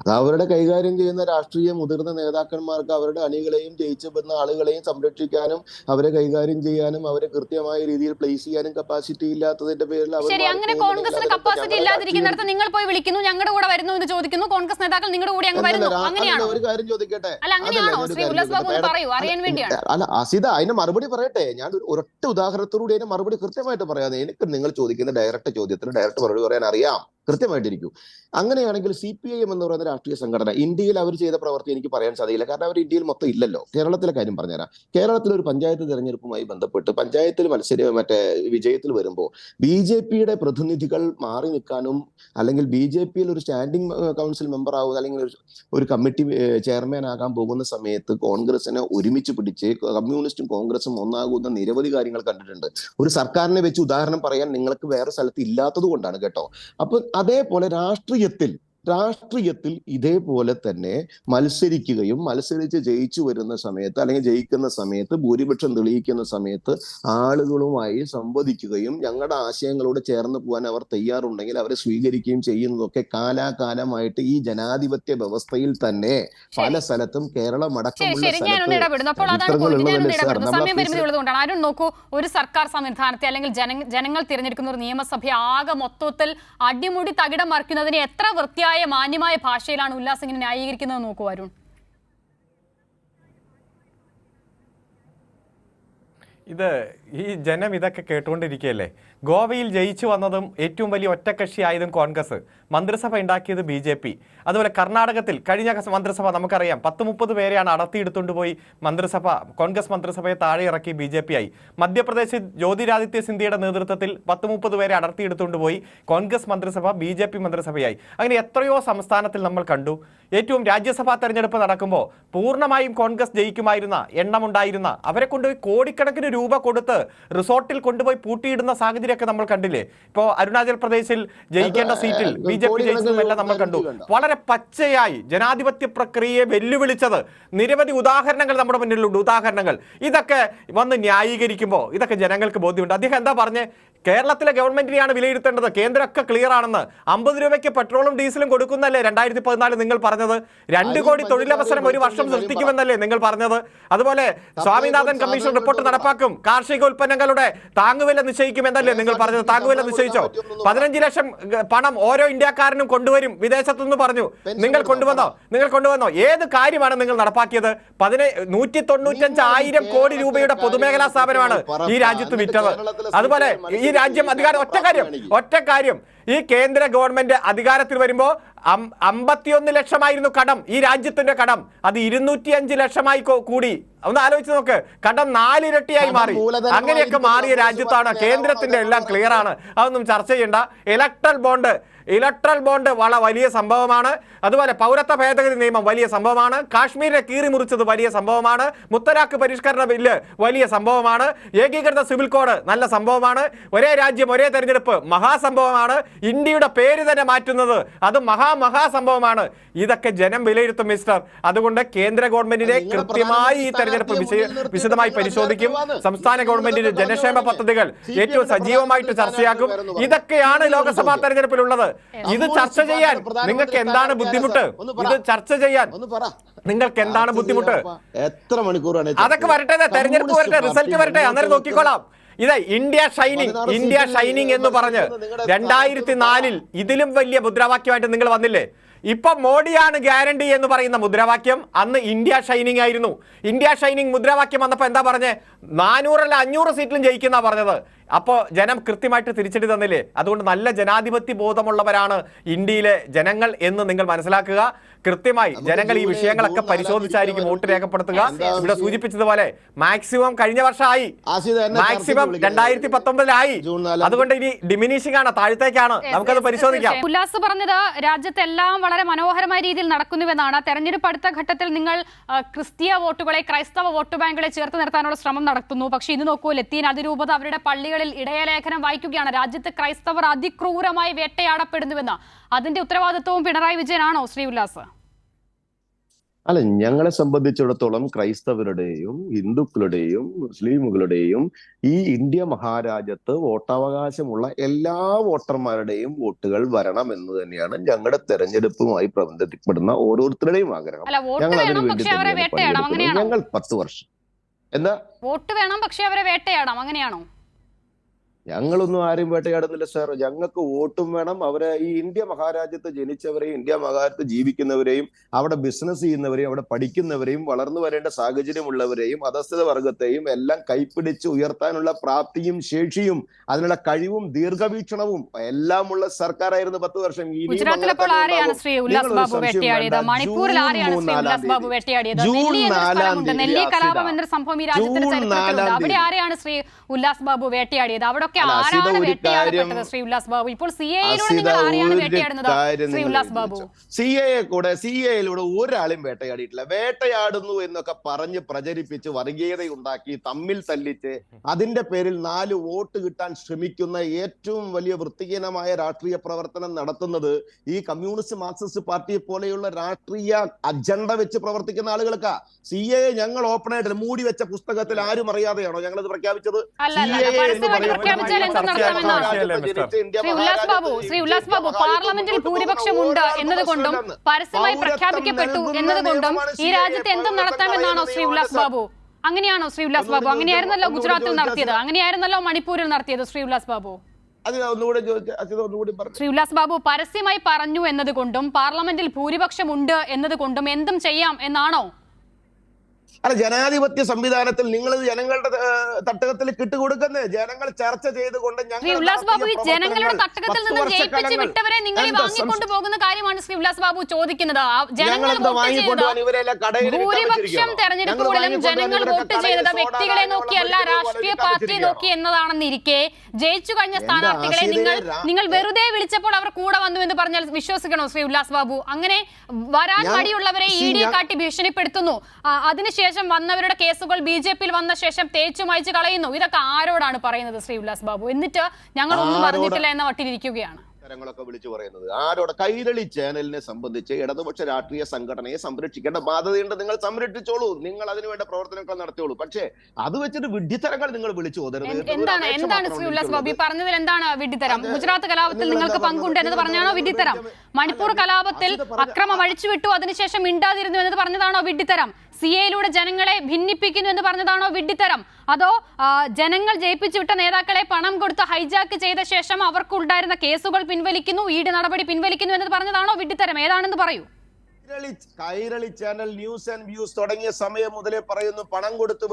അത് അവരുടെ കൈകാര്യം ചെയ്യുന്ന രാഷ്ട്രീയ മുതിർന്ന നേതാക്കന്മാർക്ക് അവരുടെ അണികളെയും ജയിച്ചു വരുന്ന ആളുകളെയും സംരക്ഷിക്കാനും അവരെ കൈകാര്യം ചെയ്യാനും അവരെ കൃത്യമായ രീതിയിൽ പ്ലേസ് ചെയ്യാനും കപ്പാസിറ്റി ഇല്ലാത്തതിന്റെ പേരിൽ ശരി, അങ്ങനെ കോൺഗ്രസിന് കപ്പാസിറ്റി ഇല്ലാതിരിക്കുന്നിടത്ത് നിങ്ങൾ പോയി വിളിക്കുന്നു, ഞങ്ങളുടെ കൂടെ വരുന്നു എന്ന് ചോദിക്കുന്നു, കോൺഗ്രസ് നേതാക്കൾ നിങ്ങളുടെ കൂടെ അങ്ങ് വരുന്നു. അങ്ങനെയാണോ? ഒരു കാര്യം ചോദിക്കട്ടെ. അല്ല, അങ്ങനെയാണോ ശ്രീ ഉല്ലാസ് ബാബു? പറയൂ, അറിയാൻ വേണ്ടിയാണ്. അല്ല അസിത, അതിന് മറുപടി പറയട്ടെ. ഞാൻ ഒരൊറ്റ ഉദാഹരണത്തോടുകൂടി അതിന് മറുപടി കൃത്യമായിട്ട് പറയാതെ, എനിക്ക് നിങ്ങൾ ചോദിക്കുന്ന ഡയറക്റ്റ് ചോദ്യത്തിന് ഡയറക്റ്റ് മറുപടി പറയാൻ അറിയാം, കൃത്യമായിട്ടിരിക്കും. അങ്ങനെയാണെങ്കിൽ CPIM എന്ന് പറയുന്ന രാഷ്ട്രീയ സംഘടന ഇന്ത്യയിൽ അവർ ചെയ്ത പ്രവൃത്തി എനിക്ക് പറയാൻ സാധിക്കില്ല. കാരണം അവർ ഇന്ത്യയിൽ മൊത്തം ഇല്ലല്ലോ. കേരളത്തിലെ കാര്യം പറഞ്ഞുതരാം. കേരളത്തിൽ ഒരു പഞ്ചായത്ത് തെരഞ്ഞെടുപ്പുമായി ബന്ധപ്പെട്ട് പഞ്ചായത്തിൽ വിജയത്തിൽ വരുമ്പോൾ BJPയുടെ പ്രതിനിധികൾ മാറി നിൽക്കാനും അല്ലെങ്കിൽ BJPയിൽ ഒരു സ്റ്റാൻഡിംഗ് കൗൺസിൽ മെമ്പർ ആവുക അല്ലെങ്കിൽ ഒരു കമ്മിറ്റി ചെയർമാൻ ആകാൻ പോകുന്ന സമയത്ത് കോൺഗ്രസിനെ ഒരുമിച്ച് പിടിച്ച് കമ്മ്യൂണിസ്റ്റും കോൺഗ്രസും ഒന്നാകുന്ന നിരവധി കാര്യങ്ങൾ കണ്ടിട്ടുണ്ട്. ഒരു സർക്കാരിനെ വെച്ച് ഉദാഹരണം പറയാൻ നിങ്ങൾക്ക് വേറെ സ്ഥലത്ത് ഇല്ലാത്തത് കൊണ്ടാണ് കേട്ടോ. അപ്പൊ അതേപോലെ രാഷ്ട്രീയത്തിൽ ഇതേപോലെ തന്നെ മത്സരിക്കുകയും മത്സരിച്ച് ജയിച്ചു വരുന്ന സമയത്ത് അല്ലെങ്കിൽ ജയിക്കുന്ന സമയത്ത് ഭൂരിപക്ഷം തെളിയിക്കുന്ന സമയത്ത് ആളുകളുമായി സംവദിക്കുകയും ഞങ്ങളുടെ ആശയങ്ങളോട് ചേർന്ന് പോകാൻ അവർ തയ്യാറുണ്ടെങ്കിൽ അവരെ സ്വീകരിക്കുകയും ചെയ്യുന്നതൊക്കെ കാലാകാലമായിട്ട് ഈ ജനാധിപത്യ വ്യവസ്ഥയിൽ തന്നെ പല സ്ഥലത്തും കേരളം അടക്കമുള്ള അരുൺ നോക്കൂ, ഒരു സർക്കാർ സംവിധാനത്തെ അല്ലെങ്കിൽ ജനങ്ങൾ തിരഞ്ഞെടുക്കുന്ന ഒരു നിയമസഭയെ ആകെ മൊത്തത്തിൽ അടിമുടി തകിടം മറിക്കുന്നതിന് എത്ര വൃത്തിയായ മാന്യമായ ഭാഷയിലാണ് ഉല്ലാസ് ഇങ്ങനെ ന്യായീകരിക്കുന്നത് നോക്കൂ അരുൺ. ഈ ജനം ഇതൊക്കെ കേട്ടുകൊണ്ടിരിക്കുകയല്ലേ. ഗോവയിൽ ജയിച്ചു വന്നതും ഏറ്റവും വലിയ ഒറ്റക്കക്ഷിയായതും കോൺഗ്രസ്, മന്ത്രിസഭ ഉണ്ടാക്കിയത് BJP. അതുപോലെ കർണാടകത്തിൽ കഴിഞ്ഞ മന്ത്രിസഭ നമുക്കറിയാം 10-30 പേരെയാണ് അടർത്തിയെടുത്തുകൊണ്ട് പോയി കോൺഗ്രസ് മന്ത്രിസഭയെ താഴെ ഇറക്കി BJP ആയി. മധ്യപ്രദേശിൽ ജ്യോതിരാദിത്യ സിന്ധ്യയുടെ നേതൃത്വത്തിൽ 10-30 പേരെ അടർത്തിയെടുത്തുകൊണ്ട് പോയി കോൺഗ്രസ് മന്ത്രിസഭ BJP മന്ത്രിസഭയായി. അങ്ങനെ എത്രയോ സംസ്ഥാനത്തിൽ നമ്മൾ കണ്ടു. ഏറ്റവും രാജ്യസഭാ തെരഞ്ഞെടുപ്പ് നടക്കുമ്പോൾ പൂർണ്ണമായും കോൺഗ്രസ് ജയിക്കുമായിരുന്ന എണ്ണമുണ്ടായിരുന്ന അവരെ കൊണ്ടുപോയി കോടിക്കണക്കിന് രൂപ കൊടുത്ത് റിസോർട്ടിൽ കൊണ്ടുപോയി പൂട്ടിയിടുന്ന സാഹചര്യമൊക്കെ നമ്മൾ കണ്ടില്ലേ. ഇപ്പോൾ അരുണാചൽ പ്രദേശിൽ ജയിക്കേണ്ട സീറ്റിൽ BJP ജയിച്ചതുമെല്ലാം നമ്മൾ കണ്ടു. വളരെ പച്ചയായി ജനാധിപത്യ പ്രക്രിയയെ വെല്ലുവിളിച്ചത് നിരവധി ഉദാഹരണങ്ങൾ നമ്മുടെ മുന്നിലുണ്ട്. ഇതൊക്കെ വന്ന് ന്യായീകരിക്കുമ്പോൾ ഇതൊക്കെ ജനങ്ങൾക്ക് ബോധ്യമുണ്ട്. അദ്ദേഹം എന്താ പറഞ്ഞേ? കേരളത്തിലെ ഗവൺമെന്റിനെയാണ് വിലയിരുത്തേണ്ടത്. കേന്ദ്രമൊക്കെ ക്ലിയർ ആണെന്ന്. 50 രൂപയ്ക്ക് പെട്രോളും ഡീസലും കൊടുക്കുന്നല്ലേ 2014 നിങ്ങൾ പറഞ്ഞത്. 2 കോടി തൊഴിലവസരം ഒരു വർഷം സൃഷ്ടിക്കുമെന്നല്ലേ നിങ്ങൾ പറഞ്ഞത്. അതുപോലെ സ്വാമിനാഥൻ കമ്മീഷൻ റിപ്പോർട്ട് നടപ്പാക്കും, കാർഷിക ഉൽപ്പന്നങ്ങളുടെ താങ്ങുവില നിശ്ചയിക്കുമെന്നല്ലേ നിങ്ങൾ പറഞ്ഞത്. താങ്ങുവില നിശ്ചയിച്ചോ? 15 ലക്ഷം പണം ഓരോ ഇന്ത്യക്കാരനും കൊണ്ടുവരും വിദേശത്തുനിന്ന് പറഞ്ഞു. നിങ്ങൾ കൊണ്ടുവന്നോ? ഏത് കാര്യമാണ് നിങ്ങൾ നടപ്പാക്കിയത്? 195,000 കോടി രൂപയുടെ പൊതുമേഖലാ സ്ഥാപനമാണ് ഈ രാജ്യത്ത് വിറ്റത്. അതുപോലെ ഈ രാജ്യം ഒറ്റ കാര്യം ഈ കേന്ദ്ര ഗവൺമെന്റ് അധികാരത്തിൽ വരുമ്പോ 51 ലക്ഷമായിരുന്നു കടം, ഈ രാജ്യത്തിന്റെ കടം. അത് 205 ലക്ഷമായി കൂടി. ഒന്ന് ആലോചിച്ച് നോക്ക്. കടം 4 ഇരട്ടിയായി മാറി. അങ്ങനെയൊക്കെ മാറിയ രാജ്യത്താണ്. കേന്ദ്രത്തിന്റെ എല്ലാം ക്ലിയർ ആണ്, അതൊന്നും ചർച്ച ചെയ്യണ്ട. ഇലക്ട്രൽ ബോണ്ട് വലിയ സംഭവമാണ്. അതുപോലെ പൗരത്വ ഭേദഗതി നിയമം വലിയ സംഭവമാണ്. കാശ്മീരിനെ കീറി മുറിച്ചത് വലിയ സംഭവമാണ്. മുത്തലാഖ് പരിഷ്കരണ ബില്ല് വലിയ സംഭവമാണ്. ഏകീകൃത സിവിൽ കോഡ് നല്ല സംഭവമാണ്. ഒരേ രാജ്യം ഒരേ തെരഞ്ഞെടുപ്പ് മഹാസംഭവമാണ്. ഇന്ത്യയുടെ പേര് തന്നെ മാറ്റുന്നത് അത് മഹാസംഭവമാണ്. ഇതൊക്കെ ജനം വിലയിരുത്തും മിസ്റ്റർ. അതുകൊണ്ട് കേന്ദ്ര ഗവൺമെന്റിനെ കൃത്യമായി ഈ തെരഞ്ഞെടുപ്പ് വിശദമായി പരിശോധിക്കും. സംസ്ഥാന ഗവൺമെന്റിന്റെ ജനക്ഷേമ പദ്ധതികൾ ഏറ്റവും സജീവമായിട്ട് ചർച്ചയാക്കും. ഇതൊക്കെയാണ് ലോക്സഭാ തെരഞ്ഞെടുപ്പിലുള്ളത്. ഇത് ചർച്ച ചെയ്യാൻ നിങ്ങൾക്ക് എന്താണ് ബുദ്ധിമുട്ട്? എത്ര മണിക്കൂറാണ്? അതൊക്കെ വരട്ടെ, തെരഞ്ഞെടുപ്പ് വരട്ടെ, റിസൾട്ട് വരട്ടെ, അന്നേരം നോക്കിക്കോളാം. ഇത് ഇന്ത്യ ഷൈനിങ് എന്ന് പറഞ്ഞ് 2004 ഇതിലും വലിയ മുദ്രാവാക്യമായിട്ട് നിങ്ങൾ വന്നില്ലേ? ഇപ്പൊ മോഡിയാണ് ഗ്യാരണ്ടി എന്ന് പറയുന്ന മുദ്രാവാക്യം അന്ന് ഇന്ത്യ ഷൈനിങ് ആയിരുന്നു. ഇന്ത്യ ഷൈനിങ് മുദ്രാവാക്യം വന്നപ്പോൾ എന്താ പറഞ്ഞേ? 400 അല്ല 500 സീറ്റിലും ജയിക്കുന്ന പറഞ്ഞത്. അപ്പോൾ ജനം കൃത്യമായിട്ട് തിരിച്ചടി തന്നില്ലേ? അതുകൊണ്ട് നല്ല ജനാധിപത്യ ബോധമുള്ളവരാണ് ഇന്ത്യയിലെ ജനങ്ങൾ എന്ന് നിങ്ങൾ മനസ്സിലാക്കുക. കൃത്യമായി ജനങ്ങൾ ഈ വിഷയങ്ങളൊക്കെ പരിശോധിച്ചായിരിക്കും വോട്ട് രേഖപ്പെടുത്തുക. ഇവിടെ സൂചിപ്പിച്ചതുപോലെ മാക്സിമം കഴിഞ്ഞ വർഷമായി, മാക്സിമം 2019 അതുകൊണ്ട് ഇനി ഡിമിനിഷിംഗ് ആണ്, താഴത്തേക്കാണ്. നമുക്കത് പരിശോധിക്കാം. ഉല്ലാസ് പറഞ്ഞത് രാജ്യത്തെല്ലാം വളരെ മനോഹരമായ രീതിയിൽ നടക്കുന്നുവെന്നാണ്. തെരഞ്ഞെടുപ്പ് അടുത്ത ഘട്ടത്തിൽ നിങ്ങൾ ക്രിസ്തീയ വോട്ടുകളെ ക്രൈസ്തവ വോട്ട് ബാങ്കുകളെ ചേർത്ത് നിർത്താനുള്ള ശ്രമം നടത്തുന്നു. പക്ഷേ ഇത് നോക്കൂ, ലത്തീൻ അതിരൂപത അവരുടെ പള്ളികളിൽ ഇടയലേഖനം വായിക്കുകയാണ്. രാജ്യത്ത് ക്രൈസ്തവർ അതിക്രൂരമായി വേട്ടയാടപ്പെടുന്നുവെന്ന്. അതിന്റെ ഉത്തരവാദിത്വവും പിണറായി വിജയനാണോ ശ്രീ ഉല്ലാസ്? അല്ല, ഞങ്ങളെ സംബന്ധിച്ചിടത്തോളം ക്രൈസ്തവരുടെയും ഹിന്ദുക്കളുടെയും മുസ്ലിമുകളുടെയും ഈ ഇന്ത്യ മഹാരാജ്യത്ത് വോട്ടവകാശമുള്ള എല്ലാ വോട്ടർമാരുടെയും വോട്ടുകൾ വരണം എന്ന് തന്നെയാണ് ഞങ്ങളുടെ തെരഞ്ഞെടുപ്പുമായി ബന്ധപ്പെടുന്ന ഓരോരുത്തരുടെയും ആഗ്രഹം. ഞങ്ങൾ അതിനു വേണ്ടി ഞങ്ങൾ 10 വർഷം വോട്ട് വേണം, പക്ഷെ അവരെ വേട്ടയാടാം, അങ്ങനെയാണോ? ഞങ്ങളൊന്നും ആരും വേട്ടയാടുന്നില്ല സാർ. ഞങ്ങൾക്ക് വോട്ടും വേണം. അവരെ ഈ ഇന്ത്യ മഹാരാജ്യത്ത് ജനിച്ചവരെയും ഇന്ത്യ മഹാരാജ്യത്ത് ജീവിക്കുന്നവരെയും അവിടെ ബിസിനസ് ചെയ്യുന്നവരെയും അവിടെ പഠിക്കുന്നവരെയും വളർന്നു വരേണ്ട സാഹചര്യമുള്ളവരെയും അധസ്ഥിത വർഗത്തെയും എല്ലാം കൈപ്പിടിച്ച് ഉയർത്താനുള്ള പ്രാപ്തിയും ശേഷിയും അതിനുള്ള കഴിവും ദീർഘവീക്ഷണവും എല്ലാമുള്ള സർക്കാരായിരുന്നു 10 വർഷം. സിഎയിലൂടെ ഒരാളും വേട്ടയാടിയിട്ടില്ല. വേട്ടയാടുന്നു എന്നൊക്കെ പറഞ്ഞ് പ്രചരിപ്പിച്ച് വർഗീയതയുണ്ടാക്കി തമ്മിൽ തല്ലിച്ച് അതിന്റെ പേരിൽ 4 വോട്ട് കിട്ടാൻ ശ്രമിക്കുന്ന ഏറ്റവും വലിയ വൃത്തിഹീനമായ രാഷ്ട്രീയ പ്രവർത്തനം നടത്തുന്നത് ഈ കമ്മ്യൂണിസ്റ്റ് മാർക്സിസ്റ്റ് പാർട്ടിയെ പോലെയുള്ള രാഷ്ട്രീയ അജണ്ട വെച്ച് പ്രവർത്തിക്കുന്ന ആളുകൾക്കാ. സിഎ ഞങ്ങൾ ഓപ്പണായിട്ട് മൂടി വെച്ച പുസ്തകത്തിൽ ആരും അറിയാതെയാണോ ഞങ്ങളത് പ്രഖ്യാപിച്ചത്? പാർലമെന്റിൽ ഭൂരിപക്ഷമുണ്ട് എന്നതുകൊണ്ടും പരസ്യമായി പ്രഖ്യാപിക്കപ്പെട്ടു എന്നതുകൊണ്ടും ഈ രാജ്യത്ത് എന്തും നടത്താമെന്നാണോ ശ്രീ ഉല്ലാസ് ബാബു? അങ്ങനെയാണോ ശ്രീ ഉല്ലാസ് ബാബു? അങ്ങനെയായിരുന്നല്ലോ ഗുജറാത്തിൽ നടത്തിയത്, അങ്ങനെയായിരുന്നല്ലോ മണിപ്പൂരിൽ നടത്തിയത്. ശ്രീ ഉല്ലാസ് ബാബു, ശ്രീ ഉല്ലാസ് ബാബു പരസ്യമായി പറഞ്ഞു എന്നതുകൊണ്ടും പാർലമെന്റിൽ ഭൂരിപക്ഷമുണ്ട് എന്നതുകൊണ്ടും എന്തും ചെയ്യാം എന്നാണോ? അല്ല, ജനാധിപത്യ സംവിധാനത്തിൽ നിങ്ങൾ ജനങ്ങളുടെ തട്ടകത്തിൽ കിട്ടുകൊടുക്കുന്നത് ജനങ്ങൾ ചർച്ച ചെയ്തുകൊണ്ട് ജനങ്ങളുടെ തട്ടകത്തിൽ നിന്ന് ജയിപ്പിച്ച് വിട്ടവരെ നിങ്ങൾ വാങ്ങിക്കൊണ്ടു പോകുന്ന കാര്യമാണ് ശ്രീ ഉല്ലാസ് ബാബു ചോദിക്കുന്നത്. ഭൂരിപക്ഷം തെരഞ്ഞെടുപ്പുകളിലും ജനങ്ങൾ വോട്ട് ചെയ്തത് വ്യക്തികളെ നോക്കിയല്ല രാഷ്ട്രീയ പാർട്ടിയെ നോക്കി എന്നതാണെന്നിരിക്കെ ജയിച്ചു കഴിഞ്ഞ സ്ഥാനാർത്ഥികളെ നിങ്ങൾ വെറുതെ വിളിച്ചപ്പോൾ അവർ കൂടെ വന്നു എന്ന് പറഞ്ഞാൽ വിശ്വസിക്കണോ ശ്രീ ഉല്ലാസ് ബാബു? അങ്ങനെ വരാൻ മടിയുള്ളവരെ ഇ ഡി കാട്ടി ഭീഷണിപ്പെടുത്തുന്നു. അതിനുശേഷം വന്നവരുടെ കേസുകൾ ബിജെപിയിൽ വന്ന ശേഷം തേച്ചു മായ്ച്ചു കളയുന്നു. ഇതൊക്കെ ആരോടാണ് പറയുന്നത് ശ്രീ ഉല്ലാസ് ബാബു? എന്നിട്ട് ഞങ്ങൾ ഒന്നും അറിഞ്ഞിട്ടില്ല എന്ന മട്ടിലിരിക്കുകയാണ്. വിഡിത്തരങ്ങളൊക്കെ വിളിച്ചു പറയുന്നത്? ആരോട്? കൈരളി ചാനലിനെ സംബന്ധിച്ച് ഇടതുപക്ഷ രാഷ്ട്രീയ സംഘടനയെ സംരക്ഷിക്കേണ്ട ബാധ്യതയുണ്ട്. നിങ്ങൾ സംരക്ഷിച്ചോളൂ, നിങ്ങൾ അതിനുവേണ്ട പ്രവർത്തനങ്ങൾ നടത്തിയോളൂ. പക്ഷേ അത് വെച്ചിട്ട് വിഡിത്തരങ്ങൾ നിങ്ങൾ വിളിച്ചു പോകരുത്. എന്താണ് ശ്രീ ഉല്ലാസ് ബാബു പറഞ്ഞതിൽ എന്താണ് വിഡിത്തരം? ഗുജറാത്ത് കലാപത്തിൽ നിങ്ങൾക്ക് പങ്കുണ്ട് എന്നത് പറഞ്ഞാണോ വിഡിത്തരം? മണിപ്പൂർ കലാപത്തിൽ അക്രമം അഴിച്ചുവിട്ടു, അതിനുശേഷം മിണ്ടാതിരുന്നു എന്നത് പറഞ്ഞതാണോ വിഡിത്തരം? സിഎയിലൂടെ ജനങ്ങളെ ഭിന്നിപ്പിക്കുന്നു എന്ന് പറഞ്ഞതാണോ വിഡിത്തരം? അതോ ജനങ്ങൾ ജയിപ്പിച്ചു വിട്ട നേതാക്കളെ പണം കൊടുത്ത് ഹൈജാക്ക് ചെയ്ത ശേഷം അവർക്കുണ്ടായിരുന്ന കേസുകൾ പിൻവലിക്കുന്നു, ഈട് നടപടി പിൻവലിക്കുന്നു എന്ന് പറഞ്ഞതാണോ വിഡിത്തരം? ഏതാണെന്ന് പറയൂ. Kairali channel news and views തുടങ്ങിയ സമയം മുതലേ പറയുന്നു പണം കൊടുത്തു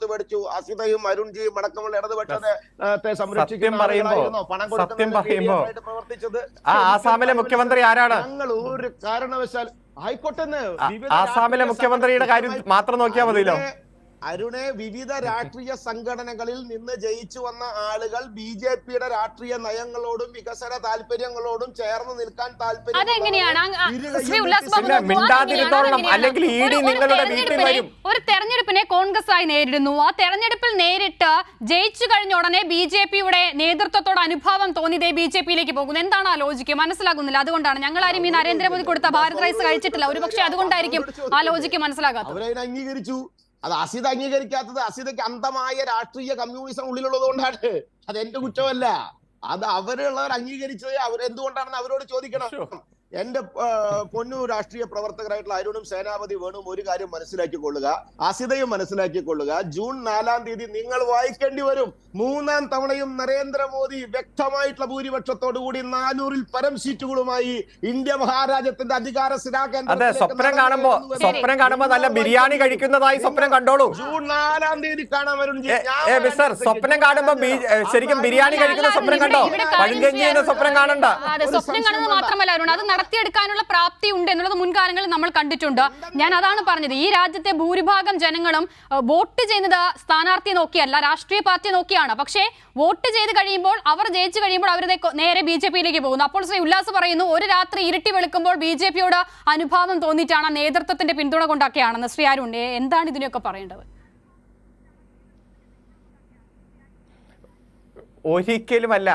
മേടിച്ചു. അസിതയും അരുൺജിയും അടക്കമുള്ള ഇടതുപക്ഷത്തെ സംരക്ഷിക്കുന്ന പ്രവർത്തിച്ചത്. ആസാമിലെ മുഖ്യമന്ത്രി ആരാണ്? ഞങ്ങൾ ഒരു കാരണവശാൽ ആയിക്കോട്ടെന്ന് ആസാമിലെ മുഖ്യമന്ത്രിയുടെ കാര്യം മാത്രം നോക്കിയാൽ മതിയല്ലോ. അരുണെ, വിവിധ രാഷ്ട്രീയ സംഘടനകളിൽ നിന്ന് ജയിച്ചു വന്ന ആളുകൾ ബിജെപിയുടെ രാഷ്ട്രീയ നയങ്ങളോടും വികസന താല്പര്യങ്ങളോടും ചേർന്ന് നിൽക്കാൻ താല്പര്യം അല്ലെങ്കിൽ ഒരു തെരഞ്ഞെടുപ്പിനെ കോൺഗ്രസ് ആയി നേരിടുന്നു. ആ തെരഞ്ഞെടുപ്പിൽ നേരിട്ട് ജയിച്ചു കഴിഞ്ഞ ഉടനെ ബിജെപിയുടെ നേതൃത്വത്തോട് അനുഭാവം തോന്നിയതേ ബിജെപിയിലേക്ക് പോകുന്നു. എന്താണ് ആ ലോജിക്ക്? മനസ്സിലാകുന്നില്ല. അതുകൊണ്ടാണ് ഞങ്ങളാരും ഈ നരേന്ദ്രമോദി കൊടുത്ത ഭാരത് റൈസ് കഴിച്ചിട്ടില്ല. ഒരുപക്ഷെ അതുകൊണ്ടായിരിക്കും ആ ലോജിക്ക് മനസ്സിലാകാത്തത്. അവരതിനെ അംഗീകരിച്ചു. അത് അസിത അംഗീകരിക്കാത്തത് അസിതയ്ക്ക് അന്ധമായ രാഷ്ട്രീയ കമ്മ്യൂണിസം ഉള്ളിലുള്ളത് കൊണ്ടാണ്. അത് എന്റെ കുറ്റമല്ല. അത് അവരുള്ളവർ അംഗീകരിച്ചത് അവരെന്തുകൊണ്ടാണെന്ന് അവരോട് ചോദിക്കണം. എന്റെ പൊന്നു രാഷ്ട്രീയ പ്രവർത്തകരായിട്ടുള്ള അരുണും സേനാപതി വേണും ഒരു കാര്യം മനസ്സിലാക്കിക്കൊള്ളുക, അസിതയും മനസ്സിലാക്കിക്കൊള്ളുക. ജൂൺ 4-ാം തീയതി നിങ്ങൾ വായിക്കേണ്ടി വരും. 3-ാം തവണയും നരേന്ദ്രമോദി വ്യക്തമായിട്ടുള്ള ഭൂരിപക്ഷത്തോടുകൂടി 400-ൽ പരം സീറ്റുകളുമായി ഇന്ത്യ മഹാരാജ്യത്തിന്റെ അധികാര സ്വപ്നം കാണുമ്പോ നല്ല ബിരിയാണി കഴിക്കുന്നതായി സ്വപ്നം കണ്ടോളൂ. ജൂൺ 4-ാം തീയതി കാണാൻ വരും. സ്വപ്നം കാണുമ്പോ ശരിക്കും ബിരിയാണി കഴിക്കുന്ന സ്വപ്നം കണ്ടോ? പഴങ്കഞ്ഞിയുടെ സ്വപ്നം കാണണ്ട. സ്വപ്നം കാണുന്നത് മാത്രമല്ല അരുൺ, അത് നടത്തിയെടുക്കാനുള്ള പ്രാപ്തി ഉണ്ട് എന്നുള്ളത് മുൻകാലങ്ങളിൽ നമ്മൾ കണ്ടിട്ടുണ്ട്. ഞാൻ അതാണ് പറഞ്ഞത്. ഈ രാജ്യത്തെ ഭൂരിഭാഗം ജനങ്ങളും വോട്ട് ചെയ്യുന്നത് സ്ഥാനാർത്ഥിയെ നോക്കിയല്ല, രാഷ്ട്രീയ പാർട്ടി നോക്കിയാണ്. പക്ഷേ വോട്ട് ചെയ്ത് കഴിയുമ്പോൾ, അവർ ജയിച്ചു കഴിയുമ്പോൾ അവർ നേരെ ബിജെപിയിലേക്ക് പോകുന്നു. അപ്പോൾ ശ്രീ ഉല്ലാസ് പറയുന്നു ഒരു രാത്രി ഇരുട്ടി വെളുക്കുമ്പോൾ ബിജെപിയോട് അനുഭാവം തോന്നിയിട്ടാണ്, നേതൃത്വത്തിന്റെ പിന്തുണ കൊണ്ടൊക്കെയാണെന്ന്. ശ്രീ അരുൺ, എന്താണ് ഇതിനൊക്കെ പറയേണ്ടത്? ഒരിക്കലുമല്ല.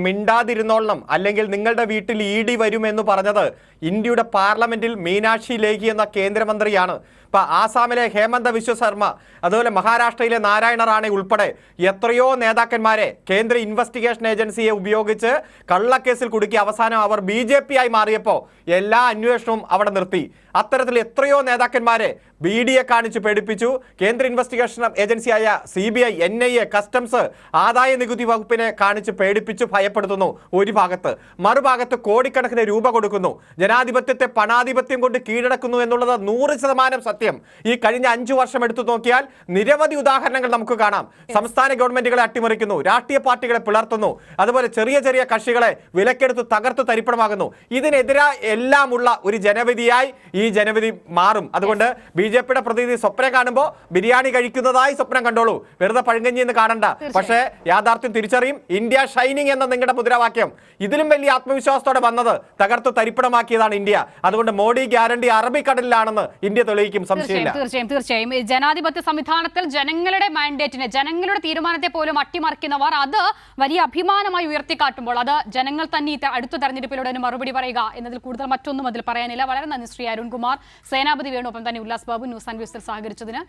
മിണ്ടാതിരുന്നോളണം, അല്ലെങ്കിൽ നിങ്ങളുടെ വീട്ടിൽ ഇഡി വരുമെന്ന് പറഞ്ഞത് ഇന്ത്യയുടെ പാർലമെന്റിൽ മീനാക്ഷി ലേഖി എന്ന കേന്ദ്രമന്ത്രിയാണ്. ഇപ്പൊ ആസാമിലെ ഹേമന്ത വിശ്വ ശർമ്മ, അതുപോലെ മഹാരാഷ്ട്രയിലെ നാരായണ റാണെ ഉൾപ്പെടെ എത്രയോ നേതാക്കന്മാരെ കേന്ദ്ര ഇൻവെസ്റ്റിഗേഷൻ ഏജൻസിയെ ഉപയോഗിച്ച് കള്ളക്കേസിൽ കുടുക്കി അവസാനം അവർ BJP ആയി മാറിയപ്പോൾ എല്ലാ അന്വേഷണവും അവിടെ നിർത്തി. അത്തരത്തിൽ എത്രയോ നേതാക്കന്മാരെ BDA കാണിച്ച് പേടിപ്പിച്ചു. കേന്ദ്ര ഇൻവെസ്റ്റിഗേഷൻ ഏജൻസിയായ CBI, NIA, കസ്റ്റംസ്, ആദായ നികുതി വകുപ്പിനെ കാണിച്ച് പേടിപ്പിച്ചു ഭയപ്പെടുത്തുന്നു ഒരു ഭാഗത്ത്. മറുഭാഗത്ത് കോടിക്കണക്കിന് രൂപ കൊടുക്കുന്നു. ജനാധിപത്യത്തെ പണാധിപത്യം കൊണ്ട് കീഴടക്കുന്നു എന്നുള്ളത് 100% സത്യം. ഈ കഴിഞ്ഞ 5 വർഷം എടുത്തു നോക്കിയാൽ നിരവധി ഉദാഹരണങ്ങൾ നമുക്ക് കാണാം. സംസ്ഥാന ഗവൺമെന്റുകളെ അട്ടിമറിക്കുന്നു, രാഷ്ട്രീയ പാർട്ടികളെ പിളർത്തുന്നു, അതുപോലെ ചെറിയ ചെറിയ കക്ഷികളെ വിലക്കെടുത്ത് തകർത്ത് തരിപ്പണമാകുന്നു. ഇതിനെതിരായി എല്ലാമുള്ള ഒരു ജനവിധിയായി ഈ ജനവിധി മാറും. അതുകൊണ്ട് BJPയുടെ പ്രതിനിധി സ്വപ്നം കാണുമ്പോൾ ബിരിയാണി കഴിക്കുന്നതായി സ്വപ്നം കണ്ടോളൂ, വെറുതെ പഴങ്കഞ്ഞി എന്ന് കാണണ്ട. പക്ഷേ യാഥാർത്ഥ്യം തിരിച്ചറിയും. ഇന്ത്യ ഷൈനിങ് എന്ന നിങ്ങളുടെ മുദ്രാവാക്യം ഇതിലും വലിയ ആത്മവിശ്വാസത്തോടെ വന്നത് തകർത്ത് തരിപ്പണമാക്കിയതാണ് ഇന്ത്യ. അതുകൊണ്ട് മോഡി ഗ്യാരണ്ടി അറബിക്കടലിലാണെന്ന് ഇന്ത്യ തെളിയിക്കും. തീർച്ചയായും ജനാധിപത്യ സംവിധാനത്തിൽ ജനങ്ങളുടെ മാൻഡേറ്റിനെ, ജനങ്ങളുടെ തീരുമാനത്തെ പോലും അട്ടിമറിക്കുന്നവർ അത് വലിയ അഭിമാനമായി ഉയർത്തിക്കാട്ടുമ്പോൾ അത് ജനങ്ങൾ തന്നെ അടുത്ത തെരഞ്ഞെടുപ്പിലൂടെ മറുപടി പറയുക എന്നതിൽ കൂടുതൽ മറ്റൊന്നും അതിൽ പറയാനില്ല. വളരെ നന്ദി ശ്രീ അരുൺകുമാർ, സേനാപതി വേണു, ഒപ്പം തന്നെ ഉല്ലാസ് ബാബു ന്യൂസ് ആൻഡ് വ്യൂസിൽ സഹകരിച്ചതിന്.